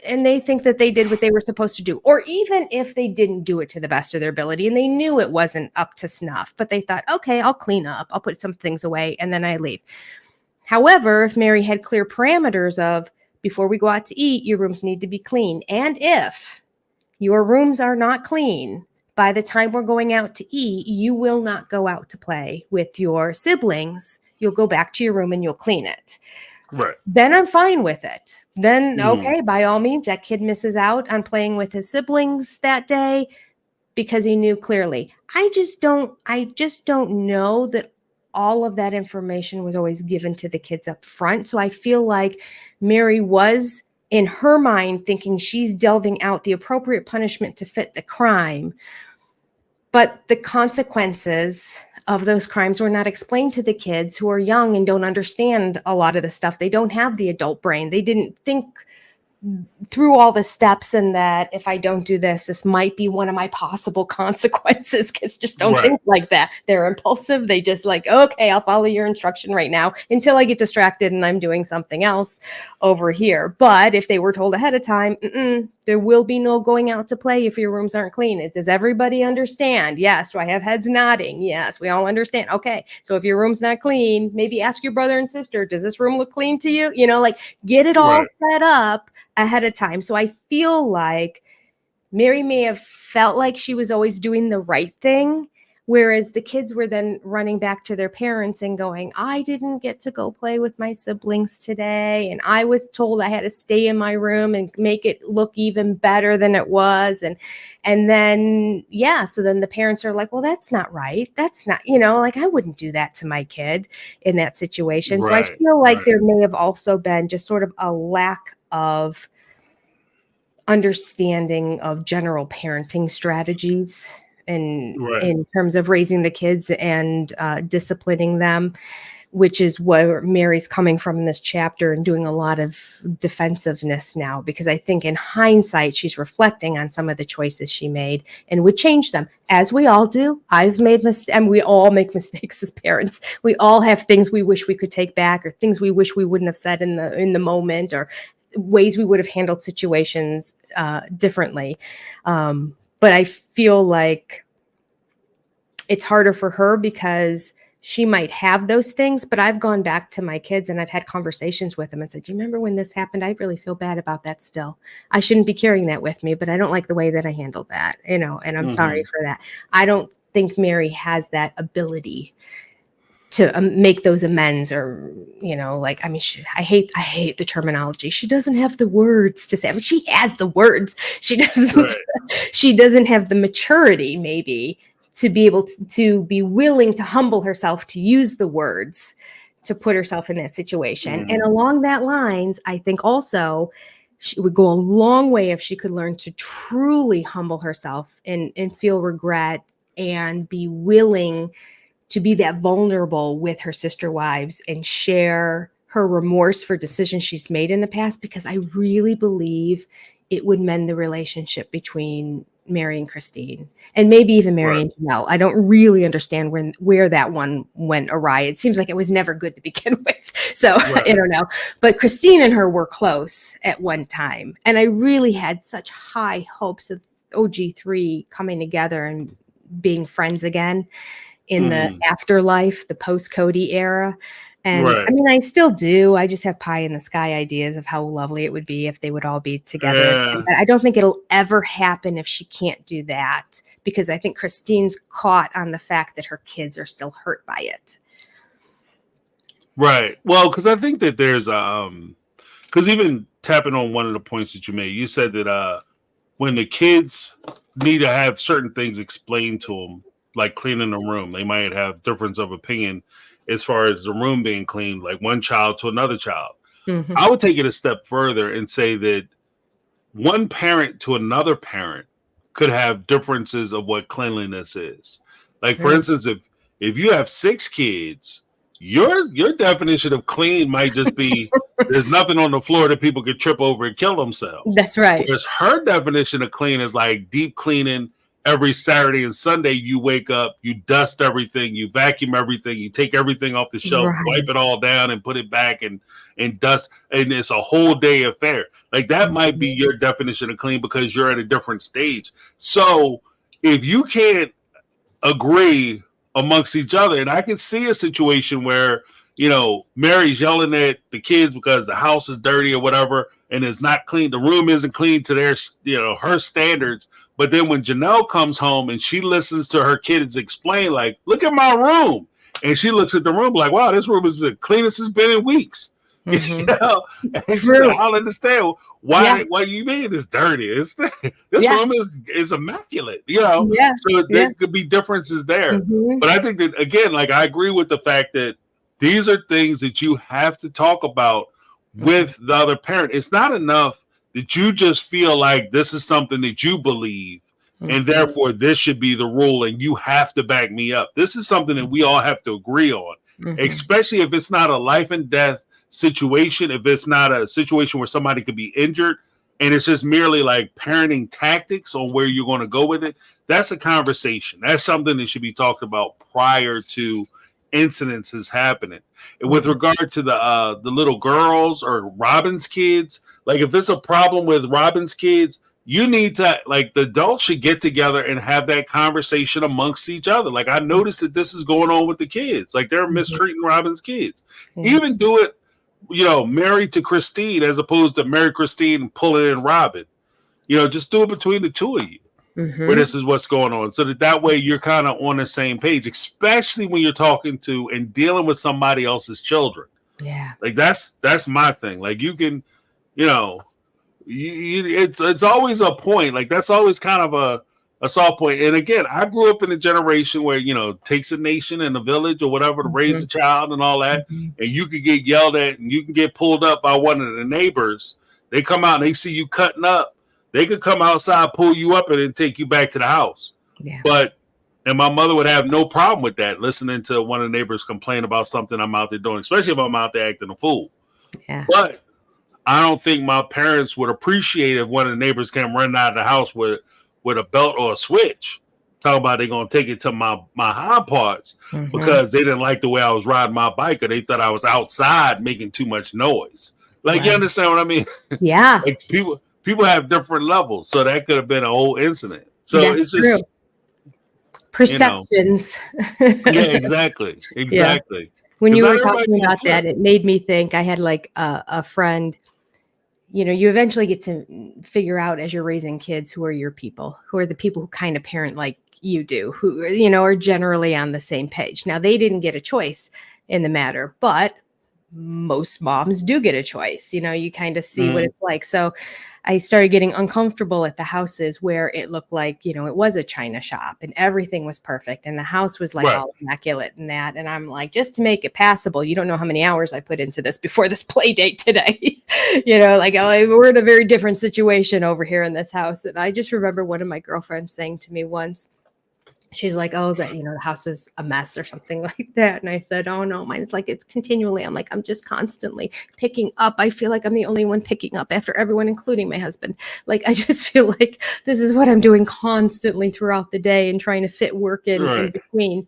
[SPEAKER 3] and they think that they did what they were supposed to do. Or even if they didn't do it to the best of their ability and they knew it wasn't up to snuff, but they thought, okay, I'll clean up, I'll put some things away, and then I leave. However, if Meri had clear parameters of, before we go out to eat, your rooms need to be clean. And if your rooms are not clean, by the time we're going out to eat, you will not go out to play with your siblings. You'll go back to your room and you'll clean it.
[SPEAKER 2] Right.
[SPEAKER 3] Then I'm fine with it. Then, okay, by all means, that kid misses out on playing with his siblings that day because he knew clearly. I just don't know that all of that information was always given to the kids up front. So I feel like Meri was, in her mind, thinking she's delving out the appropriate punishment to fit the crime. But the consequences of those crimes were not explained to the kids who are young and don't understand a lot of the stuff. They don't have the adult brain. They didn't think through all the steps, and that if I don't do this, this might be one of my possible consequences. Kids just don't think like that. They're impulsive. They just like, okay, I'll follow your instruction right now until I get distracted and I'm doing something else over here. But if they were told ahead of time, there will be no going out to play if your rooms aren't clean. Does everybody understand? Yes. Do I have heads nodding? Yes, we all understand. Okay. So if your room's not clean, maybe ask your brother and sister, does this room look clean to you? You know, like get it all set up ahead of time. So I feel like Meri may have felt like she was always doing the right thing, whereas the kids were then running back to their parents and going, I didn't get to go play with my siblings today, and I was told I had to stay in my room and make it look even better than it was. And then, so then the parents are like, well, that's not right. That's not, like I wouldn't do that to my kid in that situation. So I feel like there may have also been just sort of a lack of understanding of general parenting strategies and in terms of raising the kids and disciplining them, which is where Meri's coming from in this chapter and doing a lot of defensiveness now, because I think in hindsight, she's reflecting on some of the choices she made and would change them, as we all do. I've made mistakes, and we all make mistakes as parents. We all have things we wish we could take back, or things we wish we wouldn't have said in the moment, or ways we would have handled situations differently. But I feel like it's harder for her because she might have those things, but I've gone back to my kids and I've had conversations with them and said, do you remember when this happened? I really feel bad about that still. I shouldn't be carrying that with me, but I don't like the way that I handled that, and I'm sorry for that. I don't think Meri has that ability to make those amends, or, I hate the terminology. She doesn't have the words to say. I mean, she has the words. She doesn't, she doesn't have the maturity maybe to be able to be willing to humble herself, to use the words to put herself in that situation. And along that lines, I think also she would go a long way if she could learn to truly humble herself and feel regret and be willing to be that vulnerable with her sister wives and share her remorse for decisions she's made in the past, because I really believe it would mend the relationship between Meri and Christine, and maybe even Meri and Janelle. I don't really understand where that one went awry. It seems like it was never good to begin with. So I don't know. But Christine and her were close at one time. And I really had such high hopes of OG3 coming together and being friends again in the afterlife, the post-Cody era. And I mean, I still do. I just have pie in the sky ideas of how lovely it would be if they would all be together. But I don't think it'll ever happen if she can't do that, because I think Christine's caught on the fact that her kids are still hurt by it.
[SPEAKER 2] Right. Well, because I think that there's because even tapping on one of the points that you made, you said that when the kids need to have certain things explained to them, like cleaning the room, they might have difference of opinion as far as the room being cleaned, like one child to another child. I would take it a step further and say that one parent to another parent could have differences of what cleanliness is. Like, for instance, if you have 6 kids, your definition of clean might just be there's nothing on the floor that people could trip over and kill themselves.
[SPEAKER 3] That's right.
[SPEAKER 2] Whereas her definition of clean is like deep cleaning, every Saturday and Sunday, you wake up, you dust everything, you vacuum everything, you take everything off the shelf, wipe it all down and put it back and dust. And it's a whole day affair. Like that might be your definition of clean because you're at a different stage. So if you can't agree amongst each other, and I can see a situation where, Mary's yelling at the kids because the house is dirty or whatever, and it's not clean. The room isn't clean to their, her standards. But then when Janelle comes home and she listens to her kids explain, like, look at my room. And she looks at the room like, wow, this room is the cleanest it's been in weeks. And she's like, I don't understand why you mean it's dirty. This room is immaculate, So there could be differences there. But I think that, again, like, I agree with the fact that these are things that you have to talk about with the other parent. It's not enough that you just feel like this is something that you believe and therefore this should be the rule and you have to back me up. This is something that we all have to agree on, especially if it's not a life and death situation, if it's not a situation where somebody could be injured and it's just merely like parenting tactics on where you're going to go with it. That's a conversation. That's something that should be talked about prior to incidences happening. And with regard to the little girls or Robin's kids, like if there's a problem with Robin's kids, you need to, like, the adults should get together and have that conversation amongst each other. Like, I noticed that this is going on with the kids. Like, they're mistreating Robin's kids. Even do it, Mary to Christine as opposed to Mary Christine and pulling in Robin. Just do it between the two of you. Where this is what's going on, so that way you're kind of on the same page, especially when you're talking to and dealing with somebody else's children. Like that's my thing. Like you can, it's always a point. Like that's always kind of a soft point. And again, I grew up in a generation where it takes a nation and a village or whatever to raise a child and all that, and you can get yelled at and you can get pulled up by one of the neighbors. They come out and they see you cutting up. They could come outside, pull you up, and then take you back to the house. And my mother would have no problem with that, listening to one of the neighbors complain about something I'm out there doing, especially if I'm out there acting a fool. But I don't think my parents would appreciate if one of the neighbors came running out of the house with a belt or a switch, talking about they're going to take it to my hind parts because they didn't like the way I was riding my bike or they thought I was outside making too much noise. Like, you understand what I mean? Like people have different levels, so that could have been a whole incident. So it's just
[SPEAKER 3] true. Perceptions.
[SPEAKER 2] Exactly.
[SPEAKER 3] When you were talking about that, it made me think. I had like a friend. You eventually get to figure out as you're raising kids who are your people, who are the people who kind of parent like you do, who are generally on the same page. Now they didn't get a choice in the matter, but most moms do get a choice. You kind of see what it's like. So I started getting uncomfortable at the houses where it looked like, it was a China shop and everything was perfect. And the house was like all immaculate and that. And I'm like, just to make it passable, you don't know how many hours I put into this before this play date today. We're in a very different situation over here in this house. And I just remember one of my girlfriends saying to me once, she's like, oh, that, the house was a mess or something like that. And I said, oh no, mine's like, it's continually, I'm like, I'm just constantly picking up. I feel like I'm the only one picking up after everyone, including my husband. Like, I just feel like this is what I'm doing constantly throughout the day and trying to fit work in between,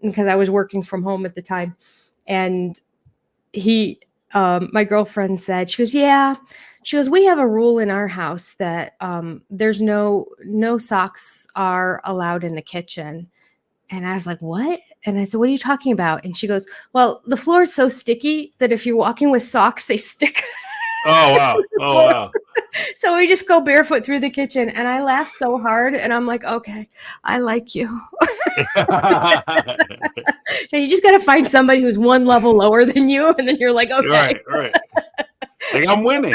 [SPEAKER 3] because I was working from home at the time. And my girlfriend said, she goes, we have a rule in our house that there's no socks are allowed in the kitchen. And I was like, what? And I said, what are you talking about? And she goes, well, the floor is so sticky that if you're walking with socks, they stick.
[SPEAKER 2] Oh, wow.
[SPEAKER 3] So we just go barefoot through the kitchen. And I laughed so hard. And I'm like, okay, I like you. And you just got to find somebody who's one level lower than you. And then you're like, okay.
[SPEAKER 2] Right. Like, I'm winning.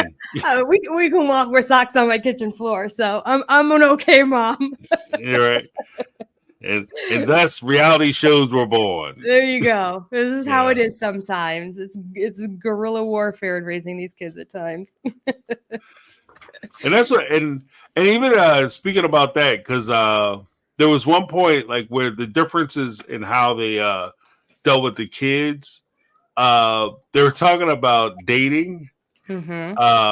[SPEAKER 3] We can walk with socks on my kitchen floor. So I'm an okay mom.
[SPEAKER 2] You're right. And thus reality shows were born.
[SPEAKER 3] There you go. This is how it is sometimes. It's guerrilla warfare in raising these kids at times.
[SPEAKER 2] And that's what, and even speaking about that, because there was one point like where the differences in how they dealt with the kids, they were talking about dating, and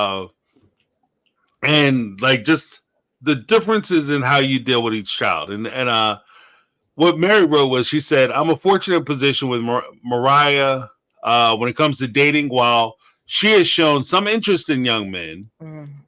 [SPEAKER 2] like just the differences in how you deal with each child. And what Meri wrote was, she said, I'm a fortunate position with Mariah when it comes to dating. While she has shown some interest in young men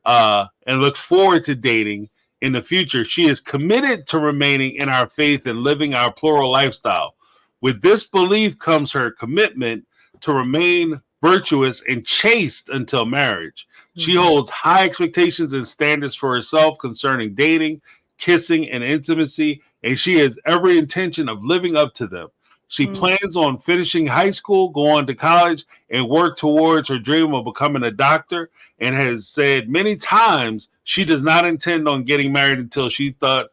[SPEAKER 2] and looks forward to dating in the future, she is committed to remaining in our faith and living our plural lifestyle. With this belief comes her commitment to remain virtuous and chaste until marriage. She holds high expectations and standards for herself concerning dating, kissing, and intimacy, and she has every intention of living up to them. She plans on finishing high school, go on to college, and work towards her dream of becoming a doctor, and has said many times she does not intend on getting married until she thought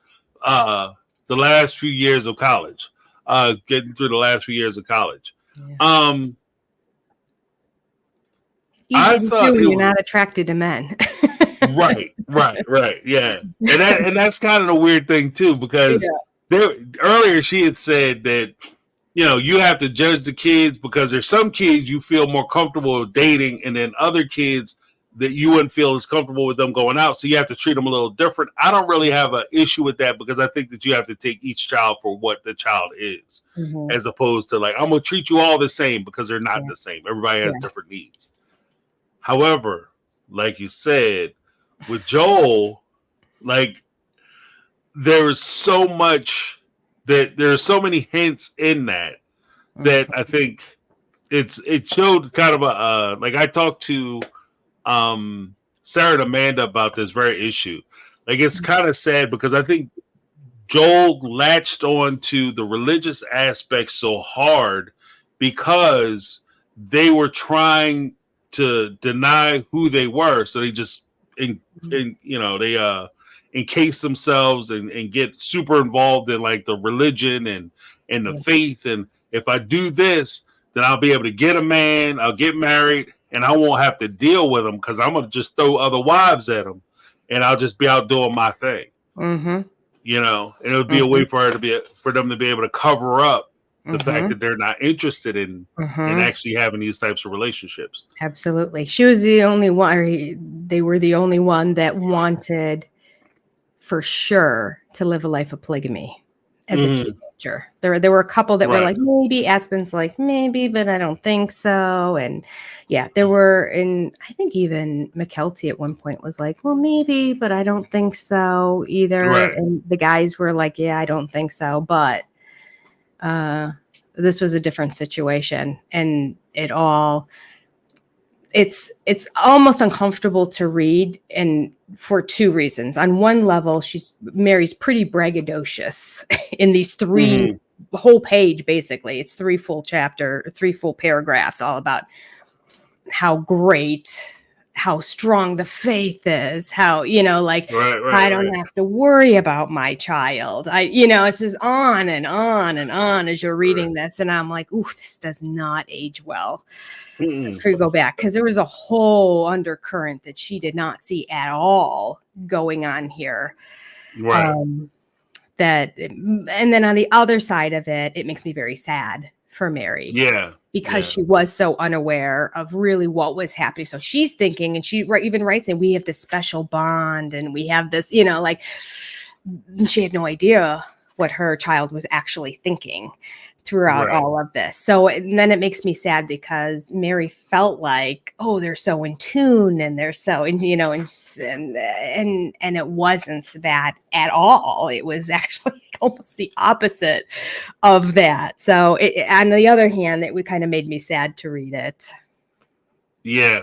[SPEAKER 2] the last few years of college, getting through the last few years of college. Yeah.
[SPEAKER 3] Easy to do when you're not attracted to men.
[SPEAKER 2] right, yeah. And that's kind of a weird thing too, because earlier she had said that, you know, you have to judge the kids because there's some kids you feel more comfortable dating, and then other kids that you wouldn't feel as comfortable with them going out. So you have to treat them a little different. I don't really have an issue with that, because I think that you have to take each child for what the child is, as opposed to like, I'm going to treat you all the same, because they're not the same. Everybody has different needs. However, like you said, with Joel, like, there is so much that there are so many hints in that I think it showed kind of a like, I talked to Sarah and Amanda about this very issue. Like, it's kind of sad because I think Joel latched on to the religious aspect so hard because they were trying to deny who they were, so they just encase themselves and get super involved in like the religion and the faith. And if I do this, then I'll be able to get a man, I'll get married, and I won't have to deal with them because I'm gonna just throw other wives at them, and I'll just be out doing my thing. You know, and it would be a way for them to be able to cover up the fact that they're not interested in actually having these types of relationships.
[SPEAKER 3] Absolutely. She was the only one, they were the only one that wanted for sure to live a life of polygamy as a teenager. There were a couple that were like, maybe. Aspen's like, maybe, but I don't think so. And yeah, there were, and I think even McKelty at one point was like, well, maybe, but I don't think so either. And the guys were like, yeah, I don't think so. But this was a different situation, and it's almost uncomfortable to read, and for two reasons. On one level, Meri's pretty braggadocious in these three whole page, basically. It's three full paragraphs, all about how great, how strong the faith is, how, I don't have to worry about my child. It's just on and on and on as you're reading this. And I'm like, ooh, this does not age well. For you go back, because there was a whole undercurrent that she did not see at all going on here. And then on the other side of it, it makes me very sad for Meri. Because she was so unaware of really what was happening. So she's thinking, and she even writes in, we have this special bond, and we have this, she had no idea what her child was actually thinking throughout all of this. So and then it makes me sad because Meri felt like, oh, they're so in tune, and they're so, and it wasn't that at all. It was actually almost the opposite of that. So on the other hand, it kind of made me sad to read it.
[SPEAKER 2] Yeah.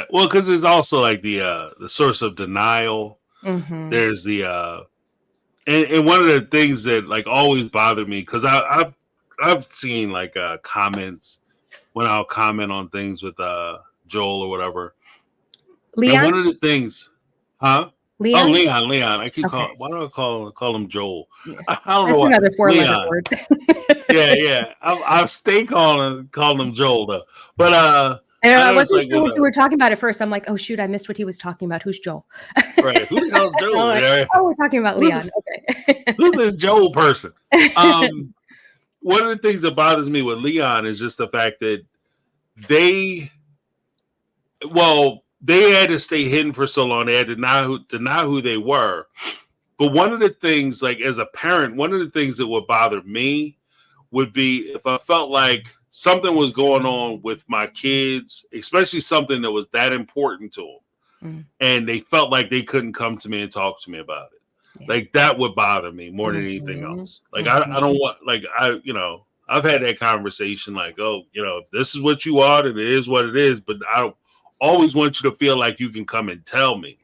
[SPEAKER 2] Well, because there's also like the source of denial. There's the and one of the things that like always bothered me, because I've seen like comments when I'll comment on things with Joel or whatever.
[SPEAKER 3] Leon?
[SPEAKER 2] And one of the things, Leon? Oh, Leon. I keep calling. Why do I call him Joel? I don't know.
[SPEAKER 3] That's another four-letter word.
[SPEAKER 2] yeah. I'll stay calling him Joel though. But
[SPEAKER 3] and I wasn't sure what you were talking about at first. I'm like, oh shoot, I missed what he was talking about. Who's Joel?
[SPEAKER 2] Right. Who the hell's Joel?
[SPEAKER 3] Oh, we're talking about Leon. Okay.
[SPEAKER 2] Who's this Joel person? One of the things that bothers me with Leon is just the fact that they had to stay hidden for so long. They had to deny who they were. But one of the things, like as a parent, one of the things that would bother me would be if I felt like something was going on with my kids, especially something that was that important to them, and they felt like they couldn't come to me and talk to me about it.
[SPEAKER 3] Yeah.
[SPEAKER 2] Like that would bother me more than anything else. Like I don't want, like I've had that conversation like, oh, if this is what you are, then it is what it is. But I always want you to feel like you can come and tell me.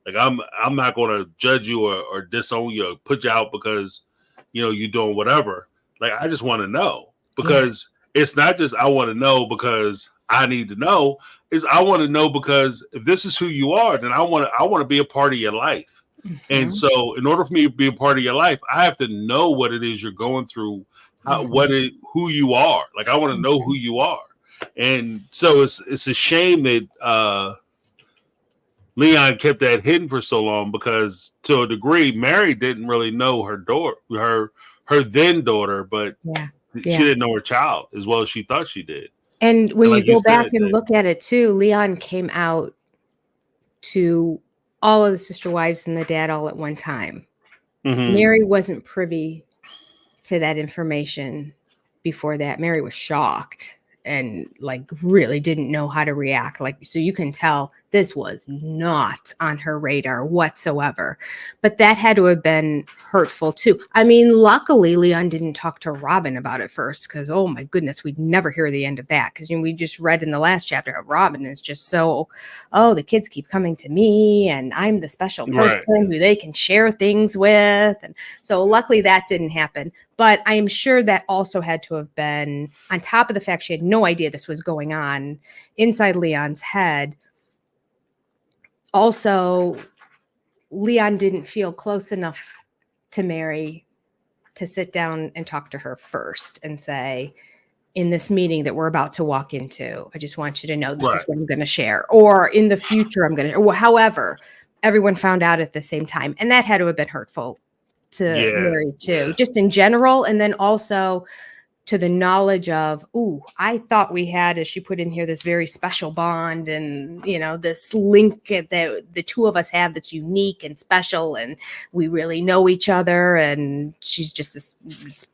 [SPEAKER 2] Like I'm not going to judge you or disown you or put you out because you're doing whatever. Like I just want to know, because it's not just I want to know because I need to know. Is I want to know because if this is who you are, then I want to be a part of your life. And so in order for me to be a part of your life, I have to know what it is you're going through, who you are. Like I want to know who you are. And so it's a shame that Leon kept that hidden for so long, because to a degree, Meri didn't really know her daughter, her then daughter, but she didn't know her child as well as she thought she did.
[SPEAKER 3] And when you go back and look at it too, Leon came out to all of the sister wives and the dad all at one time. Meri wasn't privy to that information before that. Meri was shocked and like really didn't know how to react. Like, so you can tell this was not on her radar whatsoever. But that had to have been hurtful too. I mean, luckily Leon didn't talk to Robin about it first, because oh my goodness, we'd never hear the end of that. Because we just read in the last chapter how Robin is just so, the kids keep coming to me and I'm the special person who they can share things with. And so luckily that didn't happen. But I am sure that also had to have been, on top of the fact she had no idea this was going on inside Leon's head. Also, Leon didn't feel close enough to Meri to sit down and talk to her first and say, in this meeting that we're about to walk into, I just want you to know this is what I'm going to share. Or in the future, I'm going to, or however, everyone found out at the same time. And that had to have been hurtful to Meri too, just in general. And then also to the knowledge of, I thought we had, as she put in here, this very special bond and, this link that the two of us have that's unique and special, and we really know each other. And she's just this,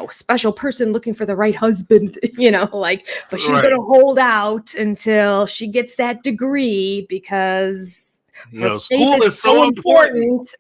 [SPEAKER 3] special person looking for the right husband, but she's going to hold out until she gets that degree because
[SPEAKER 2] school is so important.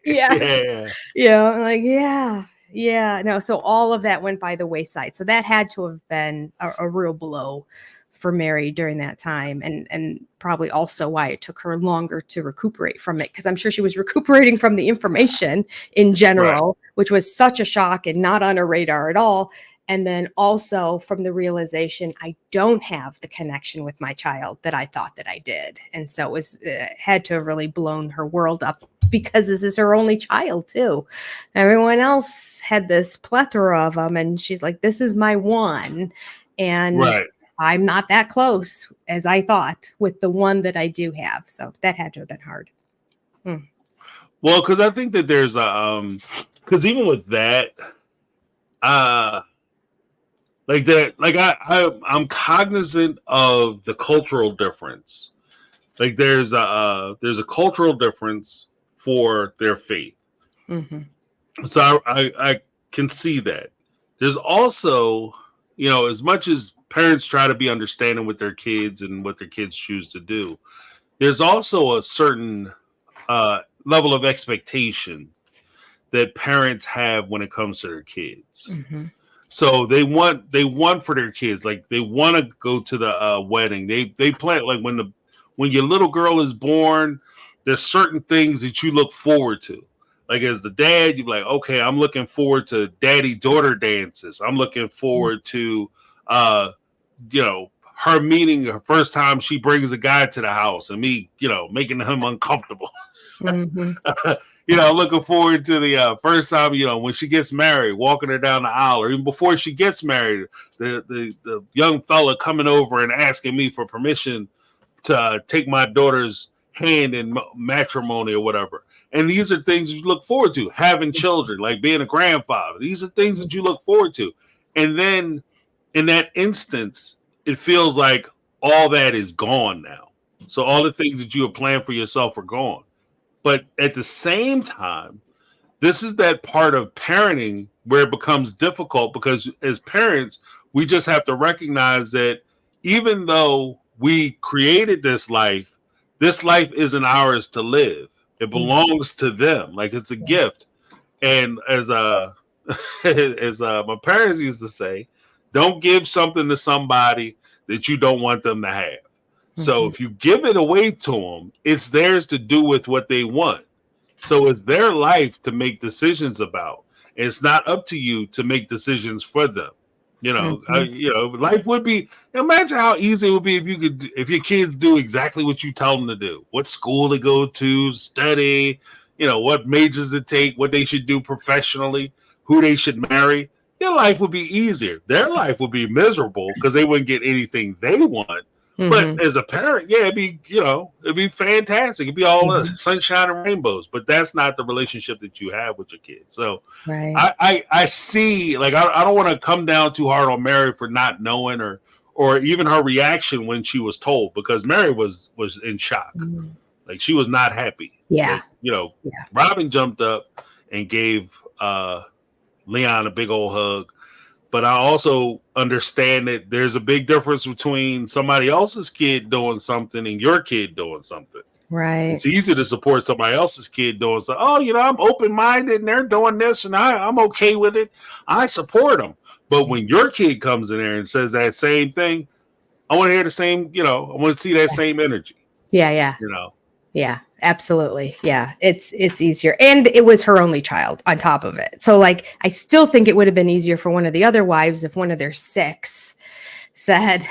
[SPEAKER 3] No, so all of that went by the wayside. So that had to have been a real blow for Meri during that time, and probably also why it took her longer to recuperate from it, because I'm sure she was recuperating from the information in general, which was such a shock and not on her radar at all. And then also from the realization, I don't have the connection with my child that I thought that I did. And so it was had to have really blown her world up, because this is her only child too. Everyone else had this plethora of them, and she's like, this is my one. And I'm not that close as I thought with the one that I do have. So that had to have been hard.
[SPEAKER 2] Well, because I think that there's because even with that, I'm cognizant of the cultural difference. Like there's a cultural difference for their faith. So I can see that. There's also, as much as parents try to be understanding with their kids and what their kids choose to do, there's also a certain level of expectation that parents have when it comes to their kids. So they want for their kids, like they want to go to the wedding. They plan, like when your little girl is born, there's certain things that you look forward to. Like as the dad, you're like, okay, I'm looking forward to daddy-daughter dances. I'm looking forward to, her meeting her first time she brings a guy to the house and me, making him uncomfortable. Looking forward to the first time, when she gets married, walking her down the aisle, or even before she gets married, the young fella coming over and asking me for permission to take my daughter's hand in matrimony or whatever. And these are things you look forward to. Having children, like being a grandfather. These are things that you look forward to. And then in that instance, it feels like all that is gone now. So all the things that you have planned for yourself are gone. But at the same time, this is that part of parenting where it becomes difficult, because as parents, we just have to recognize that even though we created this life isn't ours to live. It belongs to them. Like, it's a gift. And as my parents used to say, don't give something to somebody that you don't want them to have. So if you give it away to them, it's theirs to do with what they want. So it's their life to make decisions about. It's not up to you to make decisions for them. Life would be. Imagine how easy it would be if your kids do exactly what you tell them to do. What school to go to, study, what majors to take, what they should do professionally, who they should marry. Your life would be easier. Their life would be miserable because they wouldn't get anything they want. But as a parent, it'd be fantastic. It'd be all sunshine and rainbows. But that's not the relationship that you have with your kids. So I see, like, I don't want to come down too hard on Meri for not knowing, or even her reaction when she was told, because Meri was in shock. Like, she was not happy.
[SPEAKER 3] Yeah.
[SPEAKER 2] Robin jumped up and gave Leon a big old hug. But I also understand that there's a big difference between somebody else's kid doing something and your kid doing something.
[SPEAKER 3] Right.
[SPEAKER 2] It's easy to support somebody else's kid doing something. Oh, I'm open-minded and they're doing this and I'm okay with it. I support them. But when your kid comes in there and says that same thing, I want to hear the same, I want to see that same energy.
[SPEAKER 3] Yeah. Yeah, absolutely. Yeah, it's easier. And it was her only child on top of it. So, like, I still think it would have been easier for one of the other wives if one of their 6 said,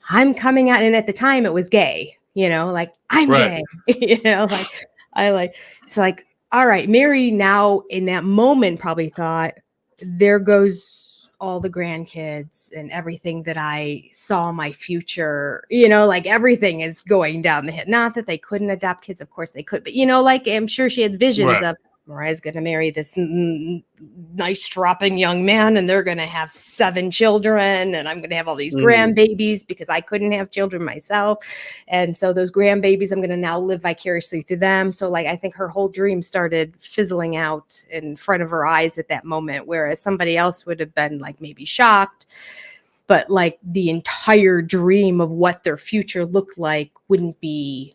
[SPEAKER 3] I'm coming out. And at the time it was gay, like, I'm gay, it's like, all right, Meri now in that moment probably thought, there goes all the grandkids and everything that I saw my future, like, everything is going down the hill. Not that they couldn't adopt kids. Of course they could, but like, I'm sure she had visions of Mariah's going to marry this nice strapping young man and they're going to have 7 children and I'm going to have all these grandbabies because I couldn't have children myself. And so those grandbabies, I'm going to now live vicariously through them. So, like, I think her whole dream started fizzling out in front of her eyes at that moment, whereas somebody else would have been, like, maybe shocked, but, like, the entire dream of what their future looked like wouldn't be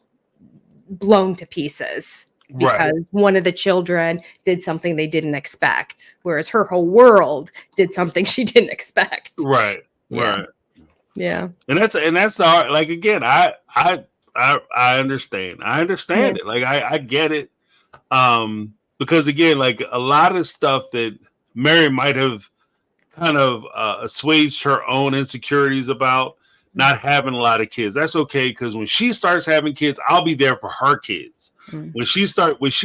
[SPEAKER 3] blown to pieces. Because one of the children did something they didn't expect, whereas her whole world did something she didn't expect.
[SPEAKER 2] Right.
[SPEAKER 3] Yeah.
[SPEAKER 2] And that's the hard, like, again, I understand. I understand it. Like, I get it. Because, again, like, a lot of stuff that Meri might have kind of assuaged her own insecurities about not having a lot of kids. That's okay, because when she starts having kids, I'll be there for her kids. When she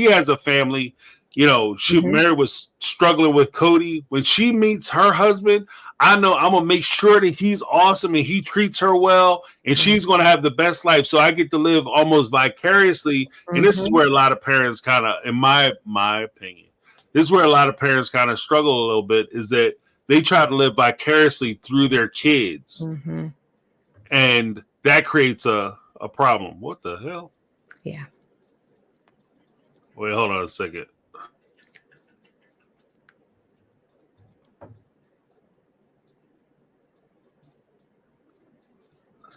[SPEAKER 2] has a family, Meri was struggling with Cody. When she meets her husband, I know I'm gonna make sure that he's awesome and he treats her well, and she's gonna have the best life. So I get to live almost vicariously. And this is where a lot of parents kind of, in my opinion, this is where a lot of parents kind of struggle a little bit, is that they try to live vicariously through their kids. And that creates a problem. What the hell?
[SPEAKER 3] Yeah.
[SPEAKER 2] Wait, hold on a second.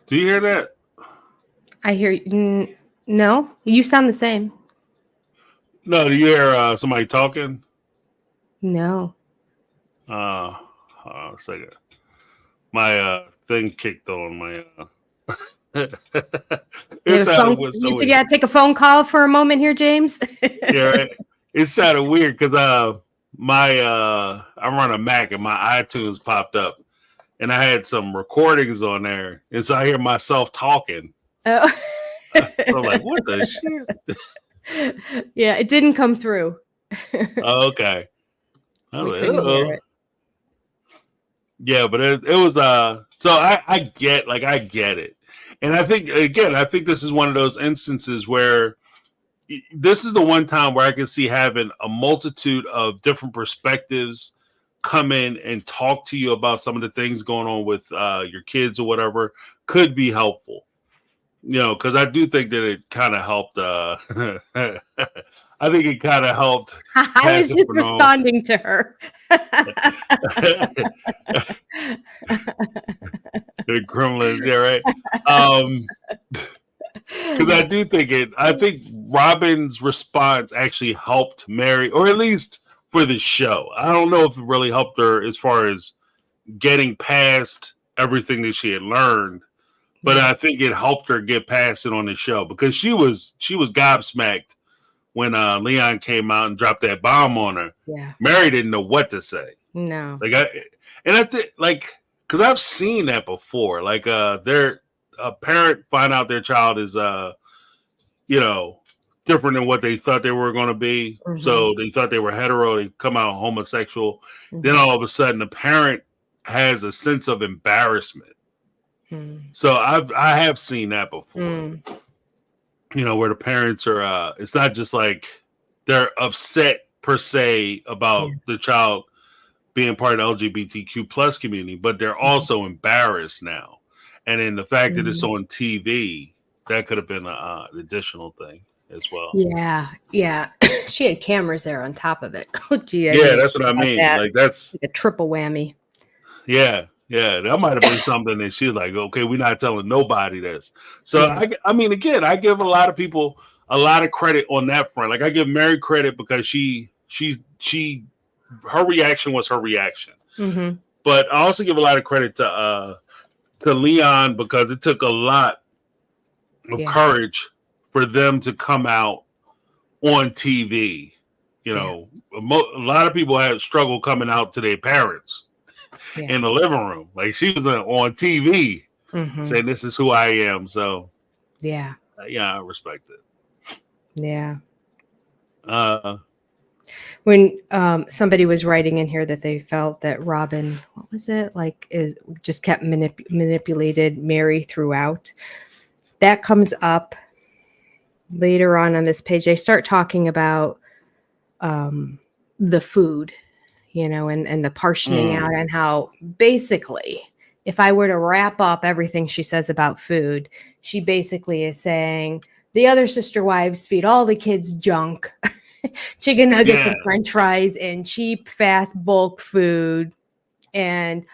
[SPEAKER 2] Do you hear that?
[SPEAKER 3] I hear no, you sound the same.
[SPEAKER 2] No, do you hear somebody talking?
[SPEAKER 3] No.
[SPEAKER 2] Hold on a second. My thing kicked on. My
[SPEAKER 3] you gotta take a phone call for a moment here, James.
[SPEAKER 2] Yeah, right. It sounded weird because I run a Mac and my iTunes popped up, and I had some recordings on there, and so I hear myself talking.
[SPEAKER 3] Oh.
[SPEAKER 2] So I'm like, what the shit?
[SPEAKER 3] Yeah, it didn't come through.
[SPEAKER 2] Oh, okay.
[SPEAKER 3] We couldn't hear it.
[SPEAKER 2] Yeah, but it was so I get it. And I think this is one of those instances where this is the one time where I can see having a multitude of different perspectives come in and talk to you about some of the things going on with your kids or whatever could be helpful. Because I do think that it kind of helped. I I think it kind of helped
[SPEAKER 3] I
[SPEAKER 2] pass
[SPEAKER 3] was
[SPEAKER 2] it
[SPEAKER 3] just
[SPEAKER 2] for normal.
[SPEAKER 3] responding to her.
[SPEAKER 2] The Gremlins, yeah, right. Um, because I think Robin's response actually helped Mary, or at least for the show. I don't know if it really helped her as far as getting past everything that she had learned, but I think it helped her get past it on the show because she was gobsmacked when Leon came out and dropped that bomb on her.
[SPEAKER 3] Yeah.
[SPEAKER 2] Mary didn't know what to say.
[SPEAKER 3] No.
[SPEAKER 2] Like I think like because I've seen that before. Like a parent find out their child is you know, different than what they thought they were going to be.
[SPEAKER 3] Mm-hmm.
[SPEAKER 2] So they thought they were hetero. They come out homosexual.
[SPEAKER 3] Mm-hmm.
[SPEAKER 2] Then all of a sudden, the parent has a sense of embarrassment. So I have seen that before. You know, where the parents are. It's not just like they're upset per se about the child being part of the LGBTQ plus community, but they're also embarrassed now. And then the fact that it's on TV, that could have been an additional thing as well.
[SPEAKER 3] Yeah, yeah. She had cameras there on top of it. Gee,
[SPEAKER 2] yeah, that's what I mean. Like that's
[SPEAKER 3] like a triple whammy.
[SPEAKER 2] Yeah, that might have been something that she's like, okay, we're not telling nobody this. So I mean, again, I give a lot of people a lot of credit on that front. Like I give Meri credit because her reaction was her reaction. Mm-hmm. But I also give a lot of credit to Leon because it took a lot of courage for them to come out on TV. You know, a lot of people had struggle coming out to their parents in the living room. Like she was on TV saying, "This is who I am." So yeah, I respect it.
[SPEAKER 3] Yeah. When somebody was writing in here that they felt that Robin, what was it like, just kept manipulated Meri throughout. That comes up later on this page. They start talking about the food, you know, and the portioning out, and how basically, if I were to wrap up everything she says about food, she basically is saying the other sister wives feed all the kids junk. Chicken nuggets and french fries and cheap, fast, bulk food. And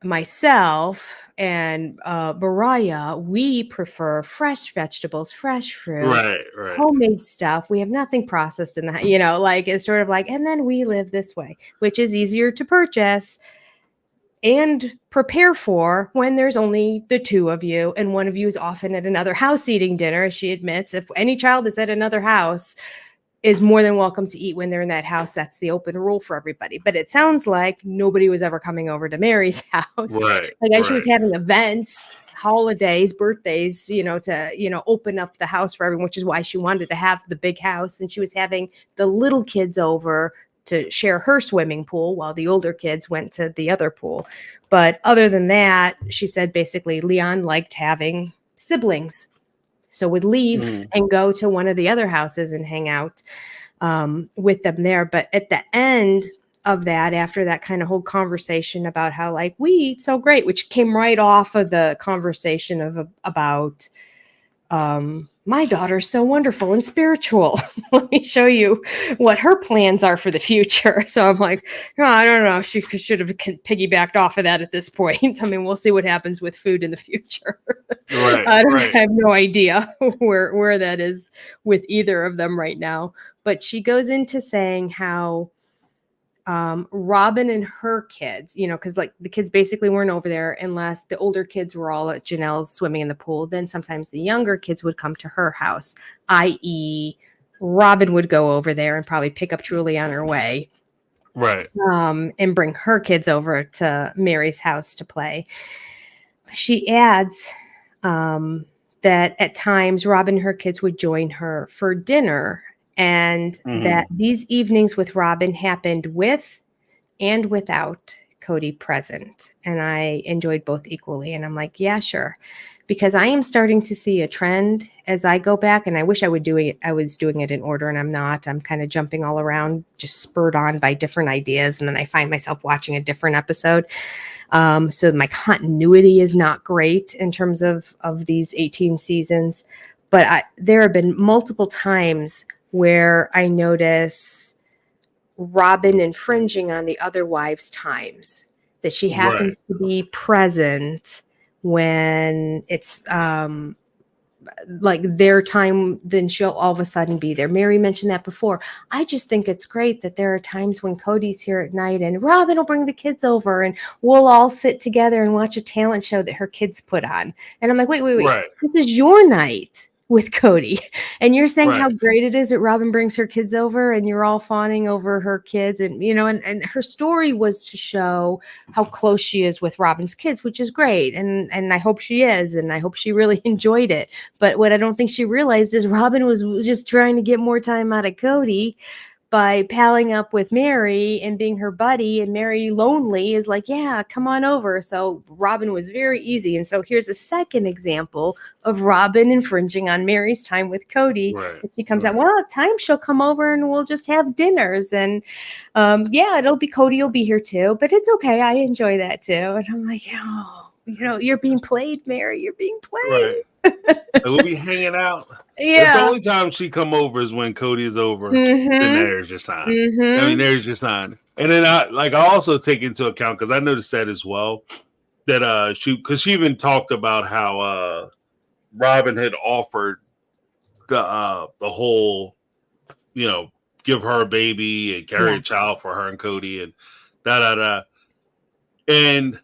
[SPEAKER 3] myself and Mariah, we prefer fresh vegetables, fresh fruits, homemade stuff. We have nothing processed in the, you know, like it's sort of like, and then we live this way, which is easier to purchase and prepare for when there's only the two of you, and one of you is often at another house eating dinner, as she admits. If any child is at another house, is more than welcome to eat when they're in that house. That's the open rule for everybody. But it sounds like nobody was ever coming over to Meri's house. She was having events, holidays, birthdays, you know, to, you know, open up the house for everyone, which is why she wanted to have the big house. And she was having the little kids over to share her swimming pool while the older kids went to the other pool. But other than that, she said basically Leon liked having siblings. So would leave and go to one of the other houses and hang out with them there. But at the end of that, after that kind of whole conversation about how like we eat so great, which came right off of the conversation of about my daughter's so wonderful and spiritual. Let me show you what her plans are for the future. So I'm like, oh, I don't know. She should have piggybacked off of that at this point. I mean, we'll see what happens with food in the future. I have no idea where that is with either of them right now. But she goes into saying how Robin and her kids, you know, because like the kids basically weren't over there unless the older kids were all at Janelle's swimming in the pool. Then sometimes the younger kids would come to her house, i.e. Robin would go over there and probably pick up Truly on her way. And bring her kids over to Meri's house to play. She adds that at times Robin and her kids would join her for dinner, and that these evenings with Robin happened with and without Cody present. And I enjoyed both equally. And I'm like, yeah, sure. Because I am starting to see a trend as I go back, and I wish I was doing it in order, and I'm not. I'm kind of jumping all around, just spurred on by different ideas. And then I find myself watching a different episode. So my continuity is not great in terms of these 18 seasons. But there have been multiple times where I notice Robin infringing on the other wives' times, that she
[SPEAKER 2] Right.
[SPEAKER 3] happens to be present when it's like their time, then she'll all of a sudden be there. Meri mentioned that before. I just think it's great that there are times when Cody's here at night and Robin will bring the kids over and we'll all sit together and watch a talent show that her kids put on. And I'm like, wait.
[SPEAKER 2] Right.
[SPEAKER 3] This is your night with Cody. And you're saying how
[SPEAKER 2] Right.
[SPEAKER 3] great it is that Robin brings her kids over and you're all fawning over her kids. And, you know, and her story was to show how close she is with Robin's kids, which is great. And I hope she is. And I hope she really enjoyed it. But what I don't think she realized is Robin was just trying to get more time out of Cody by palling up with Meri and being her buddy, and Meri, lonely, is like, yeah, come on over. So Robin was very easy. And so here's a second example of Robin infringing on Meri's time with Cody.
[SPEAKER 2] Right.
[SPEAKER 3] She comes out,
[SPEAKER 2] Right.
[SPEAKER 3] well, at times she'll come over and we'll just have dinners. And yeah, it'll be Cody will be here too, but it's okay. I enjoy that too. And I'm like, oh, you know, you're being played, Meri. You're being played.
[SPEAKER 2] Right. Like, we'll be hanging out. If the
[SPEAKER 3] Yeah.
[SPEAKER 2] only time she come over is when Cody is over, then
[SPEAKER 3] Mm-hmm.
[SPEAKER 2] there's your sign. I
[SPEAKER 3] Mm-hmm.
[SPEAKER 2] mean, there's your sign. And then I also take into account, because I noticed that as well, that she even talked about how Robin had offered the whole, you know, give her a baby and carry
[SPEAKER 3] Yeah.
[SPEAKER 2] a child for her and Cody and da da da. And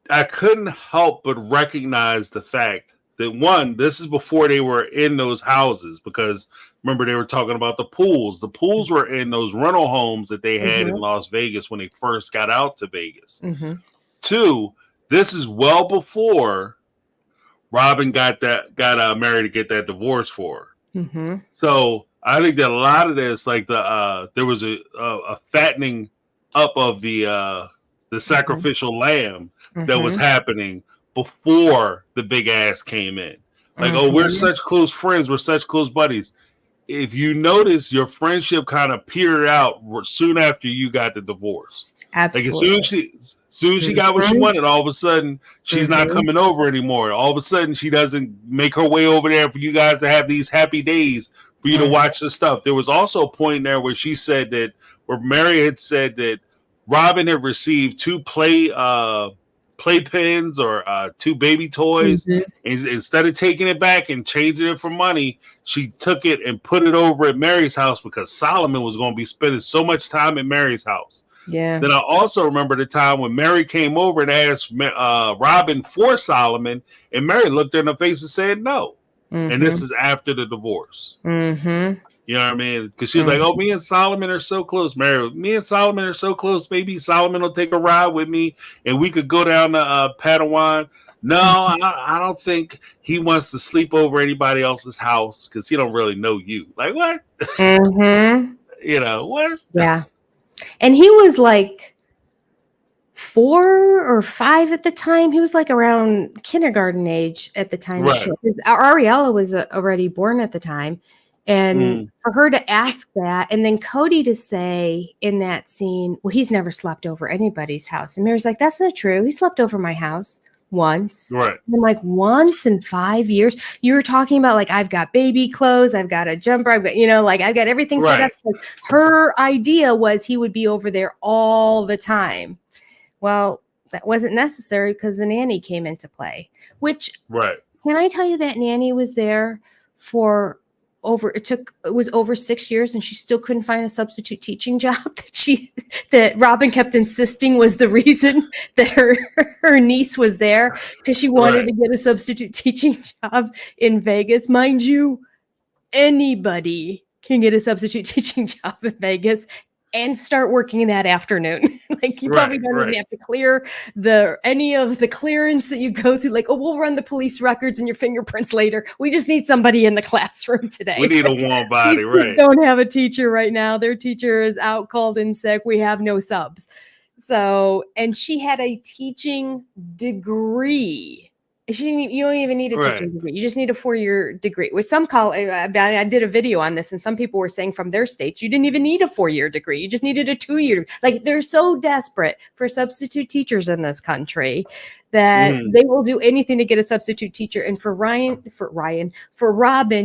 [SPEAKER 2] I couldn't help but recognize the fact that, one, this is before they were in those houses, because remember they were talking about the pools. The pools were in those rental homes that they had in
[SPEAKER 3] Mhm.
[SPEAKER 2] Las Vegas when they first got out to Vegas.
[SPEAKER 3] Mm-hmm.
[SPEAKER 2] Two, this is well before Robin got married to get that divorce for her.
[SPEAKER 3] Mm-hmm.
[SPEAKER 2] So I think that a lot of this, like there was a fattening up of the sacrificial lamb that was happening before the big ass came in. Like, oh, we're such close friends, we're such close buddies. If you notice, your friendship kind of petered out soon after you got the divorce.
[SPEAKER 3] Absolutely.
[SPEAKER 2] Like, as soon as she got what she wanted, all of a sudden she's not coming over anymore. All of a sudden she doesn't make her way over there for you guys to have these happy days for you to watch the stuff. There was also a point there where she said that, where Meri had said that Robin had received two playpens or two baby toys, and instead of taking it back and changing it for money, she took it and put it over at Meri's house because Solomon was going to be spending so much time at Meri's house.
[SPEAKER 3] Yeah.
[SPEAKER 2] Then I also remember the time when Meri came over and asked Robin for Solomon, and Meri looked her in the face and said no. And this is after the divorce.
[SPEAKER 3] Mm-hmm.
[SPEAKER 2] You know what I mean? Because she was like, oh, me and Solomon are so close. Meri, me and Solomon are so close. Maybe Solomon will take a ride with me and we could go down to Padawan. No, I don't think he wants to sleep over anybody else's house because he don't really know you. Like, what?
[SPEAKER 3] Mm-hmm.
[SPEAKER 2] You know, what?
[SPEAKER 3] Yeah. And he was like 4 or 5 at the time. He was like around kindergarten age at the time.
[SPEAKER 2] Right.
[SPEAKER 3] Because Ariella was already born at the time. And for her to ask that, and then Cody to say in that scene, well, he's never slept over anybody's house. And Meri's like, that's not true. He slept over my house once.
[SPEAKER 2] Right.
[SPEAKER 3] And I'm like, once in 5 years? You were talking about, like, I've got baby clothes, I've got a jumper, I've got, you know, like, I've got everything set up. Like, her idea was he would be over there all the time. Well, that wasn't necessary because the nanny came into play, which, can I tell you that nanny was there for it was over 6 years, and she still couldn't find a substitute teaching job that Robin kept insisting was the reason that her niece was there, because she wanted to get a substitute teaching job in Vegas. Mind you, anybody can get a substitute teaching job in Vegas and start working that afternoon. Like, you probably don't even have to clear any of the clearance that you go through. Like, oh, we'll run the police records and your fingerprints later. We just need somebody in the classroom today.
[SPEAKER 2] We need a warm body,
[SPEAKER 3] We don't have a teacher right now. Their teacher is out, called in sick. We have no subs. So, and she had a teaching degree. You don't even need a teaching degree. You just need a 4-year degree. With some college, I did a video on this, and some people were saying from their states, you didn't even need a 4-year degree. You just needed a 2-year. Like, they're so desperate for substitute teachers in this country that
[SPEAKER 2] Mhm.
[SPEAKER 3] they will do anything to get a substitute teacher. And for Robin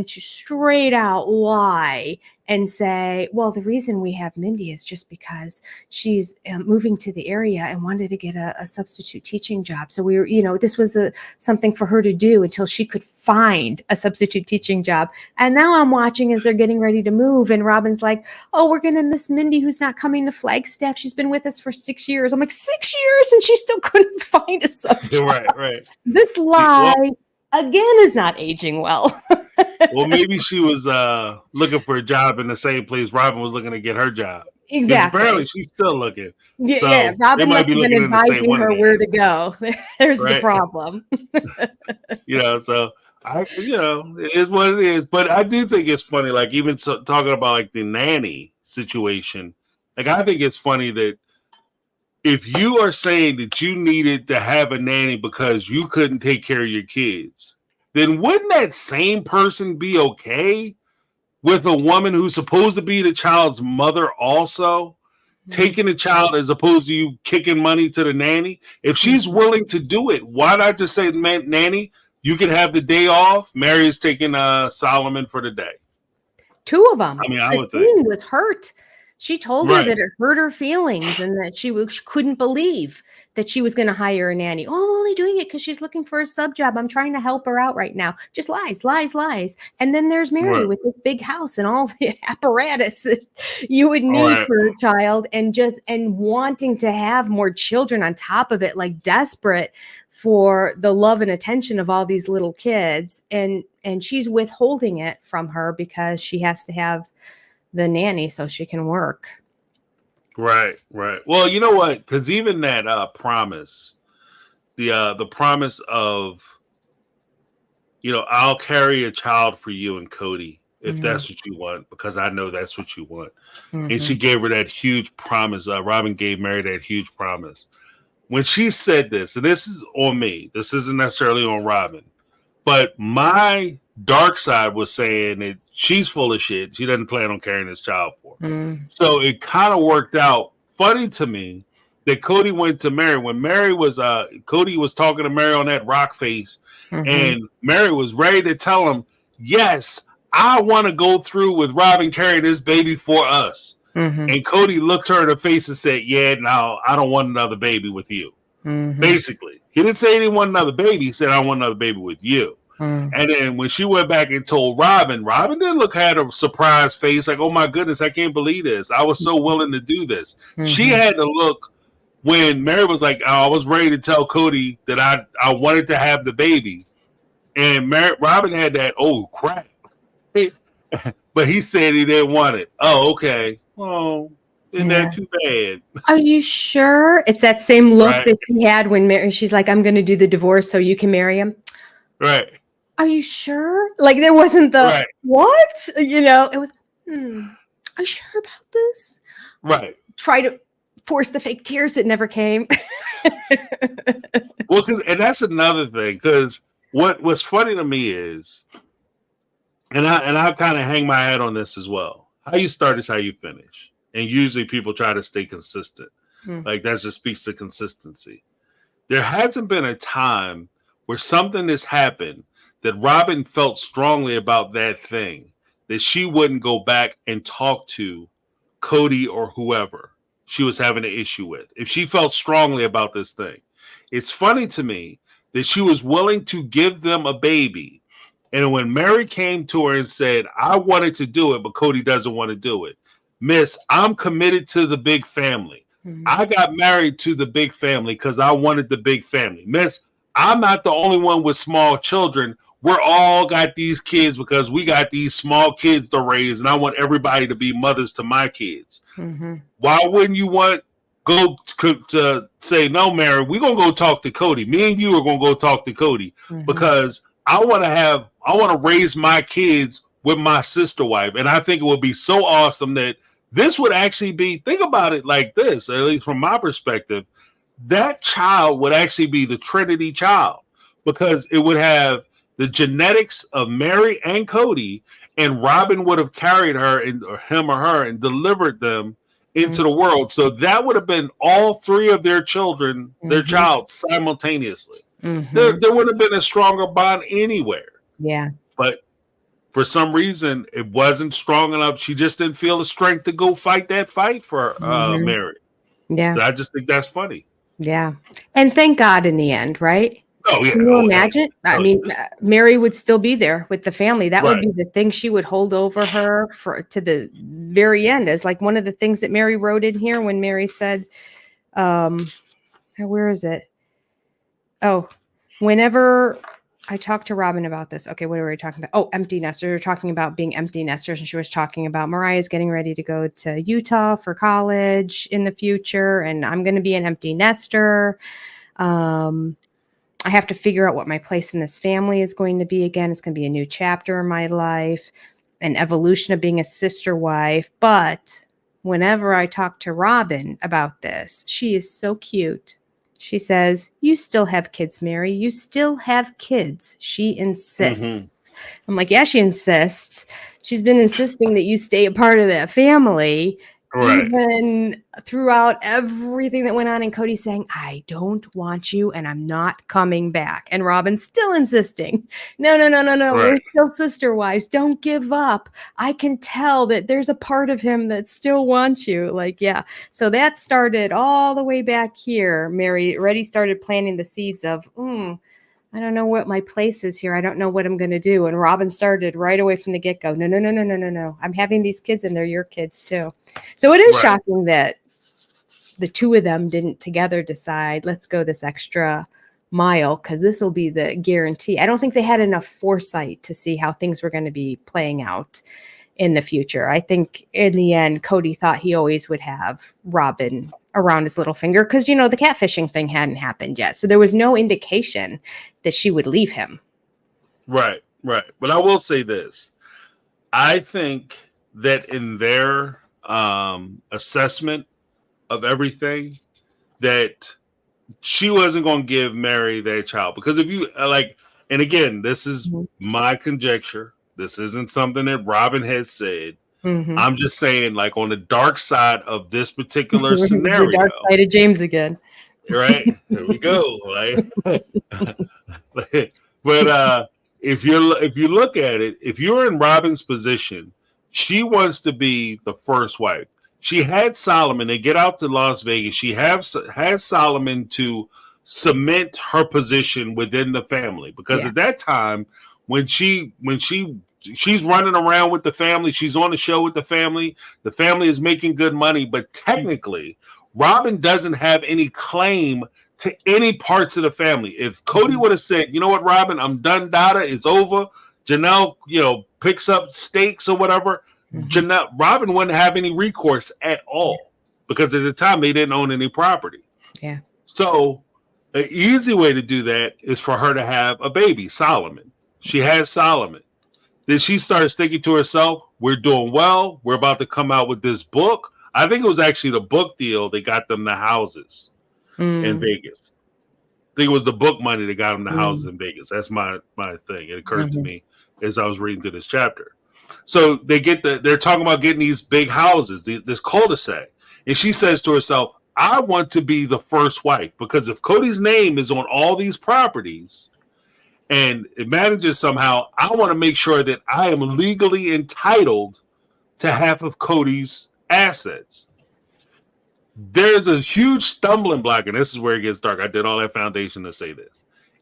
[SPEAKER 3] to straight out lie and say, well, the reason we have Mindy is just because she's moving to the area and wanted to get a substitute teaching job. So we were, this was something for her to do until she could find a substitute teaching job. And now I'm watching as they're getting ready to move. And Robin's like, oh, we're going to miss Mindy, who's not coming to Flagstaff. She's been with us for 6 years. I'm like, 6 years? And she still couldn't find a sub job.
[SPEAKER 2] Right.
[SPEAKER 3] This lie, again, is not aging well.
[SPEAKER 2] Well, maybe she was looking for a job in the same place Robin was looking to get her job.
[SPEAKER 3] Exactly.
[SPEAKER 2] Apparently, she's still looking.
[SPEAKER 3] Yeah,
[SPEAKER 2] So
[SPEAKER 3] Robin
[SPEAKER 2] might
[SPEAKER 3] must
[SPEAKER 2] be
[SPEAKER 3] have been
[SPEAKER 2] looking in the same
[SPEAKER 3] advising
[SPEAKER 2] one
[SPEAKER 3] her
[SPEAKER 2] again.
[SPEAKER 3] where to go. There's the
[SPEAKER 2] Right.
[SPEAKER 3] problem.
[SPEAKER 2] So it is what it is. But I do think it's funny, like even talking about like the nanny situation. Like I think it's funny that if you are saying that you needed to have a nanny because you couldn't take care of your kids, then wouldn't that same person be okay with a woman who's supposed to be the child's mother also taking the child as opposed to you kicking money to the nanny? If she's willing to do it, why not just say, man, nanny, you can have the day off. Meri is taking Solomon for the day.
[SPEAKER 3] Two of them.
[SPEAKER 2] I mean, I would
[SPEAKER 3] Christine
[SPEAKER 2] think.
[SPEAKER 3] was hurt. She told her that it hurt her feelings and that she couldn't believe that she was going to hire a nanny. Oh, I'm only doing it because she's looking for a sub job. I'm trying to help her out right now. Just lies. And then there's Meri with this big house and all the apparatus that you would need for a child, and wanting to have more children on top of it, like desperate for the love and attention of all these little kids. And she's withholding it from her because she has to have the nanny so she can work.
[SPEAKER 2] Right. Well, you know what? Because even that promise, the promise of, I'll carry a child for you and Cody if that's what you want, because I know that's what you want. And she gave her that huge promise. Robin gave Meri that huge promise. When she said this, and this is on me, this isn't necessarily on Robin, but my dark side was saying that she's full of shit. She doesn't plan on carrying this child for. So it kind of worked out funny to me that Cody went to Meri when Meri was Cody was talking to Meri on that rock face, and Meri was ready to tell him, yes, I want to go through with Robin carrying this baby for us. And Cody looked her in the face and said, yeah, no, I don't want another baby with you. Basically, he didn't say he didn't want another baby. He said, I want another baby with you. And then when she went back and told Robin didn't had a surprised face like, oh my goodness, I can't believe this. I was so willing to do this. She had to look when Meri was like, oh, I was ready to tell Cody that I wanted to have the baby. And Robin had that, oh crap. But he said he didn't want it. Oh, okay. Oh, isn't that too bad?
[SPEAKER 3] Are you sure? It's that same look that she had when she's like, I'm going to do the divorce so you can marry him.
[SPEAKER 2] Right.
[SPEAKER 3] Are you sure? Like there wasn't the what? It was, are you sure about this?
[SPEAKER 2] Right.
[SPEAKER 3] Try to force the fake tears that never came.
[SPEAKER 2] Well, and that's another thing, because what's funny to me is, and I kind of hang my hat on this as well. How you start is how you finish. And usually people try to stay consistent. Like that just speaks to consistency. There hasn't been a time where something has happened that Robin felt strongly about that thing, that she wouldn't go back and talk to Cody or whoever she was having an issue with. If she felt strongly about this thing, it's funny to me that she was willing to give them a baby. And when Meri came to her and said, I wanted to do it, but Cody doesn't want to do it. Miss, I'm committed to the big family. I got married to the big family because I wanted the big family. Miss, I'm not the only one with small children. We're all got these kids because we got these small kids to raise, and I want everybody to be mothers to my kids. Why wouldn't you want to say, no, Meri, we're going to go talk to Cody. Me and you are going to go talk to Cody because I want to raise my kids with my sister wife. And I think it would be so awesome that this would actually be, think about it like this, at least from my perspective, that child would actually be the Trinity child, because it would have the genetics of Meri and Cody, and Robin would have carried her or him or her and delivered them into the world. So that would have been all three of their children, their child simultaneously. There would have been a stronger bond anywhere.
[SPEAKER 3] Yeah.
[SPEAKER 2] But for some reason, it wasn't strong enough. She just didn't feel the strength to go fight that fight for Meri.
[SPEAKER 3] Yeah.
[SPEAKER 2] So I just think that's funny.
[SPEAKER 3] Yeah. And thank God in the end, right?
[SPEAKER 2] Oh, yeah.
[SPEAKER 3] Can you imagine? I mean, Meri would still be there with the family. That would
[SPEAKER 2] Right.
[SPEAKER 3] be the thing she would hold over her to the very end, as like one of the things that Meri wrote in here when Meri said, where is it? Oh, whenever I talked to Robin about this. Okay, what were we talking about? Oh, empty nesters. We were talking about being empty nesters, and she was talking about Mariah's getting ready to go to Utah for college in the future, and I'm going to be an empty nester. I have to figure out what my place in this family is going to be again. It's going to be a new chapter in my life, an evolution of being a sister wife. But whenever I talk to Robin about this, she is so cute. She says, "You still have kids, Meri. You still have kids." She insists. I'm like, yeah, she insists. She's been insisting that you stay a part of that family. Right. Even throughout everything that went on, and Cody saying, "I don't want you and I'm not coming back." And Robin's still insisting, no. Right. We're still sister wives. Don't give up. I can tell that there's a part of him that still wants you. Like, yeah. So that started all the way back here. Meri already started planting the seeds of, I don't know what my place is here. I don't know what I'm going to do. And Robin started right away from the get-go. No. I'm having these kids and they're your kids too. So it is shocking that the two of them didn't together decide, let's go this extra mile because this will be the guarantee. I don't think they had enough foresight to see how things were going to be playing out in the future. I think in the end, Cody thought he always would have Robin around his little finger because, the catfishing thing hadn't happened yet. So there was no indication that she would leave him. Right.
[SPEAKER 2] But I will say this. I think that in their assessment of everything, that she wasn't going to give Meri that child. Because if you, and again, this is my conjecture. This isn't something that Robin has said. I'm just saying, on the dark side of this particular scenario.
[SPEAKER 3] The dark side of James again.
[SPEAKER 2] Right? There we go. But if you look at it, if you're in Robin's position, she wants to be the first wife. She had Solomon. They get out to Las Vegas. She has Solomon to cement her position within the family. Because at that time, when she's running around with the family, she's on the show with the family is making good money, but technically Robin doesn't have any claim to any parts of the family. If Cody would have said, "You know what, Robin, I'm done, Dada, it's over," Janelle, picks up stakes or whatever, Robin wouldn't have any recourse at all because at the time they didn't own any property.
[SPEAKER 3] Yeah.
[SPEAKER 2] So an easy way to do that is for her to have a baby, Solomon. She has Solomon. Then she started thinking to herself, we're doing well. We're about to come out with this book. I think it was actually the book deal that got them the houses in Vegas. I think it was the book money that got them the houses in Vegas. That's my thing. It occurred to me as I was reading through this chapter. So they're talking about getting these big houses, this cul-de-sac. And she says to herself, I want to be the first wife because if Cody's name is on all these properties, and it manages somehow, I want to make sure that I am legally entitled to half of Cody's assets. There's a huge stumbling block, and this is where it gets dark. I did all that foundation to say this.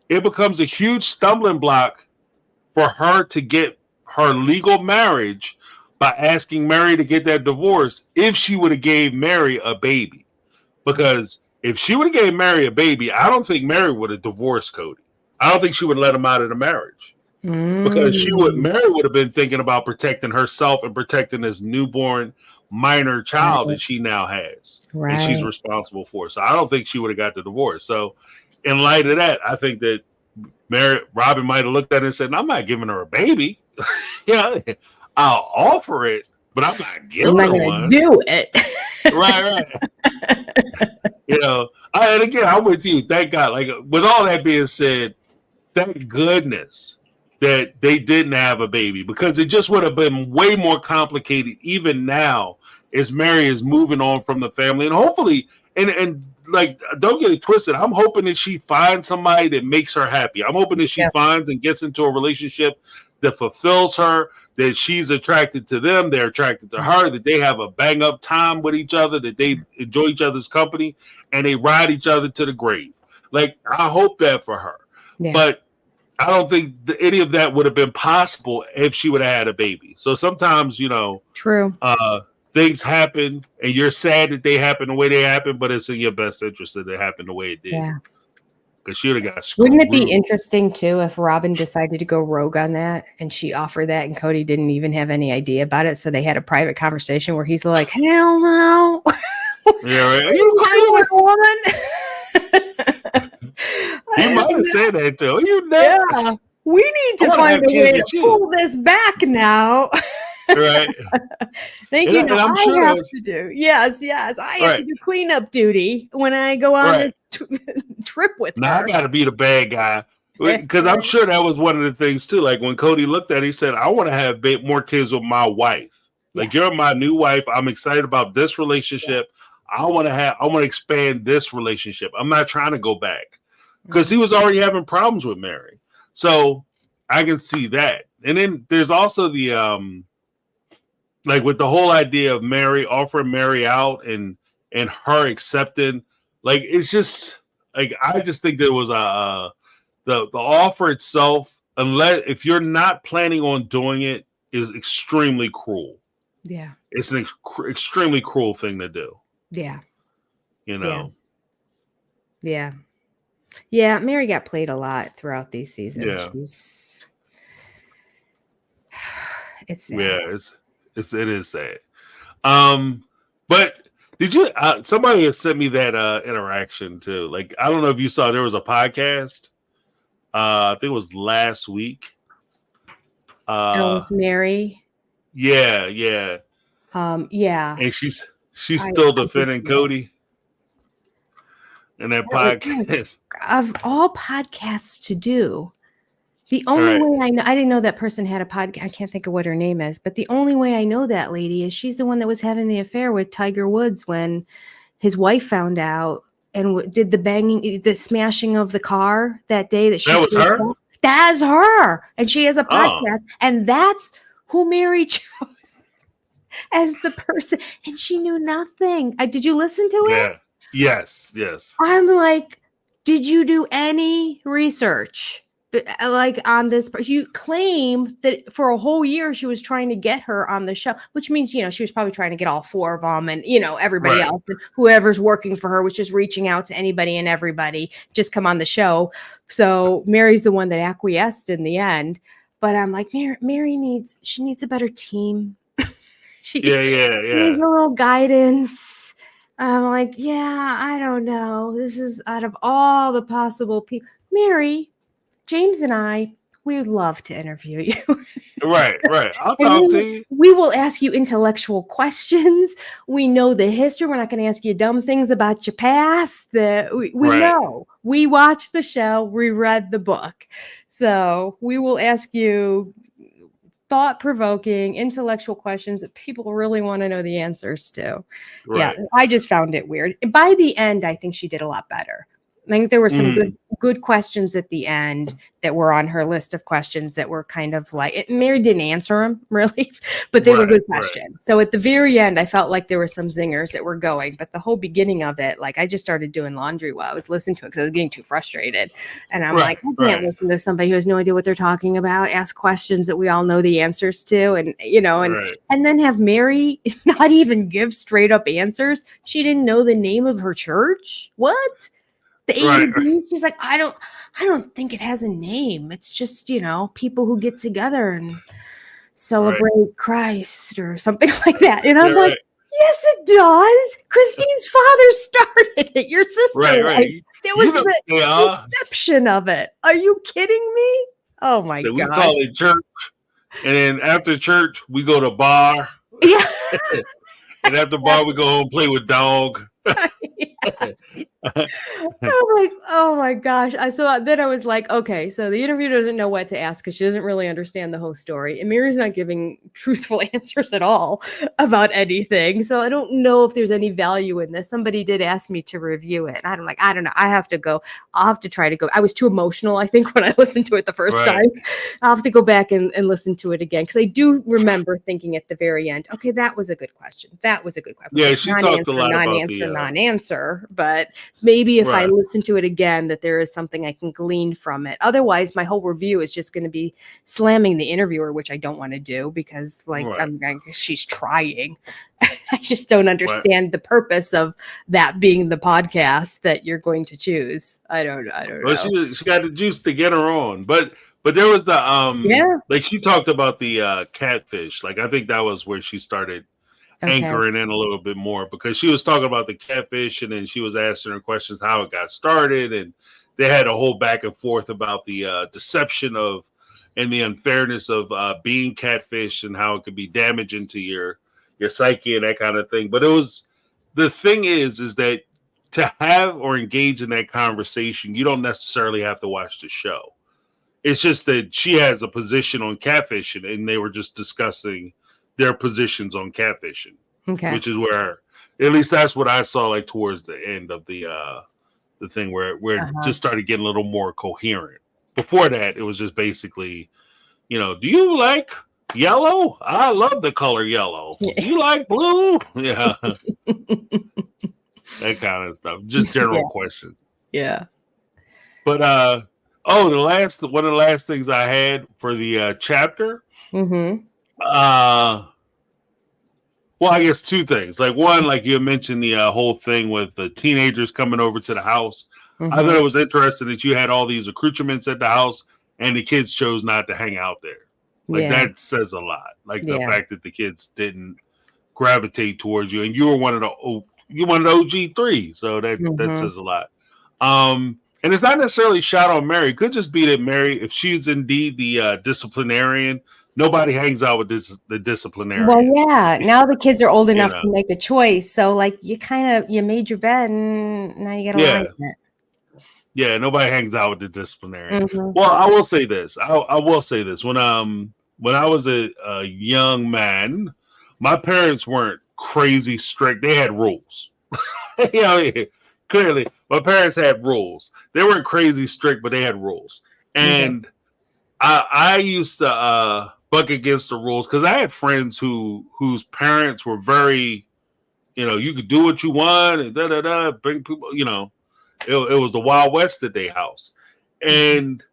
[SPEAKER 2] It becomes a huge stumbling block for her to get her legal marriage by asking Meri to get that divorce if she would have gave Meri a baby. Because if she would have gave Meri a baby, I don't think Meri would have divorced Cody. I don't think she would let him out of the marriage because Meri would have been thinking about protecting herself and protecting this newborn minor child that she now has and she's responsible for. So I don't think she would have got the divorce. So in light of that, I think that Robin might have looked at it and said, I'm not giving her a baby. I'll offer it, but I'm not giving her one.
[SPEAKER 3] Do it.
[SPEAKER 2] Right. And again, I'm with you. Thank God. With all that being said, thank goodness that they didn't have a baby, because it just would have been way more complicated even now as Meri is moving on from the family. And hopefully, and like, don't get it twisted, I'm hoping that she finds somebody that makes her happy. I'm hoping that she finds and gets into a relationship that fulfills her, that she's attracted to them, they're attracted to her, that they have a bang up time with each other, that they enjoy each other's company, and they ride each other to the grave. Like, I hope that for her.
[SPEAKER 3] Yeah.
[SPEAKER 2] But I don't think any of that would have been possible if she would have had a baby. So sometimes,
[SPEAKER 3] true.
[SPEAKER 2] Things happen, and you're sad that they happen the way they happen, but it's in your best interest that they happen the way it did.
[SPEAKER 3] Yeah.
[SPEAKER 2] Because she would have got screwed.
[SPEAKER 3] Wouldn't it be interesting too if Robin decided to go rogue on that and she offered that and Cody didn't even have any idea about it? So they had a private conversation where he's like, "Hell no."
[SPEAKER 2] Yeah, right. Are you crazy,
[SPEAKER 3] woman?
[SPEAKER 2] He might have said that too. You know?
[SPEAKER 3] Yeah. We need to find a way to pull this back now.
[SPEAKER 2] Right.
[SPEAKER 3] Thank you. No, I have to do. Yes. I have to do cleanup duty when I go on this trip with her.
[SPEAKER 2] Now I got to be the bad guy, because I'm sure that was one of the things too. Like when Cody looked at it, he said, "I want to have more kids with my wife. Like you're my new wife. I'm excited about this relationship. I want to expand this relationship. I'm not trying to go back." Because he was already having problems with Meri. So I can see that. And then there's also the like with the whole idea of Meri offering Meri out and her accepting, like, it's just like, I just think there was the offer itself, unless if you're not planning on doing it, is extremely cruel.
[SPEAKER 3] Yeah.
[SPEAKER 2] It's an extremely cruel thing to do.
[SPEAKER 3] Yeah.
[SPEAKER 2] Yeah.
[SPEAKER 3] Yeah, Meri got played a lot throughout these seasons.
[SPEAKER 2] Yeah.
[SPEAKER 3] It's sad.
[SPEAKER 2] Yeah, it is sad. But did you somebody has sent me that interaction too? Like, I don't know if you saw, there was a podcast. I think it was last week.
[SPEAKER 3] Meri.
[SPEAKER 2] Yeah.
[SPEAKER 3] Yeah.
[SPEAKER 2] And she's still defending Cody in that podcast.
[SPEAKER 3] Of all podcasts to do, the only way I know, I didn't know that person had a podcast. I can't think of what her name is, but the only way I know that lady is she's the one that was having the affair with Tiger Woods when his wife found out and did the smashing of the car that day. That
[SPEAKER 2] was her?
[SPEAKER 3] That's her. And she has a podcast, and that's who Meri chose as the person. And she knew nothing. Did you listen to it?
[SPEAKER 2] Yeah. Yes.
[SPEAKER 3] I'm like, did you do any research? Like on this, you claim that for a whole year she was trying to get her on the show, which means, she was probably trying to get all four of them, and everybody else, and whoever's working for her was just reaching out to anybody and everybody, just come on the show. So Meri's the one that acquiesced in the end. But I'm like, Meri needs a better team. She needs a little guidance. I'm like, I don't know. This is out of all the possible people. Meri, James and I, we would love to interview you.
[SPEAKER 2] Right. I'll talk to you.
[SPEAKER 3] We will ask you intellectual questions. We know the history. We're not going to ask you dumb things about your past. We know. We watched the show. We read the book. So we will ask you thought-provoking, intellectual questions that people really want to know the answers to.
[SPEAKER 2] Right.
[SPEAKER 3] Yeah, I just found it weird. By the end, I think she did a lot better. I think there were some good questions at the end that were on her list of questions that were kind of like, Meri didn't answer them really, but they were good questions. So at the very end, I felt like there were some zingers that were going, but the whole beginning of it, like I just started doing laundry while I was listening to it because I was getting too frustrated. And I'm like, I can't listen to somebody who has no idea what they're talking about, ask questions that we all know the answers to. And, and then have Meri not even give straight up answers. She didn't know the name of her church. What? The A&B, she's like, I don't think it has a name. It's just, people who get together and celebrate Christ or something like that. And I'm like, yes, it does. Christine's father started it. Your sister. Right. It was the conception of it. Are you kidding me? Oh my God.
[SPEAKER 2] We call it church. And then after church, we go to bar.
[SPEAKER 3] Yeah.
[SPEAKER 2] And after bar, we go home and play with dog.
[SPEAKER 3] Oh my gosh. Then I was like, okay, so the interviewer doesn't know what to ask because she doesn't really understand the whole story. And Miri's not giving truthful answers at all about anything. So I don't know if there's any value in this. Somebody did ask me to review it. And I don't know. I have to go. I'll have to try to go. I was too emotional, I think, when I listened to it the first time. I'll have to go back and listen to it again. Because I do remember thinking at the very end, okay, that was a good question. That was a good question.
[SPEAKER 2] Yeah, she talked a lot about the
[SPEAKER 3] non-answer. But maybe if I listen to it again, that there is something I can glean from it. Otherwise, my whole review is just going to be slamming the interviewer, which I don't want to do because, she's trying. I just don't understand the purpose of that being the podcast that you're going to choose. I don't know.
[SPEAKER 2] She got the juice to get her on, but there was the like she talked about the catfish. Like I think that was where she started anchoring in a little bit more because she was talking about the catfish and then she was asking her questions how it got started, and they had a whole back and forth about the deception of and the unfairness of being catfish and how it could be damaging to your psyche and that kind of thing. But the thing is that to have or engage in that conversation, you don't necessarily have to watch the show. It's just that she has a position on catfishing and they were just discussing their positions on catfishing, which is where, at least that's what I saw like towards the end of the thing where it just started getting a little more coherent. Before that, it was just basically, do you like yellow? I love the color yellow. Do you like blue? Yeah. That kind of stuff. Just general questions.
[SPEAKER 3] Yeah.
[SPEAKER 2] But one of the last things I had for the chapter. Well, I guess two things. Like one, like you mentioned the whole thing with the teenagers coming over to the house. I thought it was interesting that you had all these accoutrements at the house and the kids chose not to hang out there. Like that says a lot. Like the fact that the kids didn't gravitate towards you, and you were one of the OG3, so that says a lot. And it's not necessarily shot on Meri. It could just be that Meri, if she's indeed the disciplinarian, nobody hangs out with the disciplinarian.
[SPEAKER 3] Well, yeah. Now the kids are old enough to make a choice, so like you made your bed, and now you got to lie in it.
[SPEAKER 2] Yeah, nobody hangs out with the disciplinarian. Well, I will say this. I will say this. When I was a young man, my parents weren't crazy strict. They had rules. Clearly, my parents had rules. They weren't crazy strict, but they had rules. And I used to buck against the rules because I had friends whose parents were very, you could do what you want and bring people, It was the Wild West at their house. And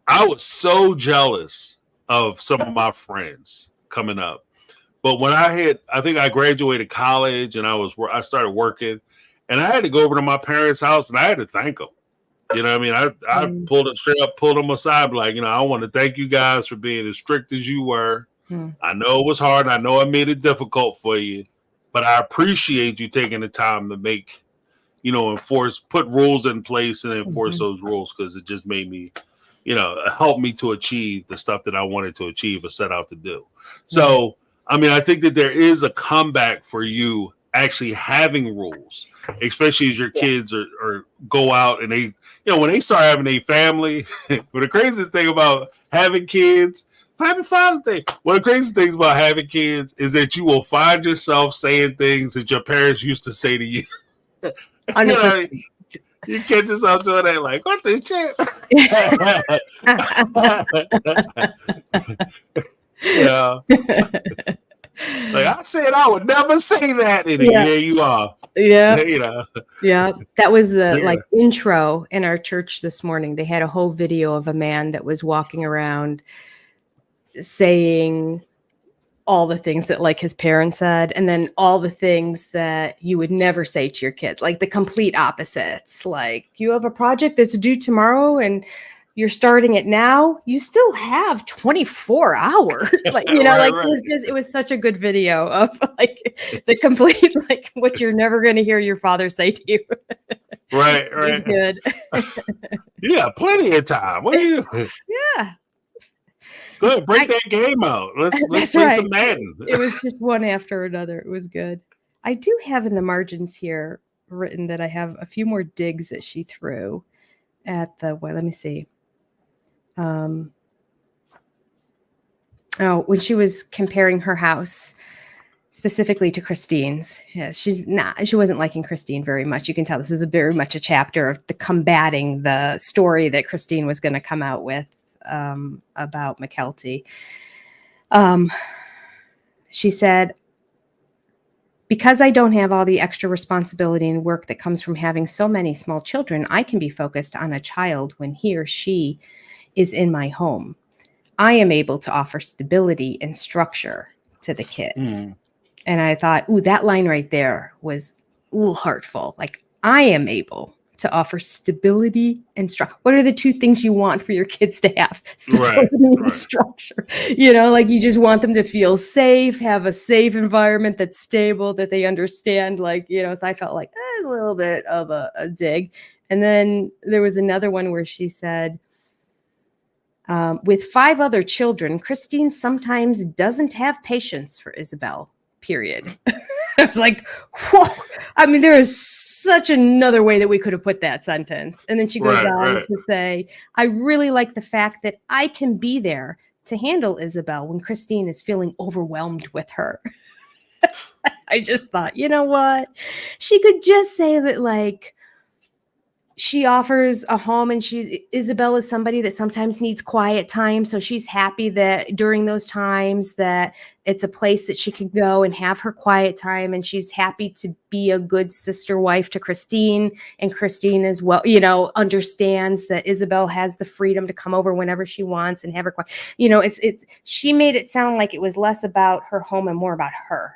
[SPEAKER 2] I was so jealous of some of my friends coming up. But when I think I graduated college and I started working, and I had to go over to my parents' house and I had to thank them. You know what I mean? I pulled them aside, like, I want to thank you guys for being as strict as you were. I know it was hard. I know I made it difficult for you, but I appreciate you taking the time to make, put rules in place and enforce those rules, because it just made me, help me to achieve the stuff that I wanted to achieve or set out to do. So, I mean, I think that there is a comeback for you actually having rules, especially as your kids are go out and they, when they start having a family. But the crazy thing about having kids, Happy Father's Day. One of the crazy things about having kids is that you will find yourself saying things that your parents used to say to you. You catch yourself doing that, like, what the shit? Yeah. Like I said, I would never say that. And here you are.
[SPEAKER 3] Yeah.
[SPEAKER 2] So,
[SPEAKER 3] Yeah. That was the intro in our church this morning. They had a whole video of a man that was walking around saying all the things that like his parents said, and then all the things that you would never say to your kids, like the complete opposites. Like, you have a project that's due tomorrow and you're starting it now, you still have 24 hours. Like, it was such a good video of like the complete, like what you're never going to hear your father say to you.
[SPEAKER 2] Right.
[SPEAKER 3] It was good.
[SPEAKER 2] Yeah, plenty of time. What are you?
[SPEAKER 3] Yeah.
[SPEAKER 2] Go ahead, break that game out. Let's play some Madden.
[SPEAKER 3] It was just one after another. It was good. I do have in the margins here written that I have a few more digs that she threw at the, well, let me see. When she was comparing her house specifically to Christine's. Yeah, she wasn't liking Christine very much. You can tell this is very much a chapter of the combating the story that Christine was going to come out with about McKelty. She said, because I don't have all the extra responsibility and work that comes from having so many small children, I can be focused on a child when he or she is in my home. I am able to offer stability and structure to the kids. And I thought, ooh, that line right there was a little heartful. Like, I am able to offer stability and structure. What are the two things you want for your kids to have? Stability and structure. You know, like you just want them to feel safe, have a safe environment that's stable, that they understand. Like, you know, so I felt like a little bit of a dig. And then there was another one where she said, with 5 other children, Christine sometimes doesn't have patience for Isabel, period. I was like, whoa. I mean, there is such another way that we could have put that sentence. And then she goes on to say, I really like the fact that I can be there to handle Isabel when Christine is feeling overwhelmed with her. I just thought, you know what? She could just say that, like, she offers a home, and Isabel is somebody that sometimes needs quiet time. So she's happy that during those times that it's a place that she can go and have her quiet time. And she's happy to be a good sister wife to Christine, and Christine as well, you know, understands that Isabel has the freedom to come over whenever she wants and have her quiet. You know, she made it sound like it was less about her home and more about her.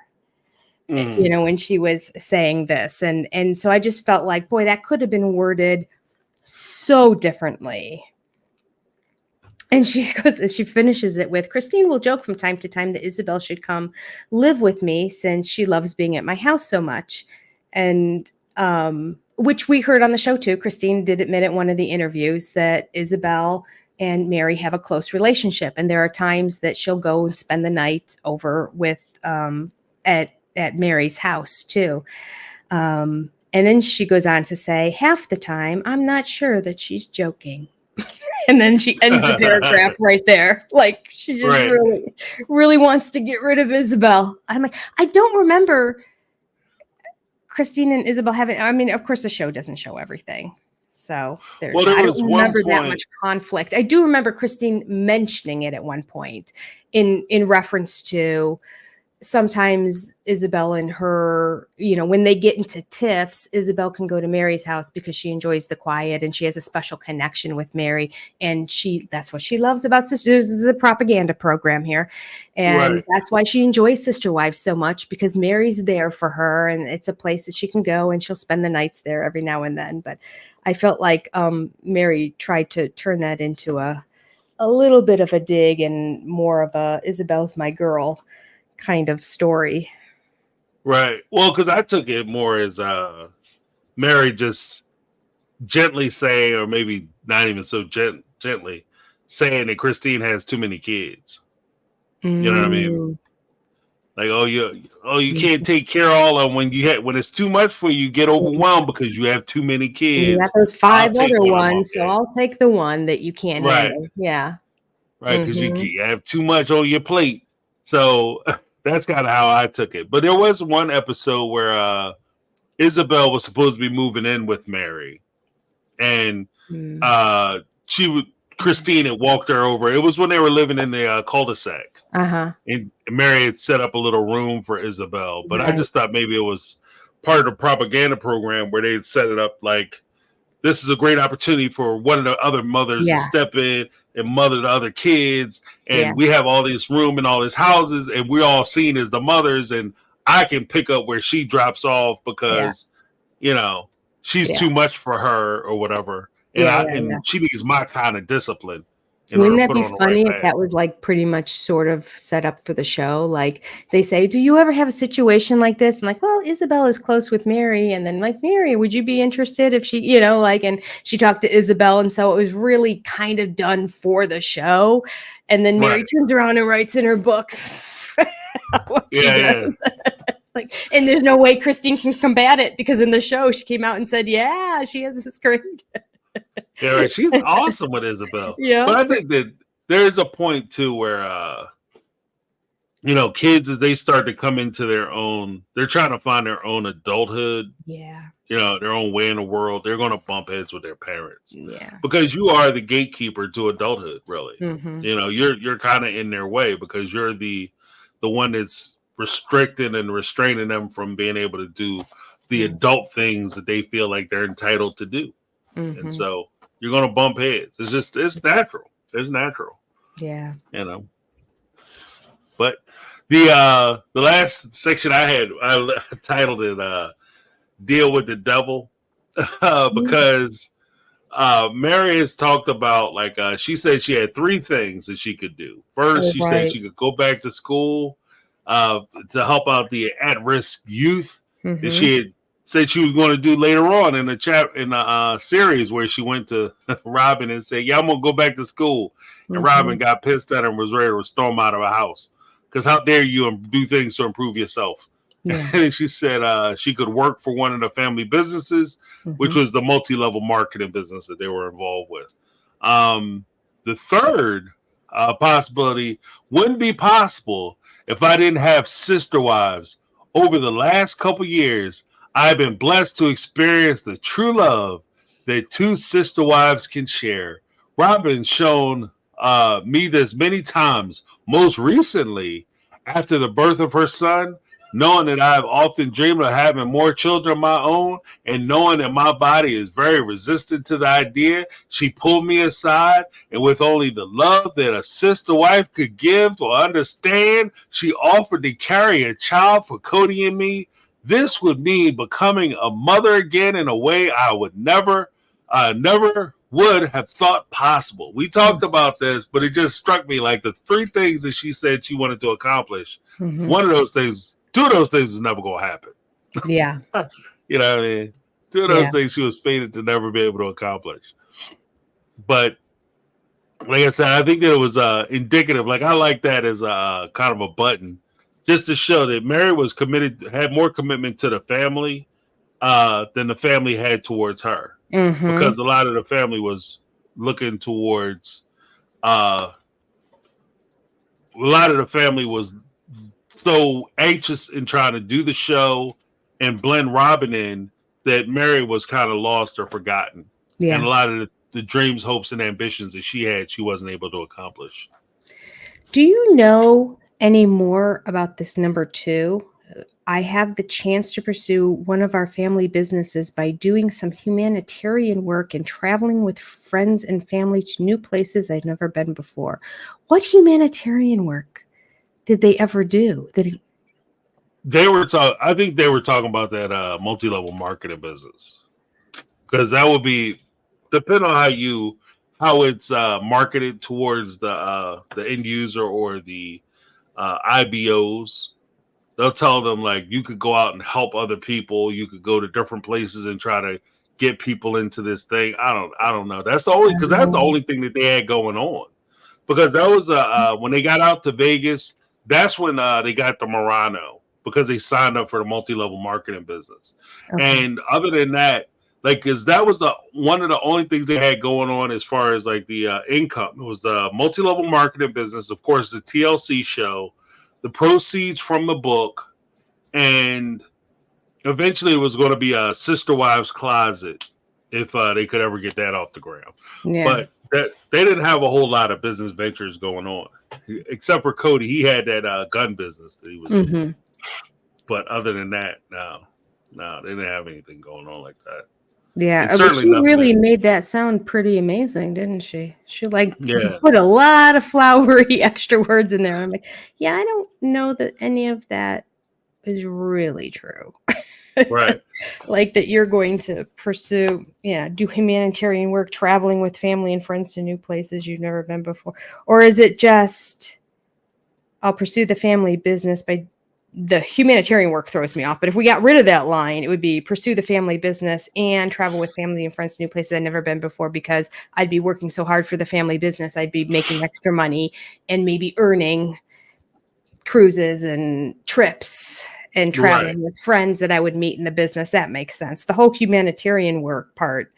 [SPEAKER 3] You know, when she was saying this. And so I just felt like, boy, that could have been worded so differently. And she finishes it with, Christine will joke from time to time that Isabel should come live with me since she loves being at my house so much. And which we heard on the show too. Christine did admit at one of the interviews that Isabel and Meri have a close relationship. And there are times that she'll go and spend the night over with at Mary's house too. And then she goes on to say, half the time, I'm not sure that she's joking. And then she ends the paragraph right there. Like, she just really wants to get rid of Isabel. I'm like, I don't remember Christine and Isabel having, I mean, of course the show doesn't show everything. So I don't remember that much conflict. I do remember Christine mentioning it at one point in reference to, sometimes Isabel and her, you know, when they get into tiffs, Isabel can go to Mary's house because she enjoys the quiet and she has a special connection with Meri. And that's what she loves about Sisters. This is a propaganda program here. And that's why she enjoys Sister Wives so much, because Mary's there for her and it's a place that she can go and she'll spend the nights there every now and then. But I felt like Meri tried to turn that into a little bit of a dig and more of a Isabel's my girl kind of story.
[SPEAKER 2] Right. Well, because I took it more as Meri just gently saying, or maybe not even so gently saying that Christine has too many kids. You know what I mean? Like, you can't take care of all of them. When it's too much for you, you get overwhelmed because you have too many kids.
[SPEAKER 3] You got those 5 other ones, so I'll take the one that you can't handle. Yeah.
[SPEAKER 2] Right, because you have too much on your plate. So that's kind of how I took it. But there was one episode where Isabel was supposed to be moving in with Meri, and Christine had walked her over. It was when they were living in the cul-de-sac, and Meri had set up a little room for Isabel. But I just thought maybe it was part of the propaganda program where they set it up like, this is a great opportunity for one of the other mothers to step in and mother the other kids. And we have all this room and all these houses, and we're all seen as the mothers. And I can pick up where she drops off because, you know, she's too much for her or whatever. And she needs my kind of discipline.
[SPEAKER 3] Wouldn't that be funny if that was like pretty much sort of set up for the show? Like they say, do you ever have a situation like this? And like, well, Isabel is close with Meri. And then like, Meri, would you be interested if she, you know, like, and she talked to Isabel. And so it was really kind of done for the show. And then Meri turns around and writes in her book. Like, and there's no way Christine can combat it because in the show she came out and said, yeah, she has this great.
[SPEAKER 2] Yeah, right. She's awesome with Isabel.
[SPEAKER 3] Yeah.
[SPEAKER 2] But I think that there's a point too where kids, as they start to come into their own, they're trying to find their own adulthood.
[SPEAKER 3] Yeah.
[SPEAKER 2] Their own way in the world. They're going to bump heads with their parents.
[SPEAKER 3] Yeah.
[SPEAKER 2] Because you are the gatekeeper to adulthood, really.
[SPEAKER 3] Mm-hmm.
[SPEAKER 2] You're kind of in their way because you're the one that's restricting and restraining them from being able to do the adult things that they feel like they're entitled to do.
[SPEAKER 3] Mm-hmm.
[SPEAKER 2] And so you're going to bump heads. It's natural. It's natural.
[SPEAKER 3] Yeah.
[SPEAKER 2] But the last section I titled it "Deal with the Devil," because Meri has talked about, like, she said she had 3 things that she could do. First, she said she could go back to school to help out the at-risk youth that she had said she was going to do later on in the series, where she went to Robin and said, "Yeah, I'm going to go back to school." And Robin got pissed at her and was ready to storm out of her house because how dare you do things to improve yourself. Yeah. And she said she could work for one of the family businesses, which was the multi-level marketing business that they were involved with. The third possibility wouldn't be possible if I didn't have sister wives. Over the last couple years, I've been blessed to experience the true love that 2 sister wives can share. Robin's shown me this many times, most recently after the birth of her son, knowing that I've often dreamed of having more children of my own, and knowing that my body is very resistant to the idea. She pulled me aside, and with only the love that a sister wife could give or understand, she offered to carry a child for Cody and me. This would mean becoming a mother again in a way I would never would have thought possible. We talked about this, but it just struck me like the 3 things that she said she wanted to accomplish. One of those things, 2 of those things was never going to happen.
[SPEAKER 3] Yeah.
[SPEAKER 2] You know what I mean? 2 of those things she was fated to never be able to accomplish. But like I said, I think that it was indicative. Like, I like that as a kind of a button, just to show that Meri was committed, had more commitment to the family than the family had towards her. Because a lot of the family was looking towards a lot of the family was so anxious in trying to do the show and blend Robin in that Meri was kind of lost or forgotten. And a lot of the dreams, hopes, and ambitions that she had, she wasn't able to accomplish.
[SPEAKER 3] Do you know any more about this number 2? I have the chance to pursue one of our family businesses by doing some humanitarian work and traveling with friends and family to new places I've never been before. What humanitarian work did they ever do?
[SPEAKER 2] I think they were talking about that multi-level marketing business, because that would be depending on how it's marketed towards the end user or the IBOs. They'll tell them, like, you could go out and help other people. You could go to different places and try to get people into this thing. I don't know. That's the only thing that they had going on, because that was when they got out to Vegas. That's when they got the Murano, because they signed up for the multi-level marketing business. And other than that, like, because that was one of the only things they had going on as far as like the income. It was the multi-level marketing business, of course, the TLC show, the proceeds from the book, and eventually it was going to be a Sister Wives Closet if they could ever get that off the ground. But they didn't have a whole lot of business ventures going on, except for Cody. He had that gun business that he was in. But other than that, no, they didn't have anything going on like that.
[SPEAKER 3] Yeah, but she really made that sound pretty amazing, didn't she? She put a lot of flowery extra words in there. I'm like, yeah, I don't know that any of that is really true.
[SPEAKER 2] Right.
[SPEAKER 3] Like that you're going to pursue, do humanitarian work, traveling with family and friends to new places you've never been before. Or is it just, I'll pursue the family business by the humanitarian work throws me off. But if we got rid of that line, it would be pursue the family business and travel with family and friends to new places I've never been before, because I'd be working so hard for the family business. I'd be making extra money and maybe earning cruises and trips and traveling with friends that I would meet in the business. That makes sense. The whole humanitarian work part,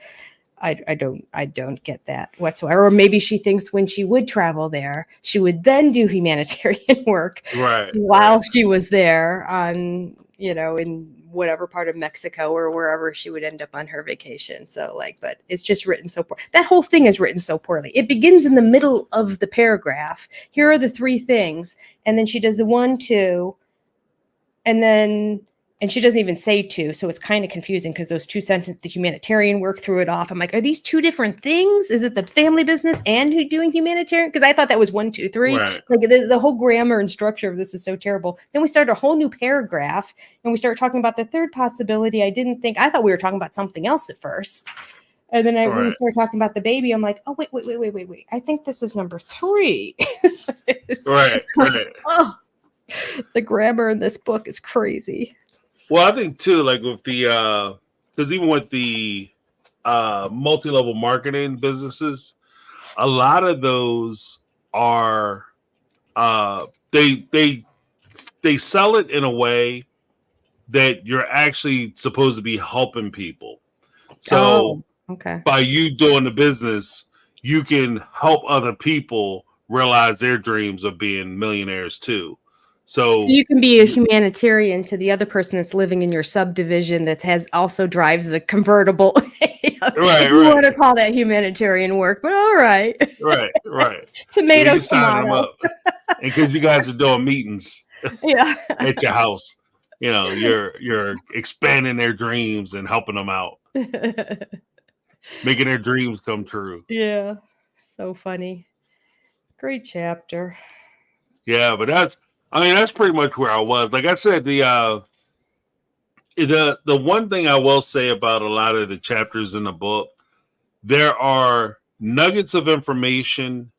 [SPEAKER 3] I don't get that whatsoever. Or maybe she thinks when she would travel there, she would then do humanitarian work while she was there on, in whatever part of Mexico or wherever she would end up on her vacation. So but it's just written so poor. That whole thing is written so poorly. It begins in the middle of the paragraph. Here are the 3 things. And then she does the 1, 2, and she doesn't even say 2. So it's kind of confusing because those 2 sentences, the humanitarian work, threw it off. I'm like, are these 2 different things? Is it the family business and who doing humanitarian? Because I thought that was 1, 2, 3.
[SPEAKER 2] Right.
[SPEAKER 3] Like the whole grammar and structure of this is so terrible. Then we start a whole new paragraph and we start talking about the 3rd possibility. I thought we were talking about something else at first. And then when we started talking about the baby, I'm like, oh, wait. I think this is number 3.
[SPEAKER 2] Right.
[SPEAKER 3] Oh, the grammar in this book is crazy.
[SPEAKER 2] Well, I think too, like with the because even with the multi-level marketing businesses, a lot of those are they sell it in a way that you're actually supposed to be helping people. So by you doing the business, you can help other people realize their dreams of being millionaires too. So
[SPEAKER 3] you can be a humanitarian to the other person that's living in your subdivision that also drives a convertible.
[SPEAKER 2] Right.
[SPEAKER 3] You want to call that humanitarian work, but all right.
[SPEAKER 2] Right.
[SPEAKER 3] Tomato,
[SPEAKER 2] you sign them up, and because you guys are doing meetings, at your house, you're expanding their dreams and helping them out, making their dreams come true.
[SPEAKER 3] Yeah, so funny. Great chapter.
[SPEAKER 2] Yeah, but that's pretty much where I was. Like I said, the one thing I will say about a lot of the chapters in the book, there are nuggets of information,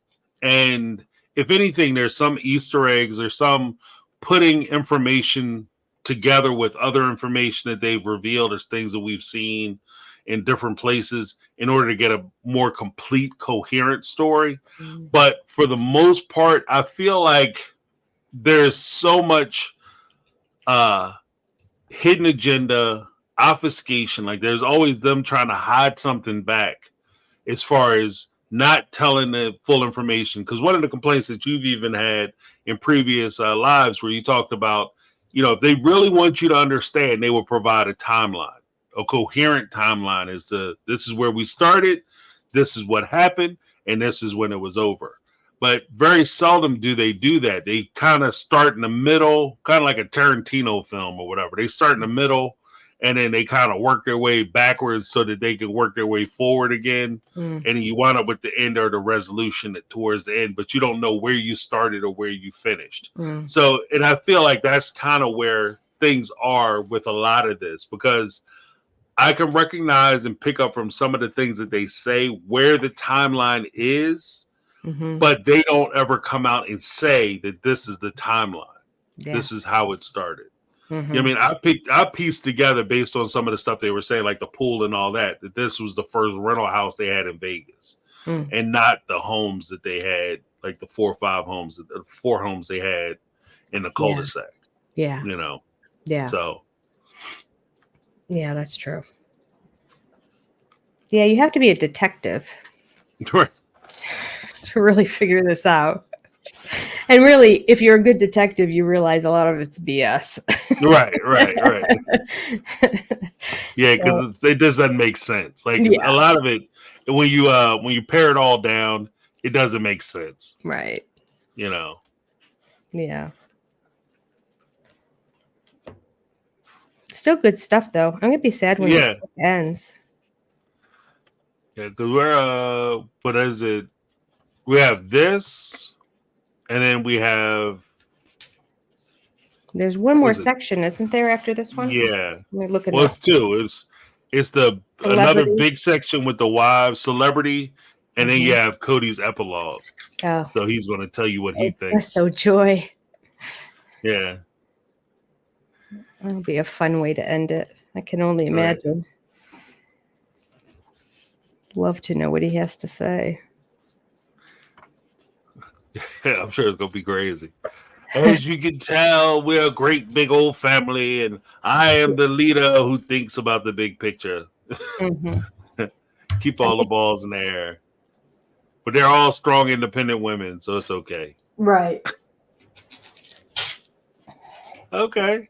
[SPEAKER 2] and if anything, there's some Easter eggs or some putting information together with other information that they've revealed as things that we've seen in different places in order to get a more complete, coherent story. But for the most part, I feel like there's so much hidden agenda, obfuscation. Like there's always them trying to hide something back as far as not telling the full information. Because one of the complaints that you've even had in previous lives where you talked about, if they really want you to understand, they will provide a timeline, a coherent timeline as to this is where we started, this is what happened, and this is when it was over. But very seldom do they do that. They kind of start in the middle, kind of like a Tarantino film or whatever. They start in the middle, and then they kind of work their way backwards so that they can work their way forward again. And then you wind up with the end or the resolution towards the end, but you don't know where you started or where you finished. So, and I feel like that's kind of where things are with a lot of this, because I can recognize and pick up from some of the things that they say where the timeline is, but they don't ever come out and say that this is the timeline. Yeah. This is how it started. I mean, I pieced together based on some of the stuff they were saying, like the pool and all that this was the first rental house they had in Vegas, and not the homes that they had, like the 4 or 5 homes, the 4 homes they had in the cul-de-sac.
[SPEAKER 3] Yeah. Yeah.
[SPEAKER 2] So.
[SPEAKER 3] Yeah, that's true. Yeah, you have to be a detective to really figure this out. And really, if you're a good detective, you realize a lot of it's BS.
[SPEAKER 2] Right. Yeah, because it just doesn't make sense. Like a lot of it, when you pare it all down, it doesn't make sense.
[SPEAKER 3] Right.
[SPEAKER 2] Yeah.
[SPEAKER 3] Still good stuff, though. I'm gonna be sad when this book ends.
[SPEAKER 2] Yeah, because we're what is it? We have this, and then we have.
[SPEAKER 3] There's one more section, isn't there, after this one?
[SPEAKER 2] Yeah.
[SPEAKER 3] We're looking.
[SPEAKER 2] Well, it's 2. It's the another big section with the wives, celebrity, and then you have Cody's epilogue.
[SPEAKER 3] Oh.
[SPEAKER 2] So he's going to tell you what he thinks.
[SPEAKER 3] That's so joy.
[SPEAKER 2] Yeah.
[SPEAKER 3] That'll be a fun way to end it. I can only imagine. Love to know what he has to say.
[SPEAKER 2] Yeah, I'm sure it's going to be crazy. As you can tell, we're a great big old family, and I am the leader who thinks about the big picture.
[SPEAKER 3] Mhm.
[SPEAKER 2] Keep all the balls in the air. But they're all strong, independent women, so it's okay.
[SPEAKER 3] Right.
[SPEAKER 2] Okay.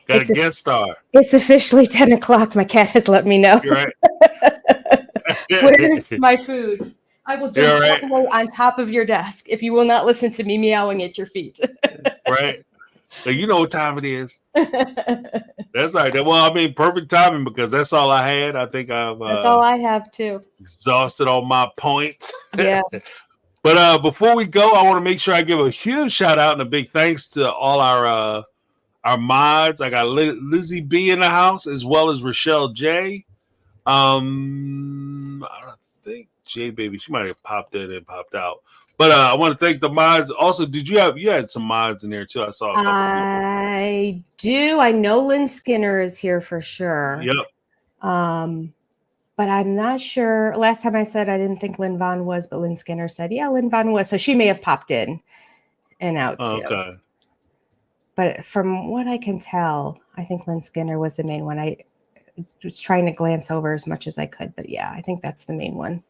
[SPEAKER 2] Got a guest star.
[SPEAKER 3] It's officially 10 o'clock. My cat has let me know.
[SPEAKER 2] You're right.
[SPEAKER 3] Where's my food? I will
[SPEAKER 2] You're
[SPEAKER 3] jump
[SPEAKER 2] right.
[SPEAKER 3] all the way on top of your desk if you will not listen to me meowing at your feet.
[SPEAKER 2] Right. So you know what time it is. That's right. Well, I mean, perfect timing because that's all I had. I think I've
[SPEAKER 3] That's all I have too.
[SPEAKER 2] exhausted all my points.
[SPEAKER 3] Yeah.
[SPEAKER 2] But before we go, I want to make sure I give a huge shout out and a big thanks to all our mods. I got Lizzie B in the house as well as Rochelle J. I think J Baby, she might have popped in and popped out. But I want to thank the mods. Also, you had some mods in there too? I saw a couple
[SPEAKER 3] I do. I know Lynn Skinner is here for sure.
[SPEAKER 2] Yep.
[SPEAKER 3] But I'm not sure. Last time I said I didn't think Lynn Vaughn was, but Lynn Skinner said, yeah, Lynn Vaughn was. So she may have popped in and out too.
[SPEAKER 2] Okay.
[SPEAKER 3] But from what I can tell, I think Lynn Skinner was the main one. I was trying to glance over as much as I could. But yeah, I think that's the main one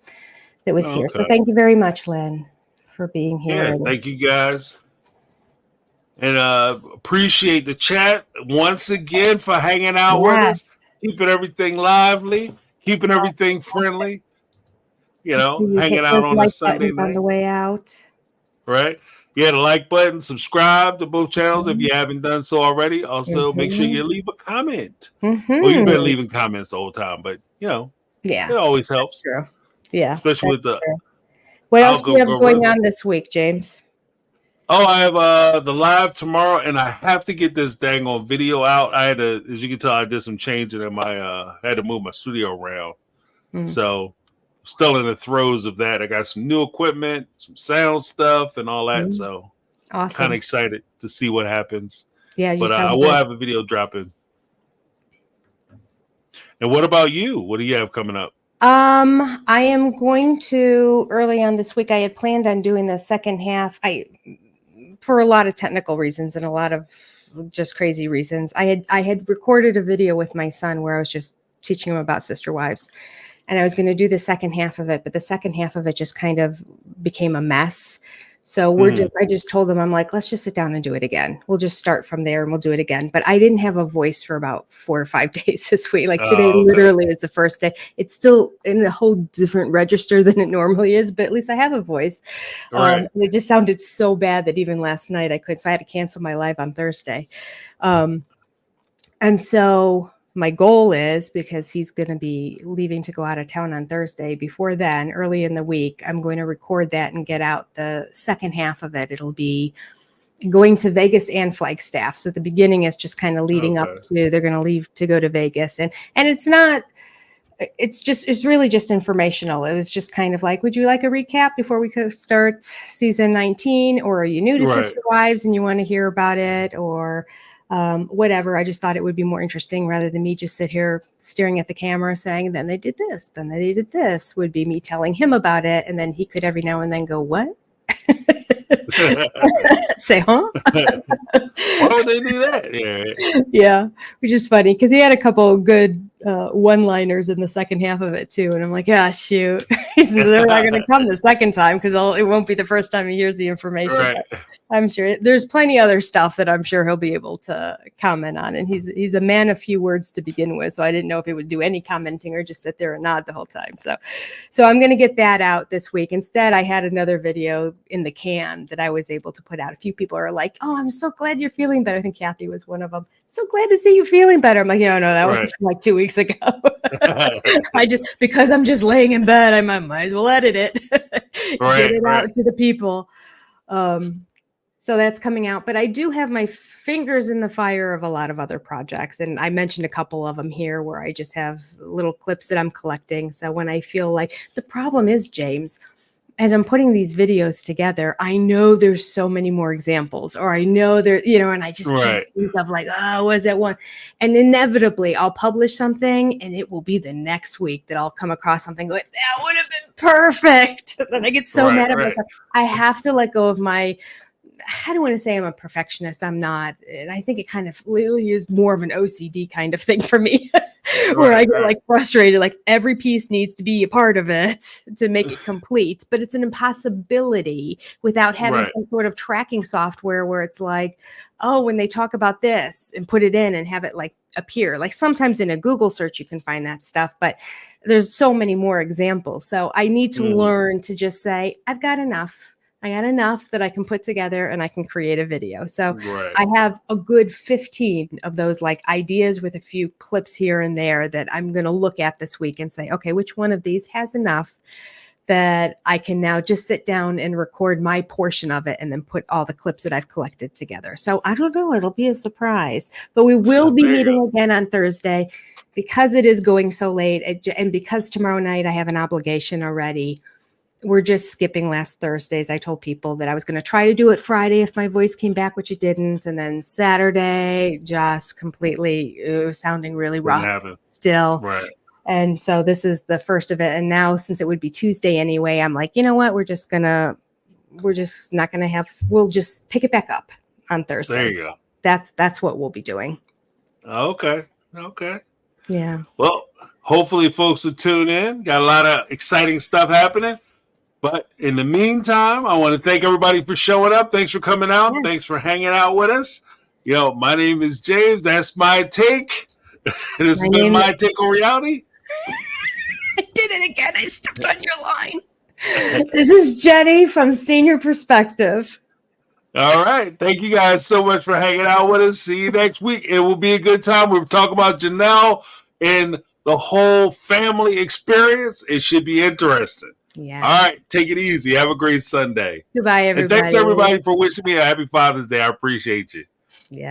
[SPEAKER 3] that was here. So thank you very much, Lynn, for being here.
[SPEAKER 2] Yeah, thank you guys. And appreciate the chat once again for hanging out with us, keeping everything lively, keeping everything friendly. You know, hanging out on a Sunday night.
[SPEAKER 3] On the way out.
[SPEAKER 2] Right? Yeah, the like button, subscribe to both channels if you haven't done so already. Also, make sure you leave a comment. Well, you've been leaving comments the whole time, but you know, it always helps.
[SPEAKER 3] That's true. Yeah,
[SPEAKER 2] especially with the.
[SPEAKER 3] What else do you have going on this week, James?
[SPEAKER 2] Oh, I have the live tomorrow, and I have to get this dang on video out. I had to, as you can tell, I did some changing in my. I had to move my studio around, so still in the throes of that. I got some new equipment, some sound stuff, and all that. So
[SPEAKER 3] awesome!
[SPEAKER 2] Kind of excited to see what happens.
[SPEAKER 3] Yeah,
[SPEAKER 2] but I will have a video dropping. And what about you? What do you have coming up?
[SPEAKER 3] I am going to early on this week. I had planned on doing the second half. For a lot of technical reasons and a lot of just crazy reasons. I had recorded a video with my son where I was just teaching him about Sister Wives, and I was going to do the second half of it, but the second half of it just kind of became a mess. So I just told them, I'm like, let's just sit down and do it again. We'll just start from there and we'll do it again. But I didn't have a voice for about 4 or 5 days this week. Like today literally is the first day. It's still in a whole different register than it normally is, but at least I have a voice. And it just sounded so bad that even last night I couldn't. So I had to cancel my live on Thursday. And so my goal is, because he's going to be leaving to go out of town on Thursday, before then, early in the week, I'm going to record that and get out the second half of it. It'll be going to Vegas and Flagstaff. So the beginning is just kind of leading up to, they're going to leave to go to Vegas. And it's not, it's really just informational. It was just kind of like, would you like a recap before we could start season 19? Or are you new to Sister Wives and you want to hear about it? Or whatever. I just thought it would be more interesting rather than me just sit here staring at the camera saying, then they did this, then they did this, would be me telling him about it. And then he could every now and then go, what? Say, huh?
[SPEAKER 2] Why would they do that?
[SPEAKER 3] Yeah, which is funny because he had a couple of good one-liners in the second half of it too, and I'm like, yeah, shoot, they're not going to come the second time because it won't be the first time he hears the information. I'm sure there's plenty other stuff that I'm sure he'll be able to comment on, and he's a man of few words to begin with, so I didn't know if he would do any commenting or just sit there and nod the whole time. So I'm going to get that out this week. Instead, I had another video in the can that I was able to put out. A few people are like, "Oh, I'm so glad you're feeling better." I think Kathy was one of them. So glad to see you feeling better. I'm like, no, that was from like 2 weeks ago. Because I'm just laying in bed, I might as well edit it, get it out to the people. So that's coming out, but I do have my fingers in the fire of a lot of other projects. And I mentioned a couple of them here where I just have little clips that I'm collecting. So when I feel like the problem is, James, as I'm putting these videos together, I know there's so many more examples, or I know there, and I just can't think of like, oh, was that one? And inevitably I'll publish something and it will be the next week that I'll come across something going, that would have been perfect. Then I get so mad at myself. I have to let go of my I don't want to say I'm a perfectionist. I'm not. And I think it kind of really is more of an OCD kind of thing for me where I get like frustrated, like every piece needs to be a part of it to make it complete, but it's an impossibility without having some sort of tracking software where it's like, oh, when they talk about this and put it in and have it like appear, like sometimes in a Google search, you can find that stuff, but there's so many more examples. So I need to learn to just say, I've got enough. I got enough that I can put together and I can create a video. So I have a good 15 of those like ideas with a few clips here and there that I'm going to look at this week and say, okay, which one of these has enough that I can now just sit down and record my portion of it and then put all the clips that I've collected together. So I don't know, it'll be a surprise, but we will be meeting again on Thursday because it is going so late. And because tomorrow night I have an obligation already. We're just skipping last Thursdays. I told people that I was going to try to do it Friday if my voice came back, which it didn't. And then Saturday, just completely sounding really rough still. And so this is the first of it. And now since it would be Tuesday anyway, I'm like, you know what? We'll just pick it back up on Thursday.
[SPEAKER 2] There you go.
[SPEAKER 3] That's what we'll be doing.
[SPEAKER 2] Okay.
[SPEAKER 3] Yeah.
[SPEAKER 2] Well, hopefully folks will tune in. Got a lot of exciting stuff happening. But in the meantime, I want to thank everybody for showing up. Thanks for coming out.
[SPEAKER 3] Yes.
[SPEAKER 2] Thanks for hanging out with us. My name is James. That's my take. This has been my take on reality.
[SPEAKER 3] I did it again. I stepped on your line. This is Jenny from Senior Perspective.
[SPEAKER 2] All right. Thank you guys so much for hanging out with us. See you next week. It will be a good time. We'll talk about Janelle and the whole family experience. It should be interesting.
[SPEAKER 3] Yeah.
[SPEAKER 2] All right. Take it easy. Have a great Sunday.
[SPEAKER 3] Goodbye, everybody.
[SPEAKER 2] And thanks everybody for wishing me a happy Father's Day. I appreciate you.
[SPEAKER 3] Yeah.